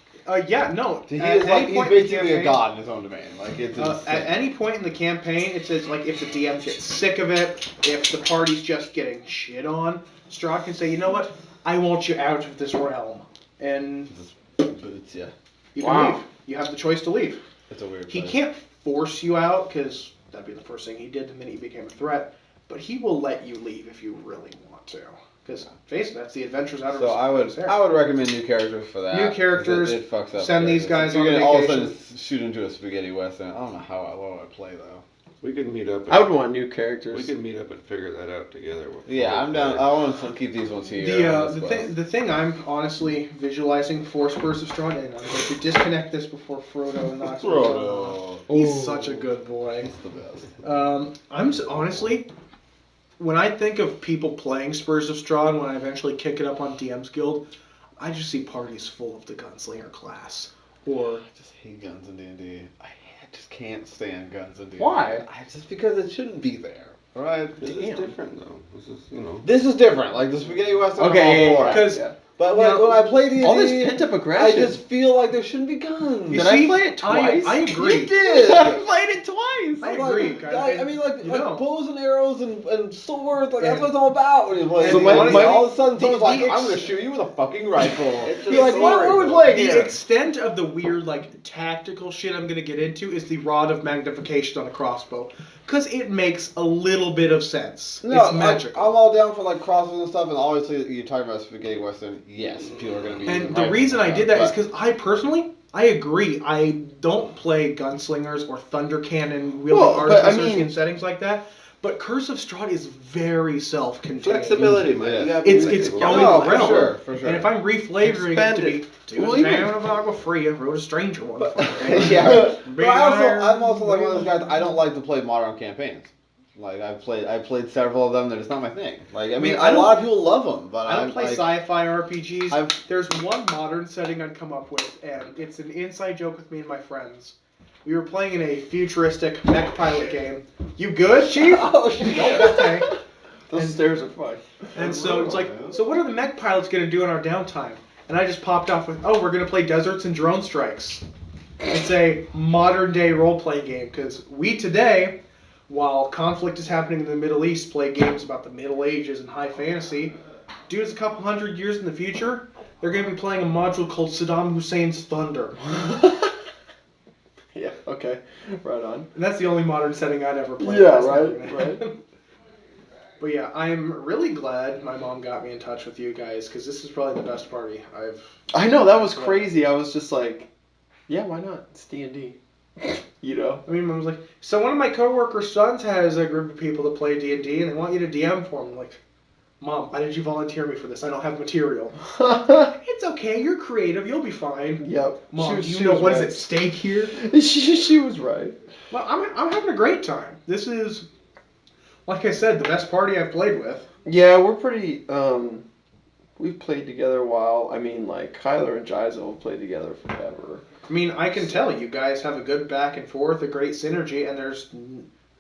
Yeah, no. He at is like any he's point in the basically a campaign- god in his own domain. Like it's At insane. any point in the campaign, it says like if the DM gets sick of it, if the party's just getting shit on, Strahd can say, you know what, I want you out of this realm, and Boots, yeah. you can Wow. leave. You have the choice to leave. It's a weird He place. can't force you out because that'd be the first thing he did the minute you became a threat. But he will let you leave if you really want to. Because face it, that's the adventures out of So I would recommend new characters for that. New characters, It fucks up. send these characters. guys If you're on gonna all of a vacation. sudden shoot into a spaghetti western. I don't know what would I play though. We could meet up. I would want new characters. We could meet up and figure that out together. Yeah, I'm down. I want to keep these ones here. The thing I'm honestly visualizing for Spurs of Strahd, and I'm going to disconnect this before Frodo knocks me down. Frodo. He's such a good boy. He's the best. Honestly, when I think of people playing Spurs of Strahd, when I eventually kick it up on DM's Guild, I just see parties full of the gunslinger class. Or I just hate guns in D&D. I just can't stand guns in D&D. Why? Just because it shouldn't be there. Right? This is different though. This is, you know. This is different. Like the spaghetti western. Okay, I'm all for it. because But You like know, when I play D&D, all this pent-up I aggression. just feel like there shouldn't be guns. You Did see, I play it twice? I agree. You did. I played it twice. I Like, agree. I mean, like You know. bows and arrows and swords, like that's And- what it's all about when you play. and D&D. the- all of a sudden, someone's the like, ex- "I'm going to shoot you with a fucking rifle." It's You're like, just "What are we story, playing The here?" extent of the weird, like, tactical shit I'm going to get into is the rod of magnification on a crossbow. Because it makes a little bit of sense. No, It's magical. I'm all down for like crossbows and stuff, and obviously you're talking about spaghetti western. Yes, people are going to be. using And the rifles reason I and did stuff, that is but- because I personally, I agree. I don't play gunslingers or thunder cannon wielding Well, but I artificers mean- in settings like that. But Curse of Strahd is very self-contained. Flexibility, man. Yeah. You have It's music. own No, for realm. sure, for sure. And if I'm reflavoring Expand it to it. be to Well, the even- town of Agua Fria, wrote a stranger one. Yeah, but Big I'm also like iron, one of those guys. I don't like to play modern campaigns. Like I played several of them. That it's not my thing. Like I mean, I a don't- lot of people love them, but I don't play like, sci-fi RPGs. I've- There's one modern setting I'd come up with, and it's an inside joke with me and my friends. We were playing in a futuristic mech pilot game. You good, Chief? Oh shit! Okay. Those And- stairs are fine. And so it's like, so what are the mech pilots going to do in our downtime? And I just popped off with, oh, we're going to play Deserts and Drone Strikes. It's a modern day role-play game, because we today, while conflict is happening in the Middle East, play games about the Middle Ages and high fantasy. Dudes a couple hundred years in the future, they're going to be playing a module called Saddam Hussein's Thunder. Yeah. Okay. Right on. And that's the only modern setting I'd ever play. Yeah, That's right, never right. gonna- But yeah, I'm really glad my mom got me in touch with you guys, because this is probably the best party I've... I know, that was crazy. I was just like, yeah, why not? It's D&D. You know? I mean, mom was like, so one of my coworkers' sons has a group of people that play D&D, and they want you to DM for them. I'm like, Mom, why did you volunteer me for this? I don't have material. It's okay. You're creative. You'll be fine. Yep. Mom, you know what is at stake here? She was right. Well, I'm having a great time. This is, like I said, the best party I've played with. Yeah, we're pretty. We've played together a while. I mean, like Kyler and Jizo have played together forever. I mean, I can tell you guys have a good back and forth, a great synergy, and there's.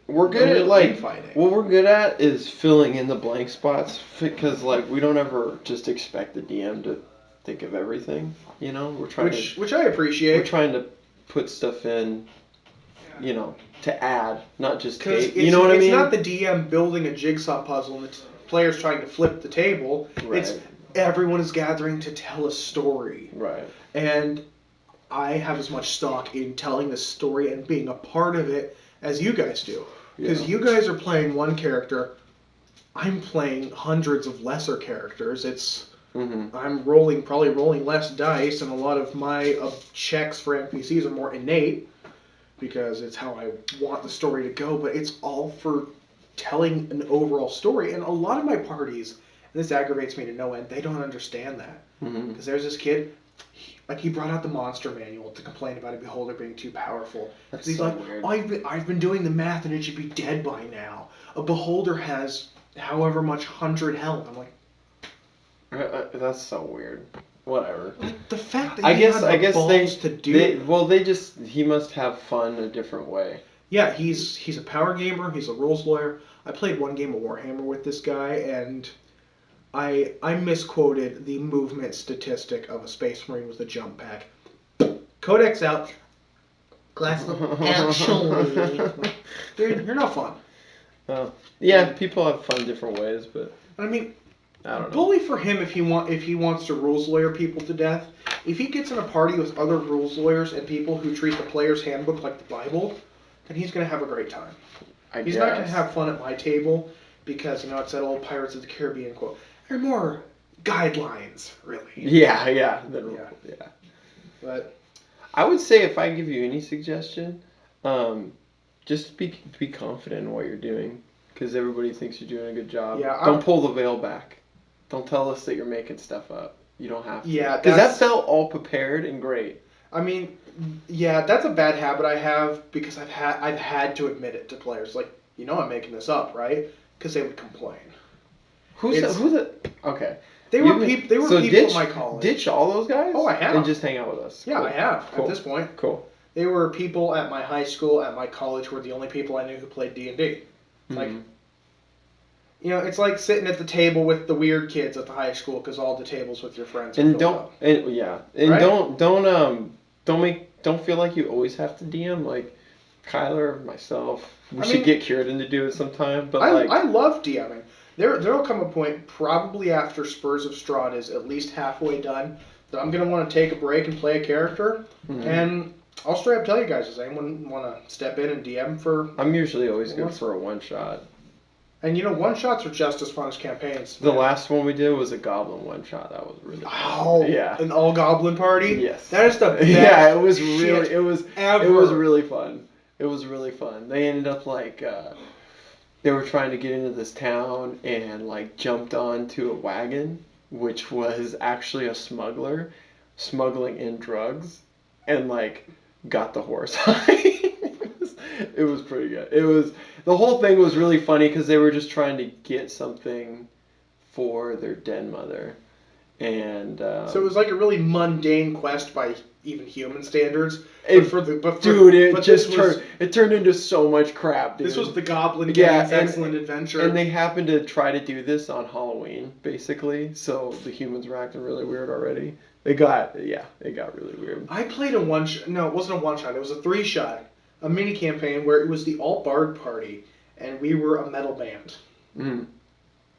We're good at like fighting. what we're good at is filling in the blank spots because like we don't ever just expect the DM to think of everything. You know, we're trying which I appreciate. We're trying to put stuff in, you know, to add, not just take. You know what I mean? It's not the DM building a jigsaw puzzle and the players trying to flip the table. Right. It's everyone is gathering to tell a story. Right. And I have as much stock in telling the story and being a part of it as you guys do. Because you guys are playing one character, I'm playing hundreds of lesser characters. It's I'm probably rolling less dice, and a lot of my checks for NPCs are more innate because it's how I want the story to go. But it's all for telling an overall story. And a lot of my parties, and this aggravates me to no end, they don't understand that. Because there's this kid. He brought out the monster manual to complain about a beholder being too powerful. That's He's so like, weird. I've been doing the math and it should be dead by now. A beholder has however much 100 health. I'm like, that's so weird. Whatever. the fact that I he guess had I the guess balls to do. he must have fun a different way. Yeah, he's a power gamer. He's a rules lawyer. I played one game of Warhammer with this guy, and I misquoted the movement statistic of a Space Marine with a jump pack. Codex out. Glass actually. Dude, you're not fun. Yeah, people have fun different ways, but I mean, I don't know. bully for him if he wants to rules lawyer people to death. If he gets in a party with other rules lawyers and people who treat the player's handbook like the Bible, then he's gonna have a great time. He's not gonna have fun at my table because it's that old Pirates of the Caribbean quote. They're more guidelines, really. Yeah. But I would say if I give you any suggestion, just be confident in what you're doing, because everybody thinks you're doing a good job. Yeah, don't pull the veil back. Don't tell us that you're making stuff up. You don't have to. Yeah, because that felt all prepared and great. I mean, yeah, that's a bad habit I have because I've had to admit it to players. Like, I'm making this up, right? Because they would complain. Okay. They were people at my college. Ditch all those guys? Oh, I have. And just hang out with us. Yeah, Cool. I have Cool. at this point. Cool. They were people at my high school, at my college, who were the only people I knew who played D&D. Like, it's like sitting at the table with the weird kids at the high school because all the tables with your friends are filled up. Don't feel like you always have to DM. Like Kyler, myself, we should get Kieran to do it sometime. But I love DMing. There'll come a point, probably after Spurs of Strahd is at least halfway done, that I'm gonna want to take a break and play a character, and I'll straight up tell you guys, does anyone want to step in and DM for? I'm usually always good for a one shot. And one shots are just as fun as campaigns. The last one we did was a goblin one shot. That was really fun. Oh, yeah. An all goblin party? Yes. That is the best. Yeah, it was really ever. It was really fun. It was really fun. They ended up they were trying to get into this town and jumped onto a wagon, which was actually a smuggler smuggling in drugs, and got the horse high. It was pretty good. The whole thing was really funny because they were just trying to get something for their dead mother, and so it was like a really mundane quest by even human standards. It turned into so much crap, dude. This was the Goblin Gang's excellent adventure, and they happened to try to do this on Halloween, basically. So the humans were acting really weird already. It got really weird. I played a one shot. No, it wasn't a one shot. It was a 3-shot. A mini campaign where it was the alt bard party, and we were a metal band.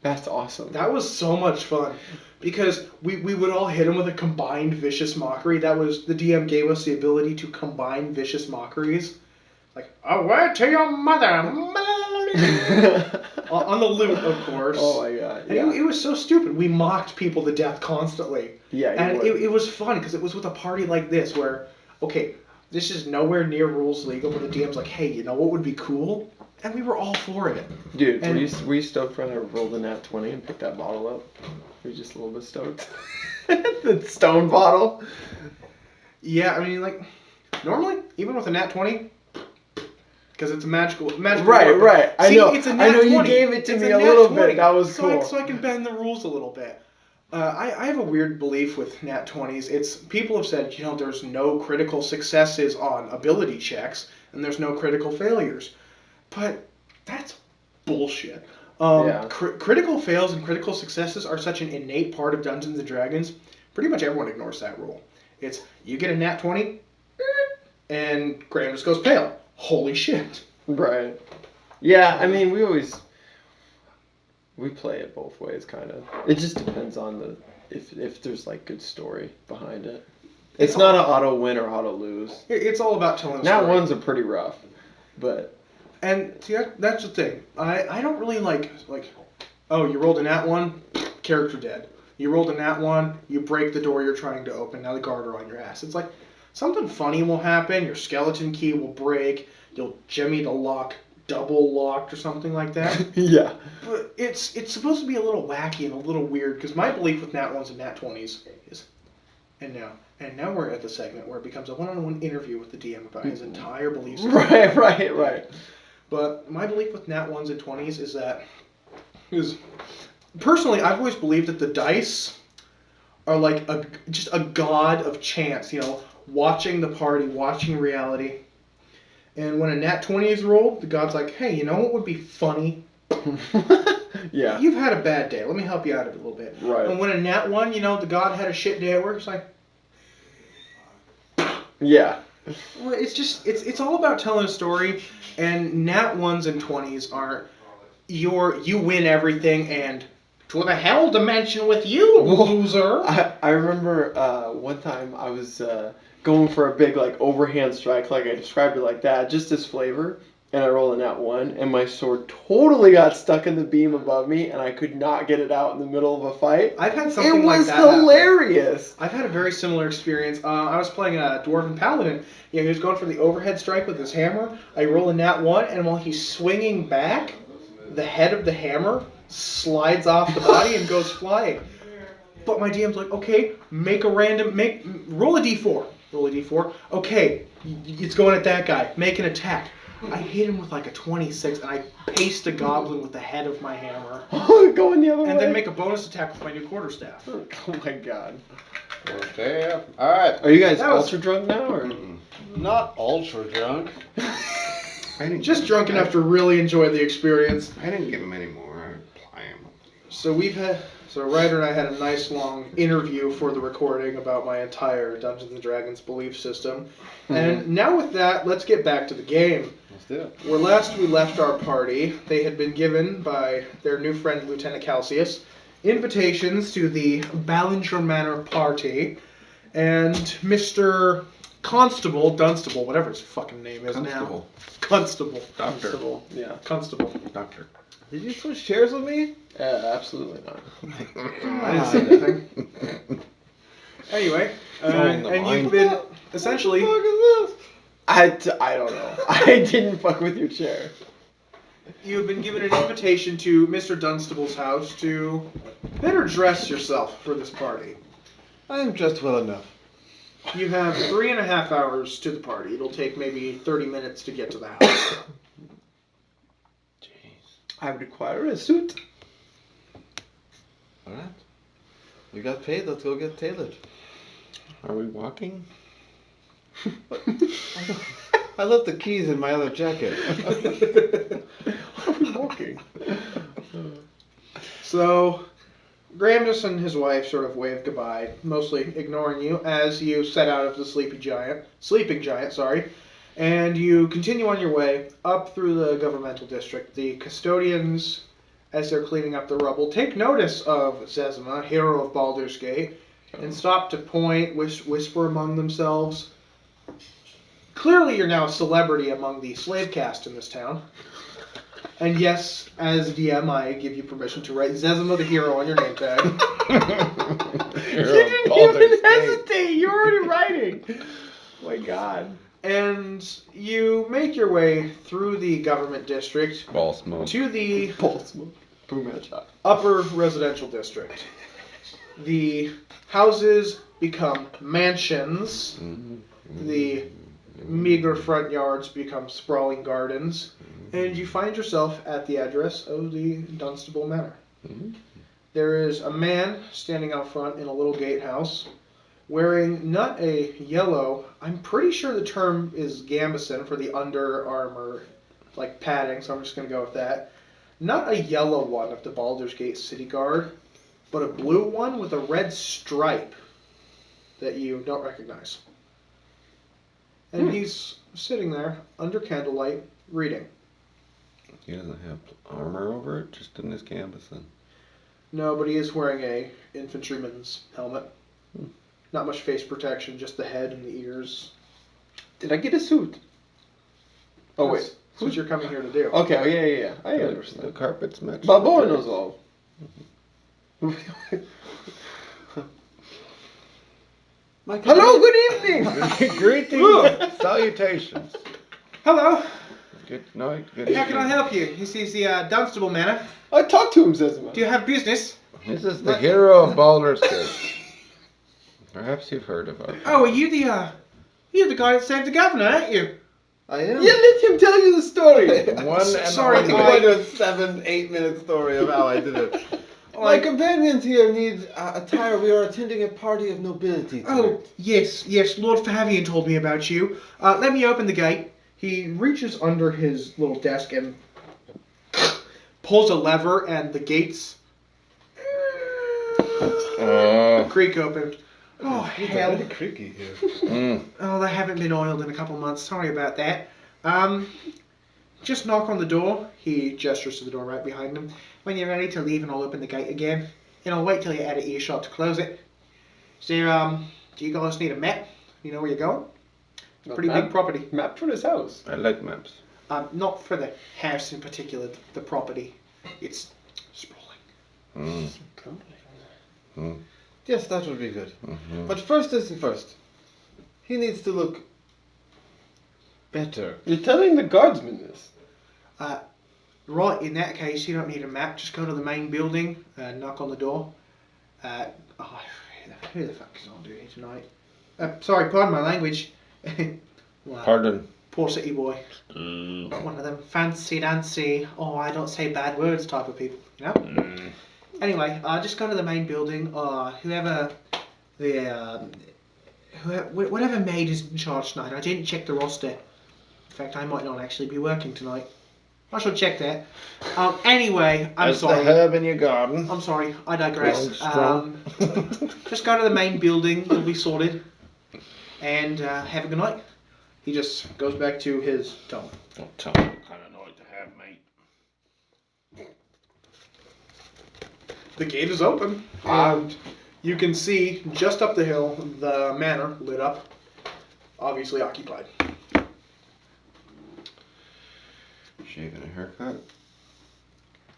That's awesome. That was so much fun because we would all hit him with a combined vicious mockery. That was the DM gave us the ability to combine vicious mockeries, like "A word to your mother," on the lute, of course. Oh my god! Yeah. And it was so stupid. We mocked people to death constantly. Yeah, and it was fun because it was with a party like this where, okay, this is nowhere near rules legal, but the DM's like, hey, what would be cool? And we were all for it. Dude, And- were you stoked when I rolled a nat 20 and picked that bottle up? Were you just a little bit stoked? The stone bottle? Yeah, I mean, like, normally, even with a nat 20, because it's a magical Right, weapon. right. I See, know. it's a I nat know you 20. gave it to It's me a a nat little 20. bit. That was so cool. so I can bend the rules a little bit. I have a weird belief with nat 20s. It's people have said, there's no critical successes on ability checks, and there's no critical failures. But that's bullshit. Yeah. Critical fails and critical successes are such an innate part of Dungeons and Dragons. Pretty much everyone ignores that rule. It's you get a nat 20, and Graham just goes pale. Holy shit. Right. Yeah, I mean, we play it both ways, kind of. It just depends on if there's like good story behind it. It's not an auto win or auto lose. It's all about telling Nat story. ones are pretty rough, but And see, that's the thing. I don't really like, oh, you rolled a nat 1, character dead. You rolled a nat 1, you break the door you're trying to open, now the guard are on your ass. It's like, something funny will happen, your skeleton key will break, you'll jimmy the lock double locked or something like that. yeah. But it's supposed to be a little wacky and a little weird, because my belief with nat 1s and nat 20s is, and now we're at the segment where it becomes a one-on-one interview with the DM about his entire belief system. Right. But my belief with nat 1s and 20s is personally, I've always believed that the dice are like just a god of chance, watching the party, watching reality. And when a nat 20 is rolled, the god's like, hey, you know what would be funny? Yeah. You've had a bad day. Let me help you out a little bit. Right. And when a nat 1, the god had a shit day at work, it's like... Yeah. Well, it's all about telling a story, and nat 1s and 20s aren't you win everything and to the hell dimension with you, loser. I remember one time I was going for a big like overhand strike, like I described it like that, just as flavor, and I rolled a nat 1, and my sword totally got stuck in the beam above me, and I could not get it out in the middle of a fight. I've had something like that. It was hilarious. I've had a very similar experience. I was playing a dwarven paladin. He was going for the overhead strike with his hammer. I roll a nat 1, and while he's swinging back, the head of the hammer slides off the body and goes flying. But my DM's like, okay, roll a d4. Roll a d4. Okay, it's going at that guy. Make an attack. I hit him with like a 26, and I paced a goblin with the head of my hammer. Going the other way. And then make a bonus attack with my new quarterstaff. Oh my god. Okay. All right. Are you guys That was- ultra drunk now, or? Not ultra drunk. I didn't Just drunk enough to really enjoy the experience. I didn't give him any more. I apply him. So Ryder and I had a nice long interview for the recording about my entire Dungeons and Dragons belief system. And now with that, let's get back to the game. Let's do it. Where last we left our party, they had been given by their new friend Lieutenant Calcius invitations to the Ballinger Manor party, and Mr. Constable, Dunstable, whatever his fucking name is now. Constable. Doctor. Constable. Yeah. Constable. Doctor. Did you switch chairs with me? Absolutely not. I didn't say anything. Anyway, Phone the and line. you've been essentially... I don't know. I didn't fuck with your chair. You've been given an invitation to Mr. Dunstable's house to better dress yourself for this party. I am dressed well enough. You have 3.5 hours to the party. It'll take maybe 30 minutes to get to the house. I would require a suit. Alright. We got paid, let's go get tailored. Are we walking? I left the keys in my other jacket. Are we walking? So, Gramdus and his wife sort of wave goodbye, mostly ignoring you as you set out of the sleeping giant, and you continue on your way up through the governmental district. The custodians, as they're cleaning up the rubble, take notice of Zezima, hero of Baldur's Gate, and stop to point, whisper among themselves. Clearly you're now a celebrity among the slave caste in this town. And yes, as DM, I give you permission to write Zezima the hero on your name tag. You didn't even hesitate. You're already writing. Oh my god. And you make your way through the government district Ball smoke. to the Boom headshot. upper residential district. The houses become mansions. The meager front yards become sprawling gardens. And you find yourself at the address of the Dunstable Manor. There is a man standing out front in a little gatehouse wearing not a yellow, I'm pretty sure the term is gambeson for the under armor, like padding, so I'm just going to go with that. Not a yellow one of the Baldur's Gate City Guard, but a blue one with a red stripe that you don't recognize. And he's sitting there under candlelight reading. He doesn't have armor over it, just in his gambeson. No, but he is wearing a infantryman's helmet. Not much face protection, just the head and the ears. Did I get a suit? Oh, wait. That's what you're coming here to do. Okay, yeah. I The understand. carpets match. Balboa knows all. Hello, good evening! Greetings, salutations. Hello. Good night. Good How can I evening. help you? This is the Dunstable Manor. I talked to him, says man. Do you have business? This is the hero of Baldur's Gate. Perhaps you've heard of us. Oh, are you the guy that saved the governor, aren't you? I am. Yeah, let him tell you the story. Sorry, I'm going to a 7-8 minute story of how I did it. My companions here need attire. We are attending a party of nobility tonight. Oh, yes. Lord Favian told me about you. Let me open the gate. He reaches under his little desk and pulls a lever, and the gates creak open. Oh, hell. Very creaky here. Oh, they haven't been oiled in a couple months. Sorry about that. Just knock on the door. He gestures to the door right behind him. When you're ready to leave, and I'll open the gate again. And I'll wait till you're out of earshot to close it. So, do you guys need a map? You know where you're going? Pretty big property. Map for this house. I like maps. Not for the house in particular, the property. It's sprawling. Yes, that would be good. But first things first. He needs to look better. You're telling the guardsman this. Right, in that case, you don't need a map. Just go to the main building and knock on the door. Who the fuck is on duty tonight? Sorry, pardon my language. Well, Pardon. poor city boy. One of them fancy dancy, I don't say bad words type of people, you know? Anyway, just go to the main building. Whatever maid is in charge tonight. I didn't check the roster. In fact, I might not actually be working tonight. I shall check that. Anyway, I'm sorry. the herb in your garden. I'm sorry, I digress. Strong. Just go to the main building, you'll be sorted. And have a good night. He just goes back to his tone. Don't tell me what kind of night to have, mate. The gate is open, and you can see just up the hill the manor lit up, obviously occupied. Shaving a haircut.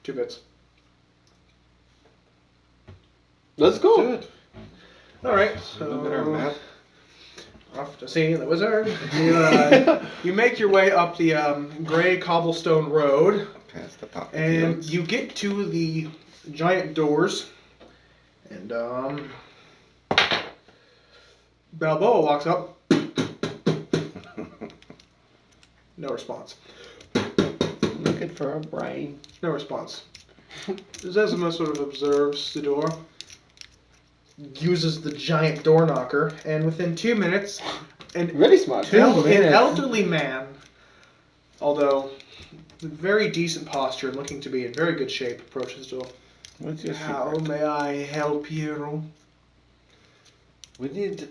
2 bits. Let's go. Good. Alright, Look at our so map. off to see the wizard. You make your way up the gray cobblestone road, Past the poppy and fields. you get to the giant doors, and Balboa walks up. No response. Looking for a brain. No response. Zezima sort of observes the door, uses the giant door knocker, and within 2 minutes, Very smart. an elderly man, although with very decent posture and looking to be in very good shape, approaches the door. What's your How secret? may I help you? We need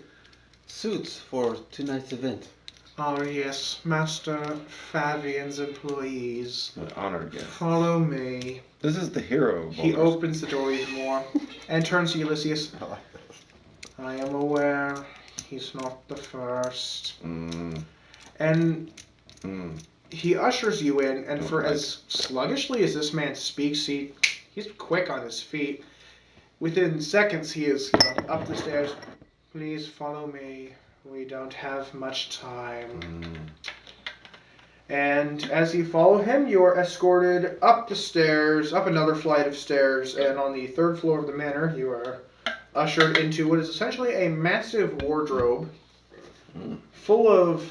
suits for tonight's event. Oh yes, Master Favian's employees. An honored guest. Follow me. This is the hero of He Baldur's opens the door even more and turns to Ulysses. I am aware he's not the first. And he ushers you in, and for as sluggishly as this man speaks, he's quick on his feet. Within seconds, he is up the stairs. Please follow me. We don't have much time. Mm. And as you follow him, you are escorted up the stairs, up another flight of stairs, and on the third floor of the manor, you are ushered into what is essentially a massive wardrobe full of,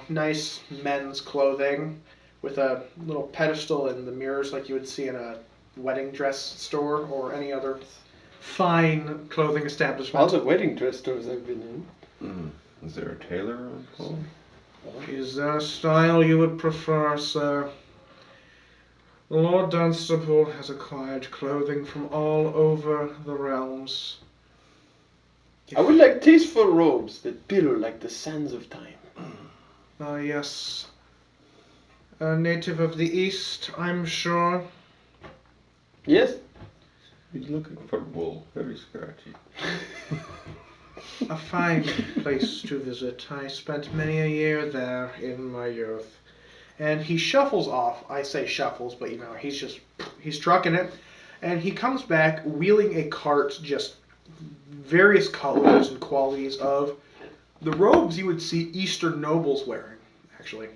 nice men's clothing with a little pedestal in the mirrors like you would see in a wedding dress store or any other fine clothing establishment. All the wedding dress stores I've been in. Is there a tailor on call? Is there a style you would prefer, sir? The Lord Dunstable has acquired clothing from all over the realms. I would like tasteful robes that pillow like the sands of time. Ah, yes. A native of the East, I'm sure. Yes? He's looking for wool, very scratchy. A fine place to visit. I spent many a year there in my youth. And he shuffles off. I say shuffles, but he's trucking it. And he comes back wheeling a cart, just various colors and qualities of the robes you would see Eastern nobles wearing, actually.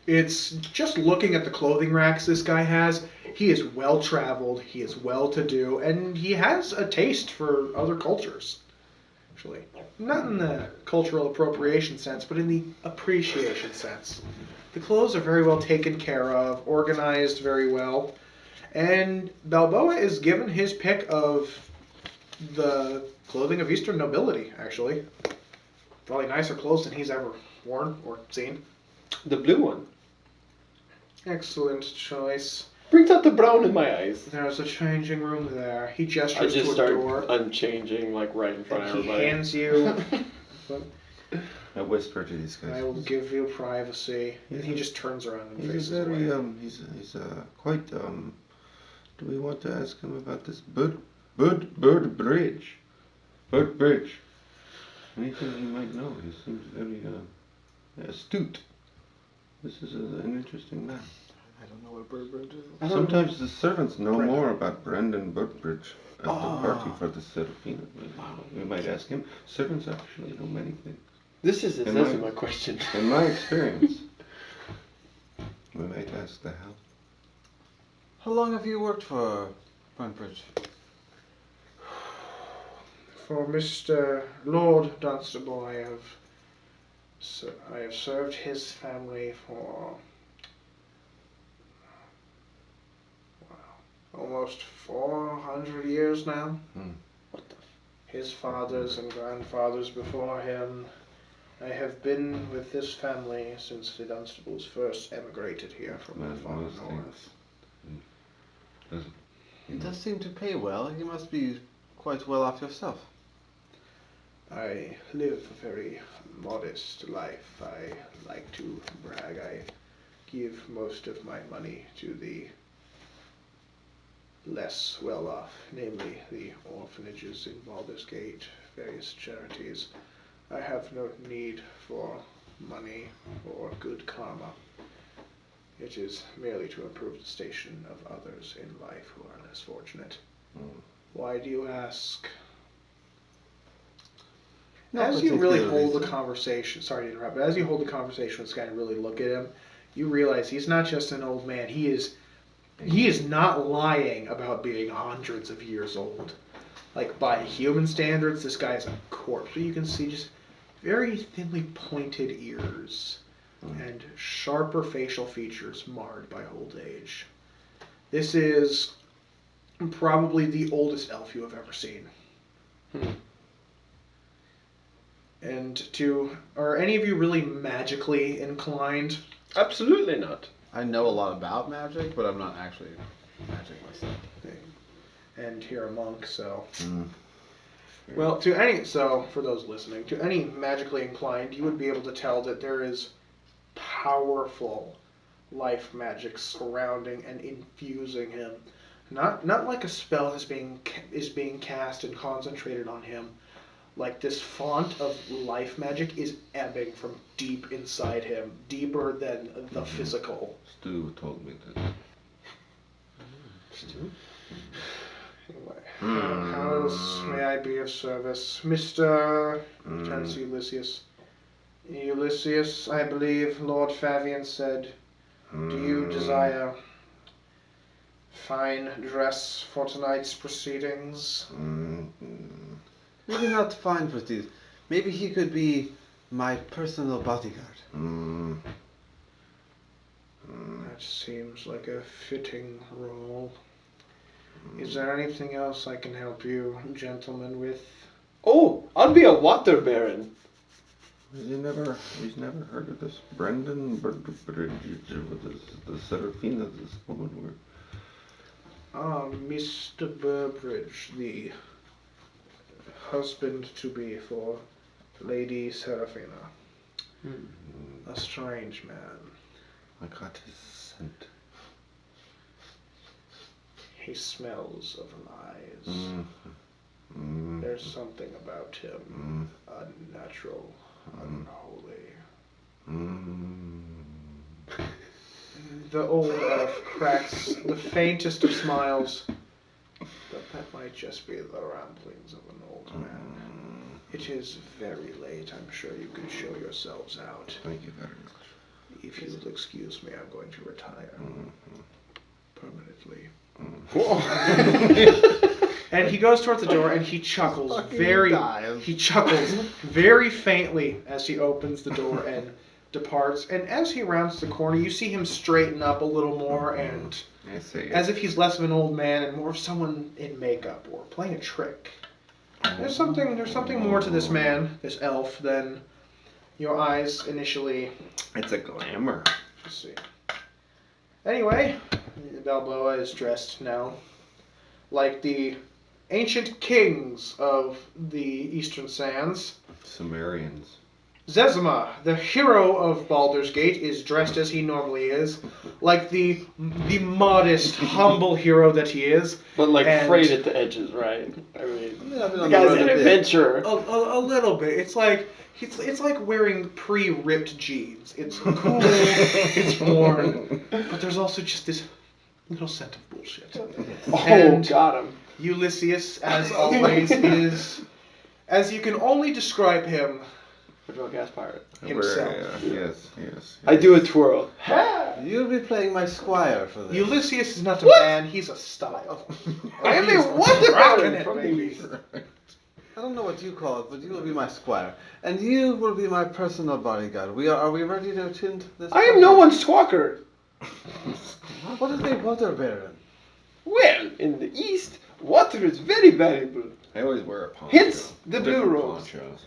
It's just looking at the clothing racks this guy has. He is well traveled, he is well to do, and he has a taste for other cultures. Actually, not in the cultural appropriation sense, but in the appreciation sense. The clothes are very well taken care of, organized very well, and Balboa is given his pick of the clothing of Eastern nobility, actually. Probably nicer clothes than he's ever worn or seen. The blue one. Excellent choice. Brings out the brown in my eyes. There's a changing room there. He I gestures just to a start door. unchanging, like right in front of And he everybody. hands you. I whisper to these guys. I will give you privacy. And he just turns around and He's faces a very away. he's quite Do we want to ask him about this bird bridge? Bird bridge. Anything he might know? He seems very astute. This is an interesting man. I don't know what bird bridge is. Sometimes the servants know Brendan. more about Brendan Burbridge at the party for the Serafina. We might ask him. Servants actually know many things. This is Am I- my question. In my experience, we might ask the help. How long have you worked for Bridge? For Mr. Lord Dunstable, I have served his family for almost 400 years now. What the? His fathers and grandfathers before him. I have been with this family since the Dunstables first emigrated here from the far Most north. It does seem to pay well. You must be quite well off yourself. I live a very modest life. I like to brag. I give most of my money to the less well off, namely the orphanages in Baldur's Gate, various charities. I have no need for money or good karma. It is merely to improve the station of others in life who are less fortunate. Why do you ask? No As you really particular hold the reason. conversation, sorry to interrupt, but as you hold the conversation with this guy and really look at him, you realize he's not just an old man. He is not lying about being hundreds of years old. Like, by human standards, this guy's a corpse. But you can see just very thinly pointed ears and sharper facial features marred by old age. This is probably the oldest elf you have ever seen. And are any of you really magically inclined? Absolutely not. I know a lot about magic, but I'm not actually magic myself. And you're a monk, so. Well, for those listening, to any magically inclined, you would be able to tell that there is powerful life magic surrounding and infusing him. Not like a spell is being cast and concentrated on him. Like, this font of life magic is ebbing from deep inside him, deeper than the physical. Stu told me that. Stu? Anyway, how else may I be of service? Mr. Turns to Ulysses. Ulysses, I believe Lord Fabian said, do you desire fine dress for tonight's proceedings? Maybe not fine for these. Maybe he could be my personal bodyguard. That seems like a fitting role. Is there anything else I can help you, gentlemen, with? Oh, I'll be a water baron. He's never heard of this Brendan Bridge with the Seraphina, this woman were. Mr. Burbridge, the husband-to-be for Lady Seraphina. A strange man. I got his scent. He smells of lies. There's something about him. Unnatural, unholy. The old elf cracks the faintest of smiles, but that might just be the ramblings of an old man. It is very late. I'm sure you can show yourselves out. Thank you very much. If you will excuse me, I'm going to retire permanently. And he goes towards the door and he chuckles very faintly as he opens the door and departs. And as he rounds the corner, you see him straighten up a little more, and as if he's less of an old man and more of someone in makeup or playing a trick. There's something more to this man, this elf, than your eyes initially. It's a glamour. Let's see. Anyway, Balboa is dressed now like the ancient kings of the Eastern Sands. Sumerians. Zezima, the hero of Baldur's Gate, is dressed as he normally is, like the modest, humble hero that he is. But like frayed at the edges, right? I mean, the guy's an adventurer. A little bit. It's like wearing pre-ripped jeans. It's cool, it's worn, but there's also just this little scent of bullshit. Got him. Ulysses, as always, is, as you can only describe him, a drunk ass pirate himself. Yes. I do a twirl. You'll be playing my squire for this. Ulysses is not a man; he's a style. I am a water baron from the East. I don't know what you call it, but you will be my squire, and you will be my personal bodyguard. Are we ready to attend this? I am no one's squawker. What is a water baron? Well, in the East, water is very valuable. I always wear a poncho. Hence the blue Different rose. ponchos.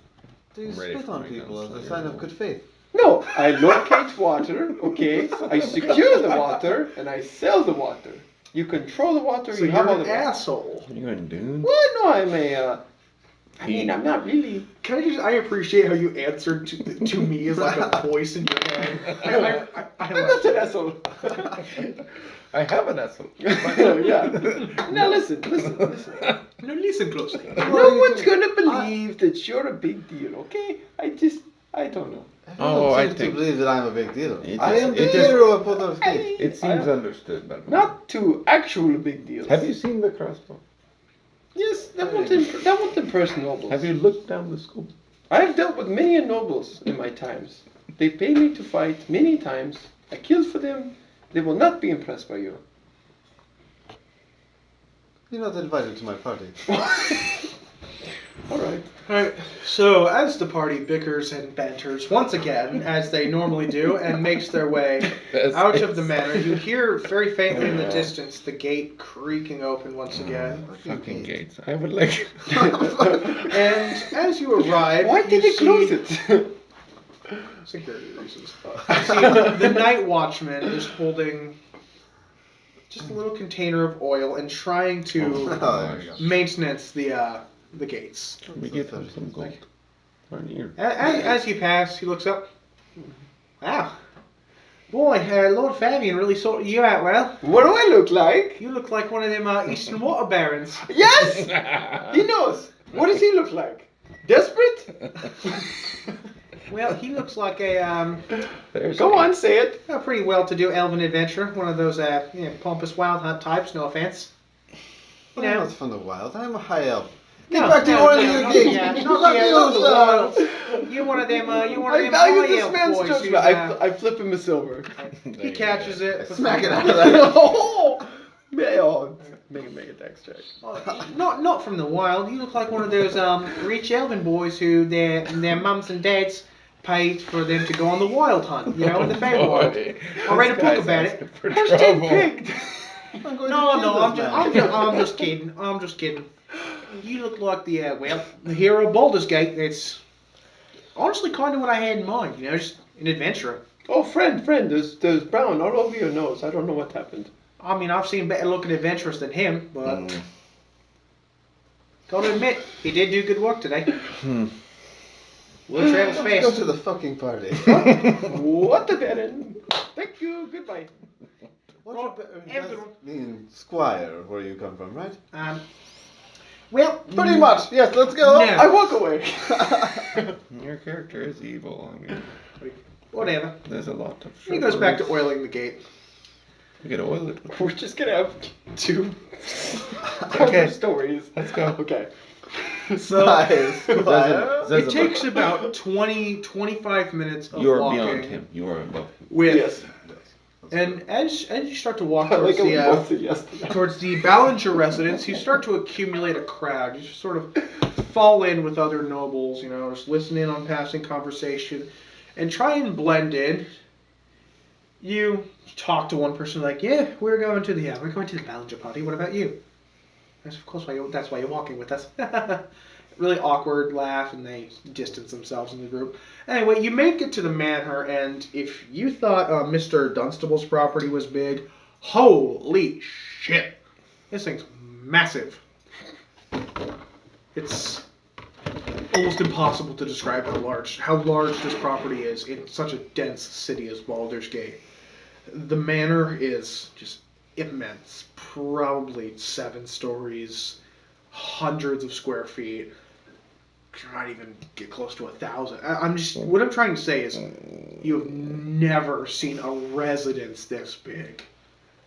Do you Ready spit for on my people as guns, a so sign you're of good faith? No, I locate water, okay? I secure the water, and I sell the water. You control the water, So you have you're all the an water. asshole. What are you going to do? Well, no, I'm I'm not really. I appreciate how you answered to me as like a voice in your head. I'm not an asshole. I have an asshole. Yeah. Now listen. No, listen closely. No one's gonna believe that you're a big deal, okay? I don't know. Oh, I seem to think- believe that I'm a big deal. It I is- am the it is- hero of Baldur's Gate. It seems understood, but Not to actual big deals. Have you seen the crossbow? Yes, that won't impress nobles. Have you looked down the scope? I have dealt with many nobles in my times. They pay me to fight many times. I killed for them. They will not be impressed by you. You're not invited to my party. Alright. Alright, so as the party bickers and banters once again, as they normally do, and makes their way out of the manor, you hear very faintly in the distance the gate creaking open once again. Fucking gates. I would like. And as you arrive, Why did you they close see- it? Security reasons. See, the night watchman is holding just a little container of oil and trying to Oh, there you go. maintenance the gates. We get him some gold. Or an ear. As you pass, he looks up. Wow. Boy, Lord Fabian really sorted you out well. What do I look like? You look like one of them Eastern water barons. Yes! He knows. What does he look like? Desperate? Well, he looks like a Go on, say it. a pretty well-to-do elven adventurer. One of those pompous wild hunt types, no offense. But I'm not from the wild. I'm a high elf. No, Get back to your gate. yeah, Not the old stuff. You one of them, you one of I them value high this elf man's boys judgment. who, I flip him a silver. He catches it. puts Smack it it on. out of there. Oh, man. Make a dex check. not from the wild. You look like one of those rich elven boys who their mums and dads paid for them to go on the wild hunt, in the Feywild. I'll write a book about it. Hashtag picked. I'm just kidding. I'm just kidding. You look like the hero of Baldur's Gate. It's honestly kind of what I had in mind. Just an adventurer. Oh, friend, there's brown all over your nose. I don't know what happened. I mean, I've seen better looking adventurers than him, but gotta admit, he did do good work today. Will travels Let's go fast. to the fucking party. What the Baron? Thank you. Goodbye. Does mean squire where you come from, right? Well, Pretty much. Yes, let's go. No. I walk away. Your character is evil. I mean, whatever. there's a lot of. He goes back to oiling the gate. We gotta oil it. We're just gonna have two Okay. stories. Let's go. Okay. So Squire. it takes about 25 minutes of You are walking. beyond him. You are above him. With Yes. and as you start to walk I towards like how we both the said yes to that. towards the Ballinger residence, you start to accumulate a crowd. You just sort of fall in with other nobles, just listen in on passing conversation, and try and blend in. You talk to one person like, "Yeah, we're going to the Ballinger party. What about you?" That's of course that's why you're walking with us. Really awkward laugh, and they distance themselves in the group. Anyway, you make it to the manor, and if you thought Mr. Dunstable's property was big, holy shit, this thing's massive. It's almost impossible to describe how large this property is in such a dense city as Baldur's Gate. The manor is just immense, probably 7 stories, hundreds of square feet. Not even get close to 1,000. What I'm trying to say is, you have never seen a residence this big.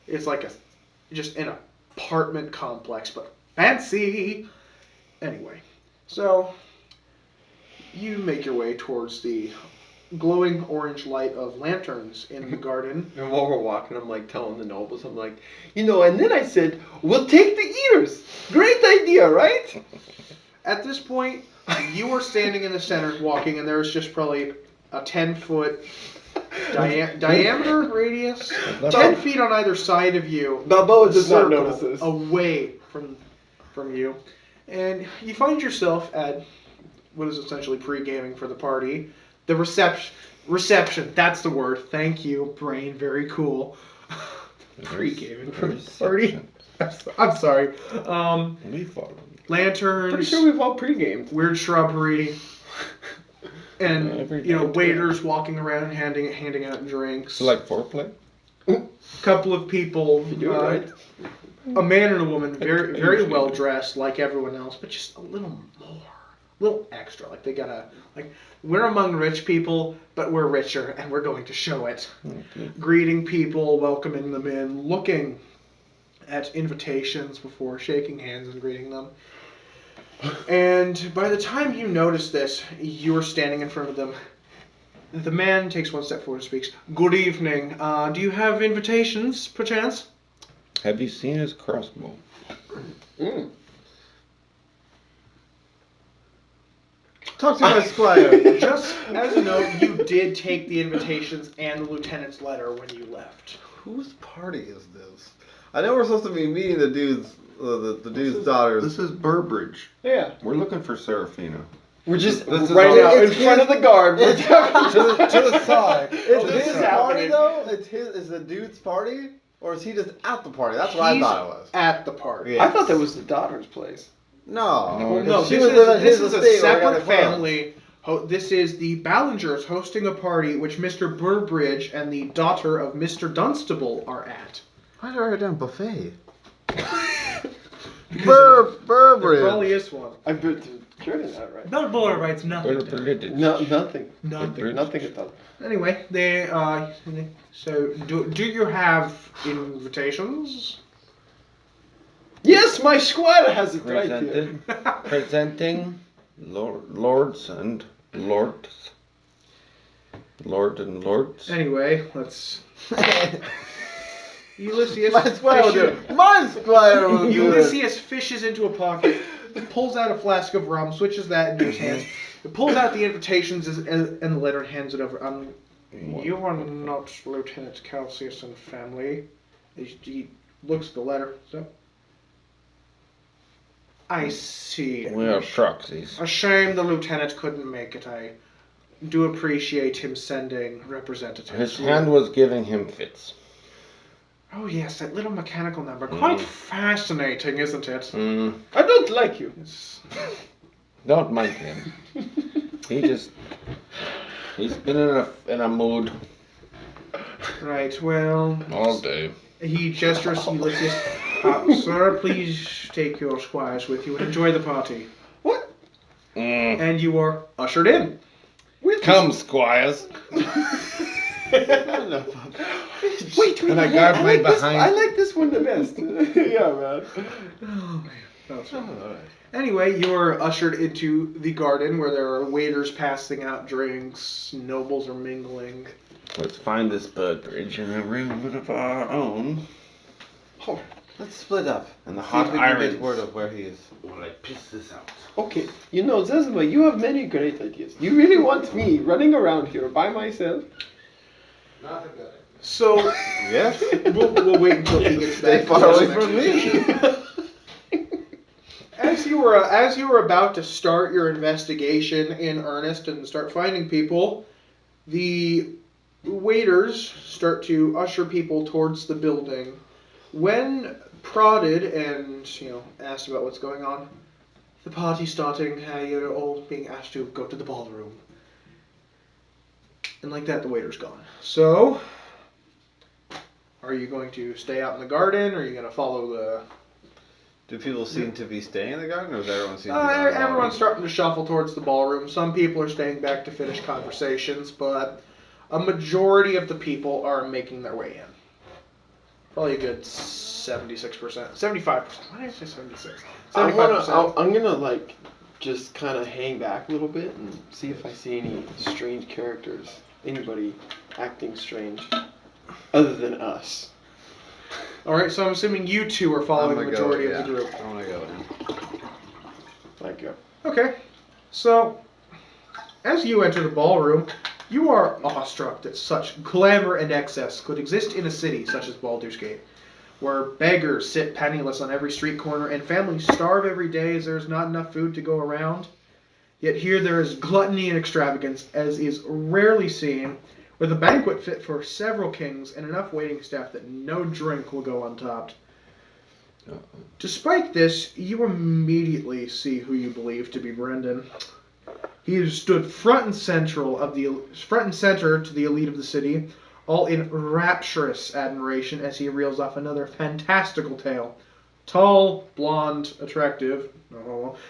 It's like just an apartment complex, but fancy. Anyway, so you make your way towards the glowing orange light of lanterns in the garden. And while we're walking, I'm like telling the nobles, I'm like, and then I said, we'll take the eaters. Great idea, right? At this point, you are standing in the center walking, and there's just probably a 10-foot diameter radius, 10 feet on either side of you. Balboa does not circle notice this. Away from you. And you find yourself at what is essentially pre-gaming for the party. The reception, that's the word. Thank you, brain. Very cool. Pre-gaming for the party. I'm sorry. We follow. Lanterns. Pretty sure we've all pre-gamed. Weird shrubbery. And, Every day. waiters walking around handing out drinks. So like foreplay? Couple of people. You do it right. A man and a woman, very very well dressed like everyone else, but just a little more. A little extra. Like they gotta, we're among rich people, but we're richer and we're going to show it. Okay. Greeting people, welcoming them in, looking at invitations before shaking hands and greeting them. And by the time you notice this, you're standing in front of them. The man takes one step forward and speaks. Good evening. Do you have invitations, perchance? Have you seen his crossbow? Talk to my squire. Just as a note, you did take the invitations and the lieutenant's letter when you left. Whose party is this? I know we're supposed to be meeting the dude's daughters. This is Burbridge. Yeah. We're looking for Serafina. We're just This is right all- now in it's front of the guard. We're to talking the side. Is this his is party happening. though? Is the dude's party, or is he just at the party? That's what I He's thought it was. at the party. Yeah. I thought that was the daughter's place. No, No, No, she this was living is his a estate where he got separate it from. family. This is the Ballingers hosting a party which Mr. Burbridge and the daughter of Mr. Dunstable are at. Why did I write down buffet? There Burbridge. probably is one. I bet you're in that, right? No bull writes nothing. Burbridge. No, nothing. Nothing. Nothing at all. Anyway, so do you have invitations? Yes, my squire has it right here. Presenting lords and lords. Lord and lords. Anyway, let's. Ulysses. My squire will do it. My squire will do it. Ulysses fishes into a pocket, pulls out a flask of rum, switches that into his hands, pulls out the invitations and the letter and hands it over. You are not Lieutenant Calcius and family. He looks at the letter. So. I see. We are proxies. A shame the lieutenant couldn't make it. I do appreciate him sending representatives. His hand was giving him fits. Oh yes, that little mechanical number. Quite fascinating, isn't it? I don't like you. Don't mind him. He's been in a mood Right, well... all day. He gestures to Ulysses. Sir, please take your squires with you and enjoy the party. What? And you are ushered in. Come, squires. Wait, and I guard my behind. I like this one the best. Yeah, man. Oh, man. That's fun. Anyway, you are ushered into the garden where there are waiters passing out drinks, nobles are mingling. Let's find this Birdbridge in a room of our own. Oh, let's split up. And the See hot if we can irons. get word of where he is. While I piss this out. okay. You know, Zezima, you have many great ideas. You really want me running around here by myself? Not a good idea. So, Yes? we'll wait until he gets back. Stay far away from me. As you were about to start your investigation in earnest and start finding people, the waiters start to usher people towards the building. When prodded and asked about what's going on, the party's starting. You're all being asked to go to the ballroom, and like that, the waiter's gone. So, are you going to stay out in the garden, or are you going to follow the? Do people seem to be staying in the garden, or is everyone seem to be Everyone's starting to shuffle towards the ballroom. Some people are staying back to finish conversations, but a majority of the people are making their way in. Probably a good 76%. 75%. Why did I say 76? 75%. I'm gonna like just kind of hang back a little bit and see if I see any strange characters. Anybody acting strange, other than us. Alright, so I'm assuming you two are following the majority of the group. I want to go in. Like, Okay, so as you enter the ballroom, you are awestruck that such glamour and excess could exist in a city such as Baldur's Gate, where beggars sit penniless on every street corner and families starve every day as there's not enough food to go around. Yet here there is gluttony and extravagance as is rarely seen, with a banquet fit for several kings and enough waiting staff that no drink will go untopped. Despite this, you immediately see who you believe to be Brendan. He stood front and center to the elite of the city, all in rapturous admiration as he reels off another fantastical tale. Tall, blonde, attractive,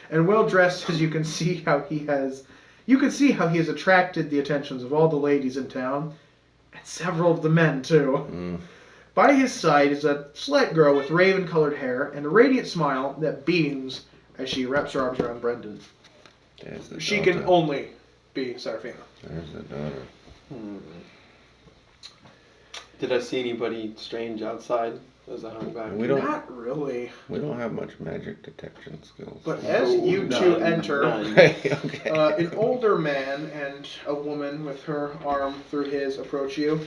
and well dressed, as you can see how he has attracted the attentions of all the ladies in town, and several of the men too. By his side is a slight girl with raven-colored hair and a radiant smile that beams as she wraps her arms around Brendan. She can only be Seraphina. There's the daughter. did I see anybody strange outside as I hung back? Not really. We don't have much magic detection skills. But as you two enter, Okay. an older man and a woman with her arm through his approach you,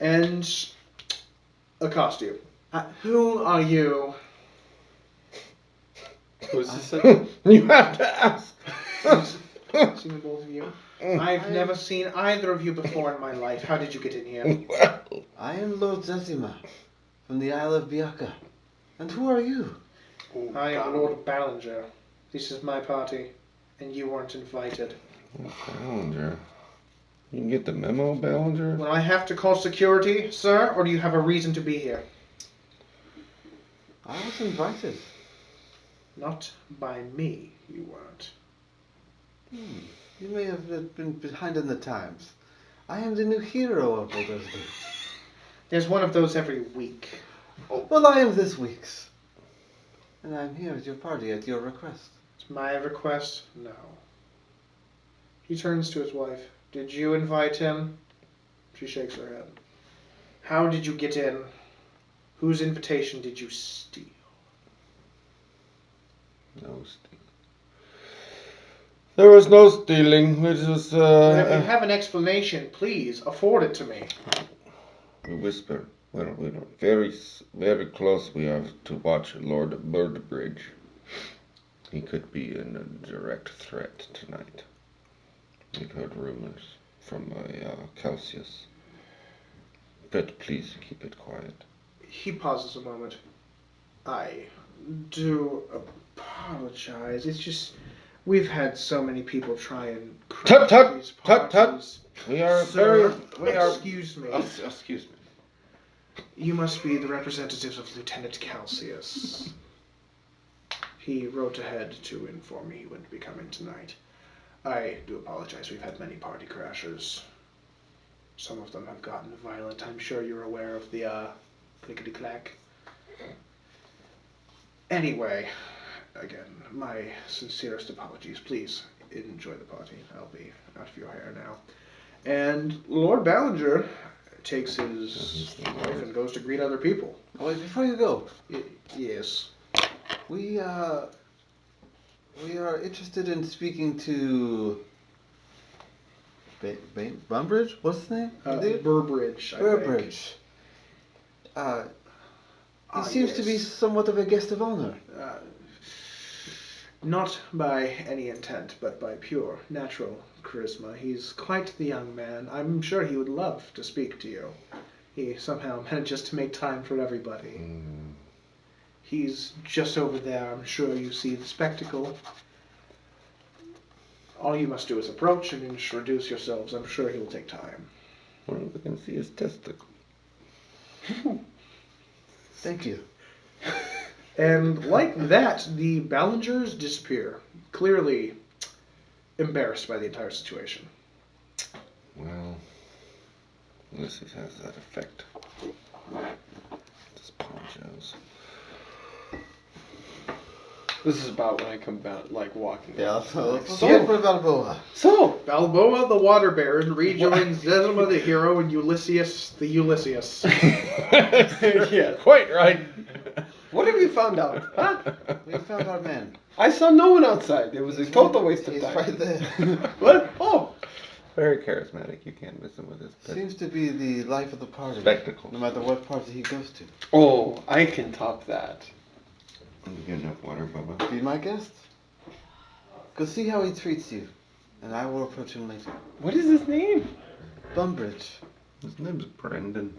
and accost you. Who are you? Who's this? You have to ask. See the both of you. I've never seen either of you before in my life. How did you get in here? I am Lord Zezima, from the Isle of Biaka. And who are you? I am Lord Ballinger. This is my party, and you weren't invited. Ballinger. You can get the memo, Ballinger? Will I have to call security, sir, or do you have a reason to be here? I was invited. Not by me, you weren't. You may have been behind in the times. I am the new hero of Baldur's Gate. There's one of those every week. Well, I am this week's. And I'm here at your party at your request. It's my request? No. He turns to his wife. Did you invite him? She shakes her head. How did you get in? Whose invitation did you steal? No stealing. There was no stealing. It was, But if you have an explanation, please afford it to me. we whisper. We're very, very close. We have to watch Lord Birdbridge. He could be in a direct threat tonight. We've heard rumors from Calcius. But please keep it quiet. He pauses a moment. I do apologize. It's just we've had so many people try and Tut, tut, these tut, tut. parties. We are Sir, very. We are. excuse me. Excuse me. You must be the representatives of Lieutenant Calcius. He wrote ahead to inform me he wouldn't be coming tonight. I do apologize. We've had many party crashers. Some of them have gotten violent. I'm sure you're aware of the clickety-clack. Anyway, again, my sincerest apologies. Please enjoy the party. I'll be out of your hair now. And Lord Ballinger takes his wife and goes to greet other people. Oh, wait, before you go, Yes. we are interested in speaking to Bumbridge? What's his name? Burbridge, I think. Burbridge. He seems to be yes. somewhat of a guest of honor. Not by any intent, but by pure, natural charisma. He's quite the young man. I'm sure he would love to speak to you. He somehow manages to make time for everybody. He's just over there. I'm sure you see the spectacle. All you must do is approach and introduce yourselves. I'm sure he will take time. Well, we can see his testicle. Thank you. And like that, the Ballingers disappear, clearly embarrassed by the entire situation. Well, this has that effect. This ponchos. This is about when I come back, like walking. Yeah, up. so Like, so for Balboa. so Balboa the Water Baron rejoins Zezima the hero and Ulysses the Ulysses. yeah. Quite right. What have you found out? Huh? We found our man. I saw no one outside. It was a total waste of He's time. right there. What? Oh. Very charismatic. You can't miss him with his Seems to be the life of the party. spectacle. No matter what party he goes to. Oh, I can top that. You get enough water, Bubba? Be my guest. Go see how he treats you. And I will approach him later. What is his name? Bumbridge. His name's Brendan.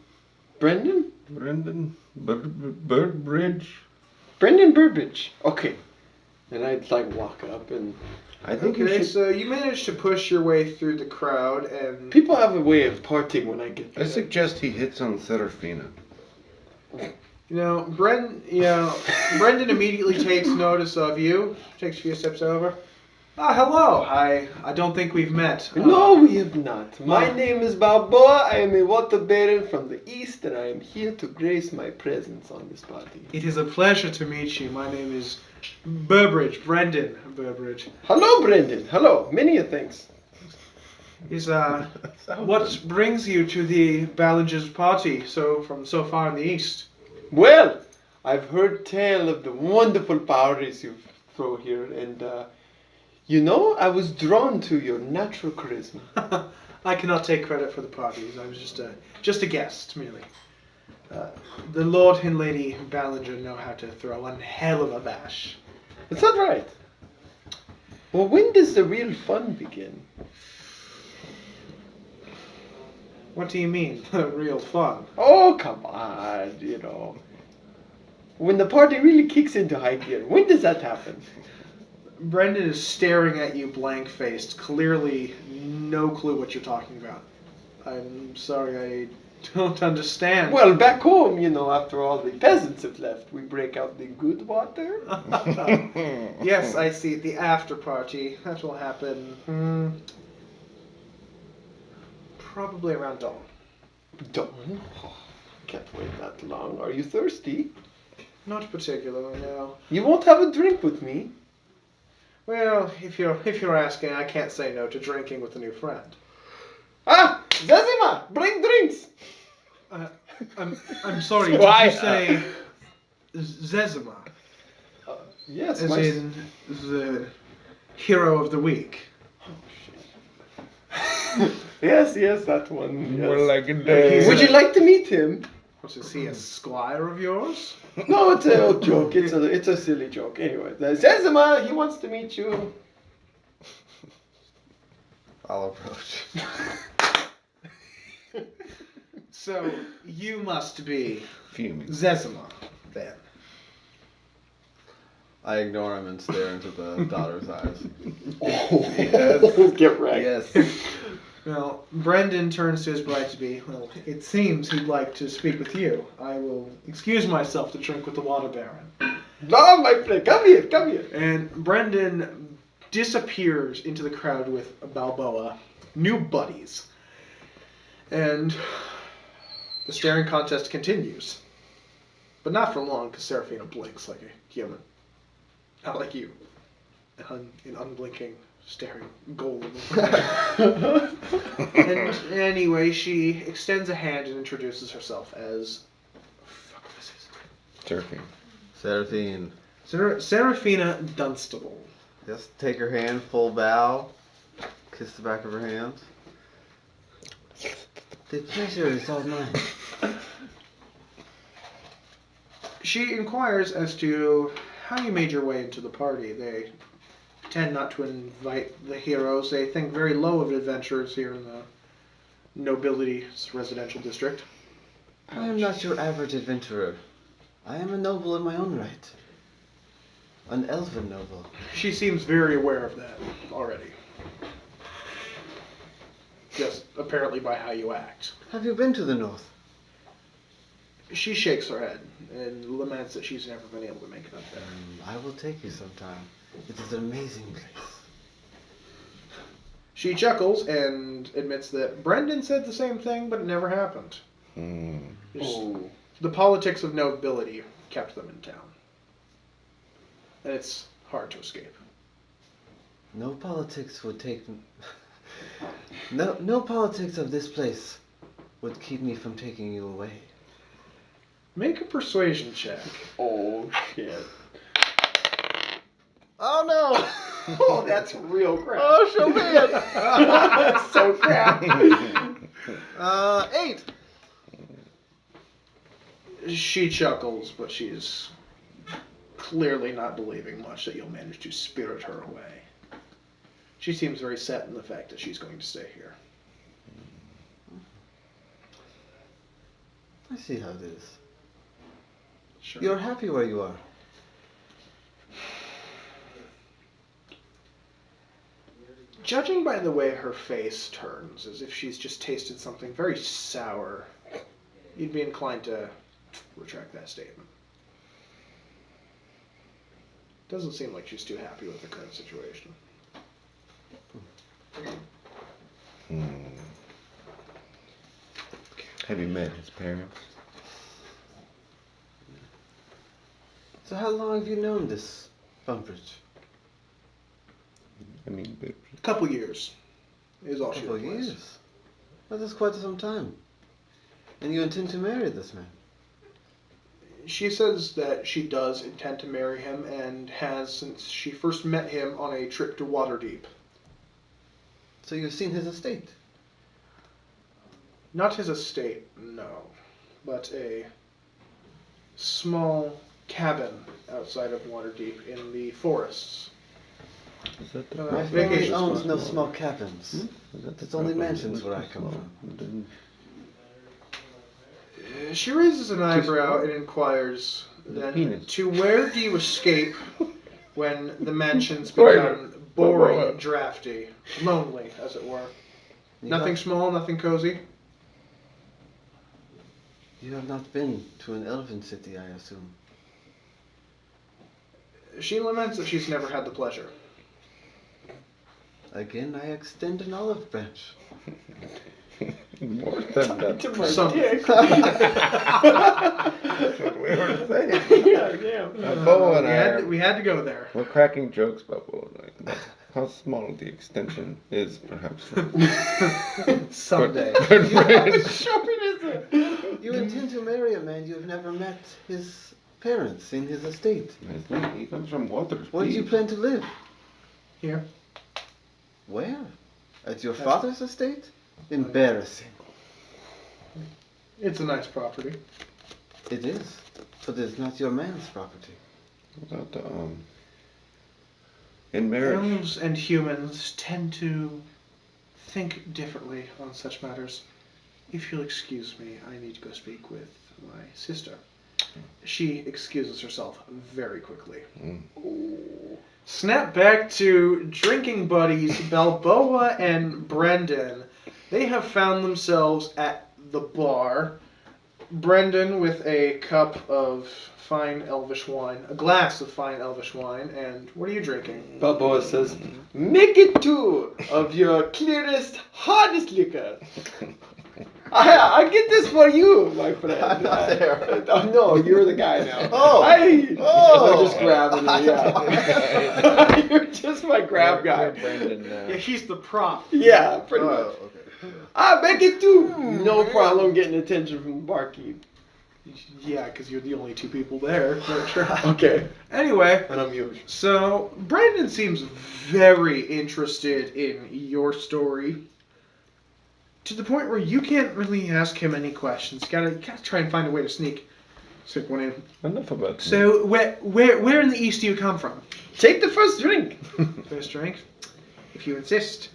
Brendan? Brendan Birdbridge. Brendan Burbage. Okay. And I'd like walk up and I think you Okay, should. so you manage to push your way through the crowd and... people have a way of parting when I get I there. suggest he hits on Serafina. Brendan immediately takes notice of you, takes a few steps over. Hello. I don't think we've met. No, we have not. My name is Balboa. I am a water baron from the east, and I am here to grace my presence on this party. It is a pleasure to meet you. My name is Burbridge, Brendan Burbridge. Hello, Brendan. Hello. Many a thanks. What brings you to the Ballingers party from so far in the east? Well, I've heard tell of the wonderful parties you throw here, and I was drawn to your natural charisma. I cannot take credit for the parties. I was just a guest, merely. The Lord and Lady Ballinger know how to throw one hell of a bash. Is that right? Well, when does the real fun begin? What do you mean, real fun? Oh, come on, When the party really kicks into high gear, when does that happen? Brendan is staring at you blank-faced, clearly no clue what you're talking about. I'm sorry, I don't understand. Well, back home, after all the peasants have left, we break out the good water. Yes, I see. The after party. That will happen. Probably around dawn. Dawn? Oh, can't wait that long. Are you thirsty? Not particularly, no. You won't have a drink with me. Well, if you're asking, I can't say no to drinking with a new friend. Ah, Zazima, bring drinks. I'm sorry. Why? Did you say Zezima? Yes, As in the hero of the week. Yes, that one. More Yes. like a day. Would you like to meet him? What is he, a squire of yours? No, it's a joke. It's a silly joke. Anyway, Zazima, he wants to meet you. I'll approach. So you must be Fuming. Zezima, then. I ignore him and stare into the daughter's eyes. Oh, yes. Get wrecked. Yes. Well, Brendan turns to his bride-to-be. Well, it seems he'd like to speak with you. I will excuse myself to drink with the Water Baron. No, my friend, come here. And Brendan disappears into the crowd with Balboa, new buddies. And the staring contest continues. But not for long, because Seraphina blinks like a human. Not like you. An unblinking, staring golem. And anyway, she extends a hand and introduces herself as... Turkey. Seraphine. Seraphina Dunstable. Just take her hand, full bow, kiss the back of her hand. The pleasure is all mine. She inquires as to how you made your way into the party. They tend not to invite the heroes. They think very low of adventurers here in the nobility's residential district. I am not your average adventurer. I am a noble in my own right. An elven noble. She seems very aware of that already. Just apparently by how you act. Have you been to the north? She shakes her head and laments that she's never been able to make it up there. I will take you sometime. It is an amazing place. She chuckles and admits that Brendan said the same thing, but it never happened. Just the politics of nobility kept them in town. And it's hard to escape. No politics would take... No politics of this place would keep me from taking you away. Make a persuasion check. Oh, shit. Oh no! Oh, that's real crap. Oh, so bad! That's so crap. 8! She chuckles, but she's clearly not believing much that you'll manage to spirit her away. She seems very set in the fact that she's going to stay here. I see how it is. Sure. You're happy where you are. Judging by the way her face turns, as if she's just tasted something very sour, you'd be inclined to retract that statement. Doesn't seem like she's too happy with the current situation. Have you met his parents? So how long have you known this Bumpridge? I mean, but A couple years is all A she couple replies. years. That is quite some time. And you intend to marry this man? She says that she does intend to marry him and has since she first met him on a trip to Waterdeep. So you've seen his estate? Not his estate, no, but a small cabin outside of Waterdeep in the forests. is that the My Vacation family spot. owns no small cabins. Is that the It's only problem? mansions where I come from. Then She raises an eyebrow and inquires, then, penis. to where do you escape when the mansions Spoiler. become boring Spoiler. and drafty, lonely, as it were? You Nothing have- small, nothing cozy? You have not been to an elven city, I assume. She laments that she's never had the pleasure. Again, I extend an olive branch. more than that. To my Some- dick. That's what we were saying. Yeah, damn. Bo and I we had to go there. we're cracking jokes about Bo, like how small the extension is, perhaps. Someday. Good friends. Short is it? You intend to marry a man you've never met his parents in his estate. He comes from Waters. Where do you plan to live? Here. Where? At your father's estate? Embarrassing. It's a nice property. It is, but it's not your man's property. About in marriage. Elves and humans tend to think differently on such matters. If you'll excuse me, I need to go speak with my sister. She excuses herself very quickly. Snap back to drinking buddies Balboa and Brendan. They have found themselves at the bar. Brendan with a cup of fine elvish wine, a glass of fine elvish wine, and what are you drinking? Balboa says, make it two of your clearest, hardest liquor. I get this for you, my friend. I'm not there. Oh, no, you're the guy now. Oh. I'm just grabbing you, yeah. You're just my grab guy. Brandon now. Yeah, he's the prop. Yeah, pretty much. okay. Make it two. No problem getting attention from the barkeep. Yeah, because you're the only two people there. Don't try. Okay. Anyway, And I'm huge. so Brandon seems very interested in your story. To the point where you can't really ask him any questions. You gotta try and find a way to sneak one in. Enough about So where in the east do you come from? Take the first drink. First drink, if you insist.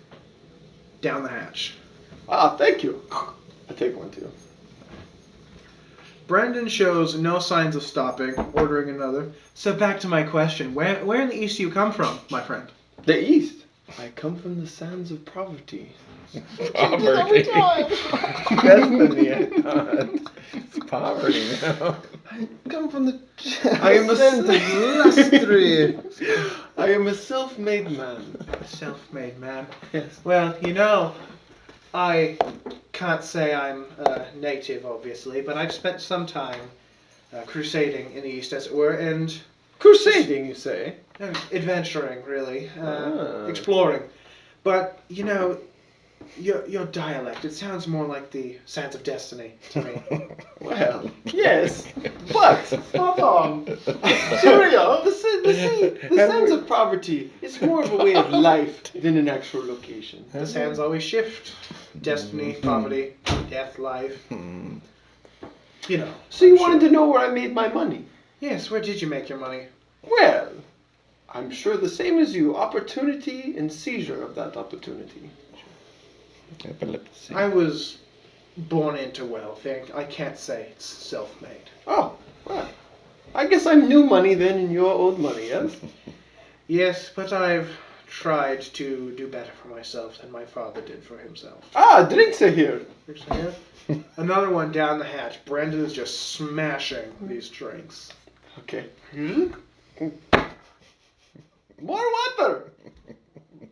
Down the hatch. Ah, thank you. I take one too. Brandon shows no signs of stopping, ordering another. So back to my question: where in the east do you come from, my friend? The east. I come from the sands of poverty. poverty. Destiny, I thought. It's poverty now. I come from the I am a center of luxury. I am a self-made man. Self-made man. Yes. Well, I can't say I'm native, obviously, but I've spent some time crusading in the East, as it were, and Crusading, you say? adventuring, really, exploring. But your dialect, it sounds more like the Sands of Destiny to me. Well, yes, but hold on. Cheerio. The sands of poverty is more of a way of life than an actual location. The sands always shift. Destiny, poverty, death, life. So you wanted to know where I made my money? Yes, where did you make your money? Well, I'm sure the same as you. Opportunity and seizure of that opportunity. Epilepsy. I was born into wealth. I can't say it's self-made. Oh, well. I guess I'm new money then and you're old money, yes? Yes, but I've tried to do better for myself than my father did for himself. Ah, drinks are here. Another one down the hatch. Brendan is just smashing these drinks. Okay. More water.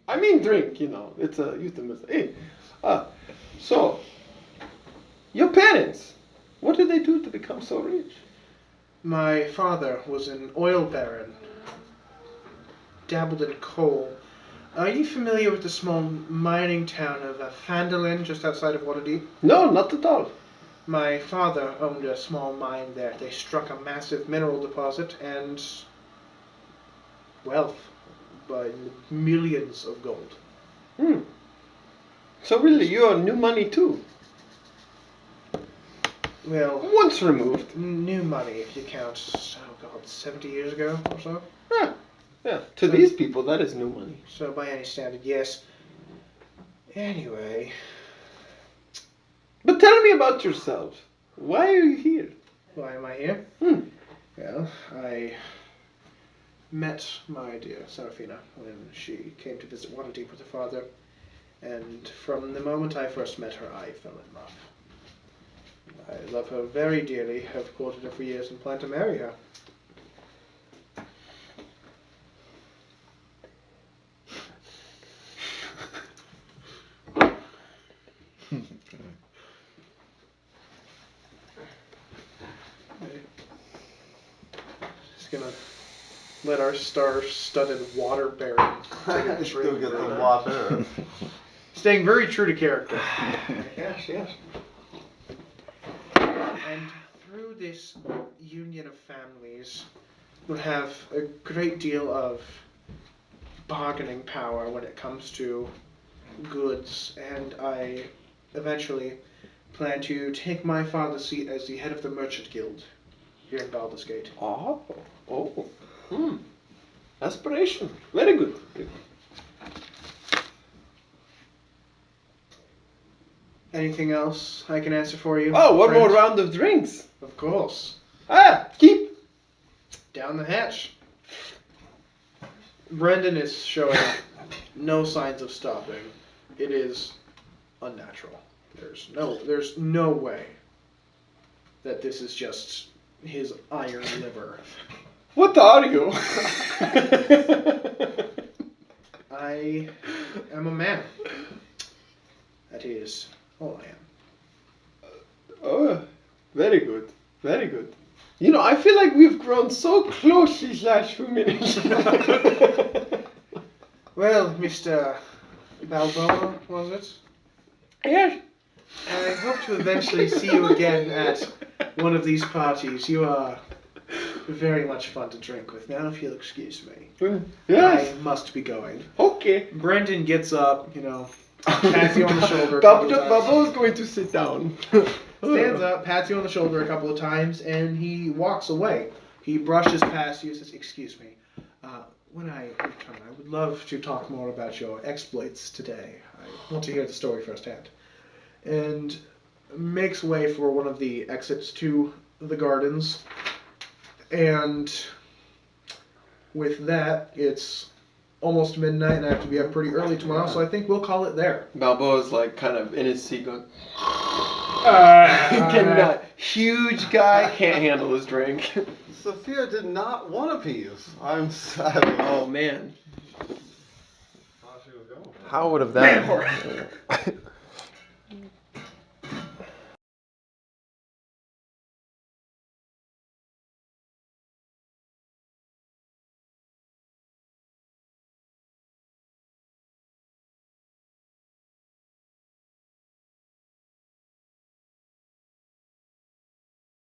I mean drink, It's a euphemism. Hey, so, your parents, what did they do to become so rich? My father was an oil baron. Dabbled in coal. Are you familiar with the small mining town of Fandolin, just outside of Waterdeep? No, not at all. My father owned a small mine there. They struck a massive mineral deposit and wealth by millions of gold. So really, you're new money too? Well, Once removed. new money if you count, 70 years ago or so. Yeah, to these people, that is new money. So by any standard, yes. Anyway, But tell me about yourself. Why are you here? why am I here? Well, I met my dear Serafina when she came to visit Waterdeep with her father, and from the moment I first met her, I fell in love. I love her very dearly, have courted her for years and plan to marry her. Just gonna let our star-studded water baron take a Still drink. get the water. Staying very true to character. Yes. And through this union of families, we'll have a great deal of bargaining power when it comes to goods, and I eventually plan to take my father's seat as the head of the Merchant Guild here in Baldur's Gate. Aspiration. Very good. Anything else I can answer for you? Oh, one friend? more round of drinks. Of course. Keep. Down the hatch. Brendan is showing no signs of stopping. It is unnatural. There's no way that this is just his iron liver. What are you? I am a man. That is all I am. Oh, very good. Very good. You know, I feel like we've grown so close these last few minutes. Well, Mr. Balboa, was it? Yes. I hope to eventually see you again at one of these parties. You are very much fun to drink with. Now, if you'll excuse me. Yes. I must be going. Okay. Brendan gets up, pats you on the shoulder a couple of times. Babo's going to sit down. Stands up, pats you on the shoulder a couple of times, and he walks away. He brushes past you and says, "Excuse me. When I return, I would love to talk more about your exploits today. I want to hear the story firsthand." And makes way for one of the exits to the gardens. And with that, it's almost midnight, and I have to be up pretty early tomorrow, so I think we'll call it there. Balboa's like kind of in his seat going, cannot. Huge guy, can't handle his drink. Sophia did not want a piece. I'm sad. Oh man. How would have that?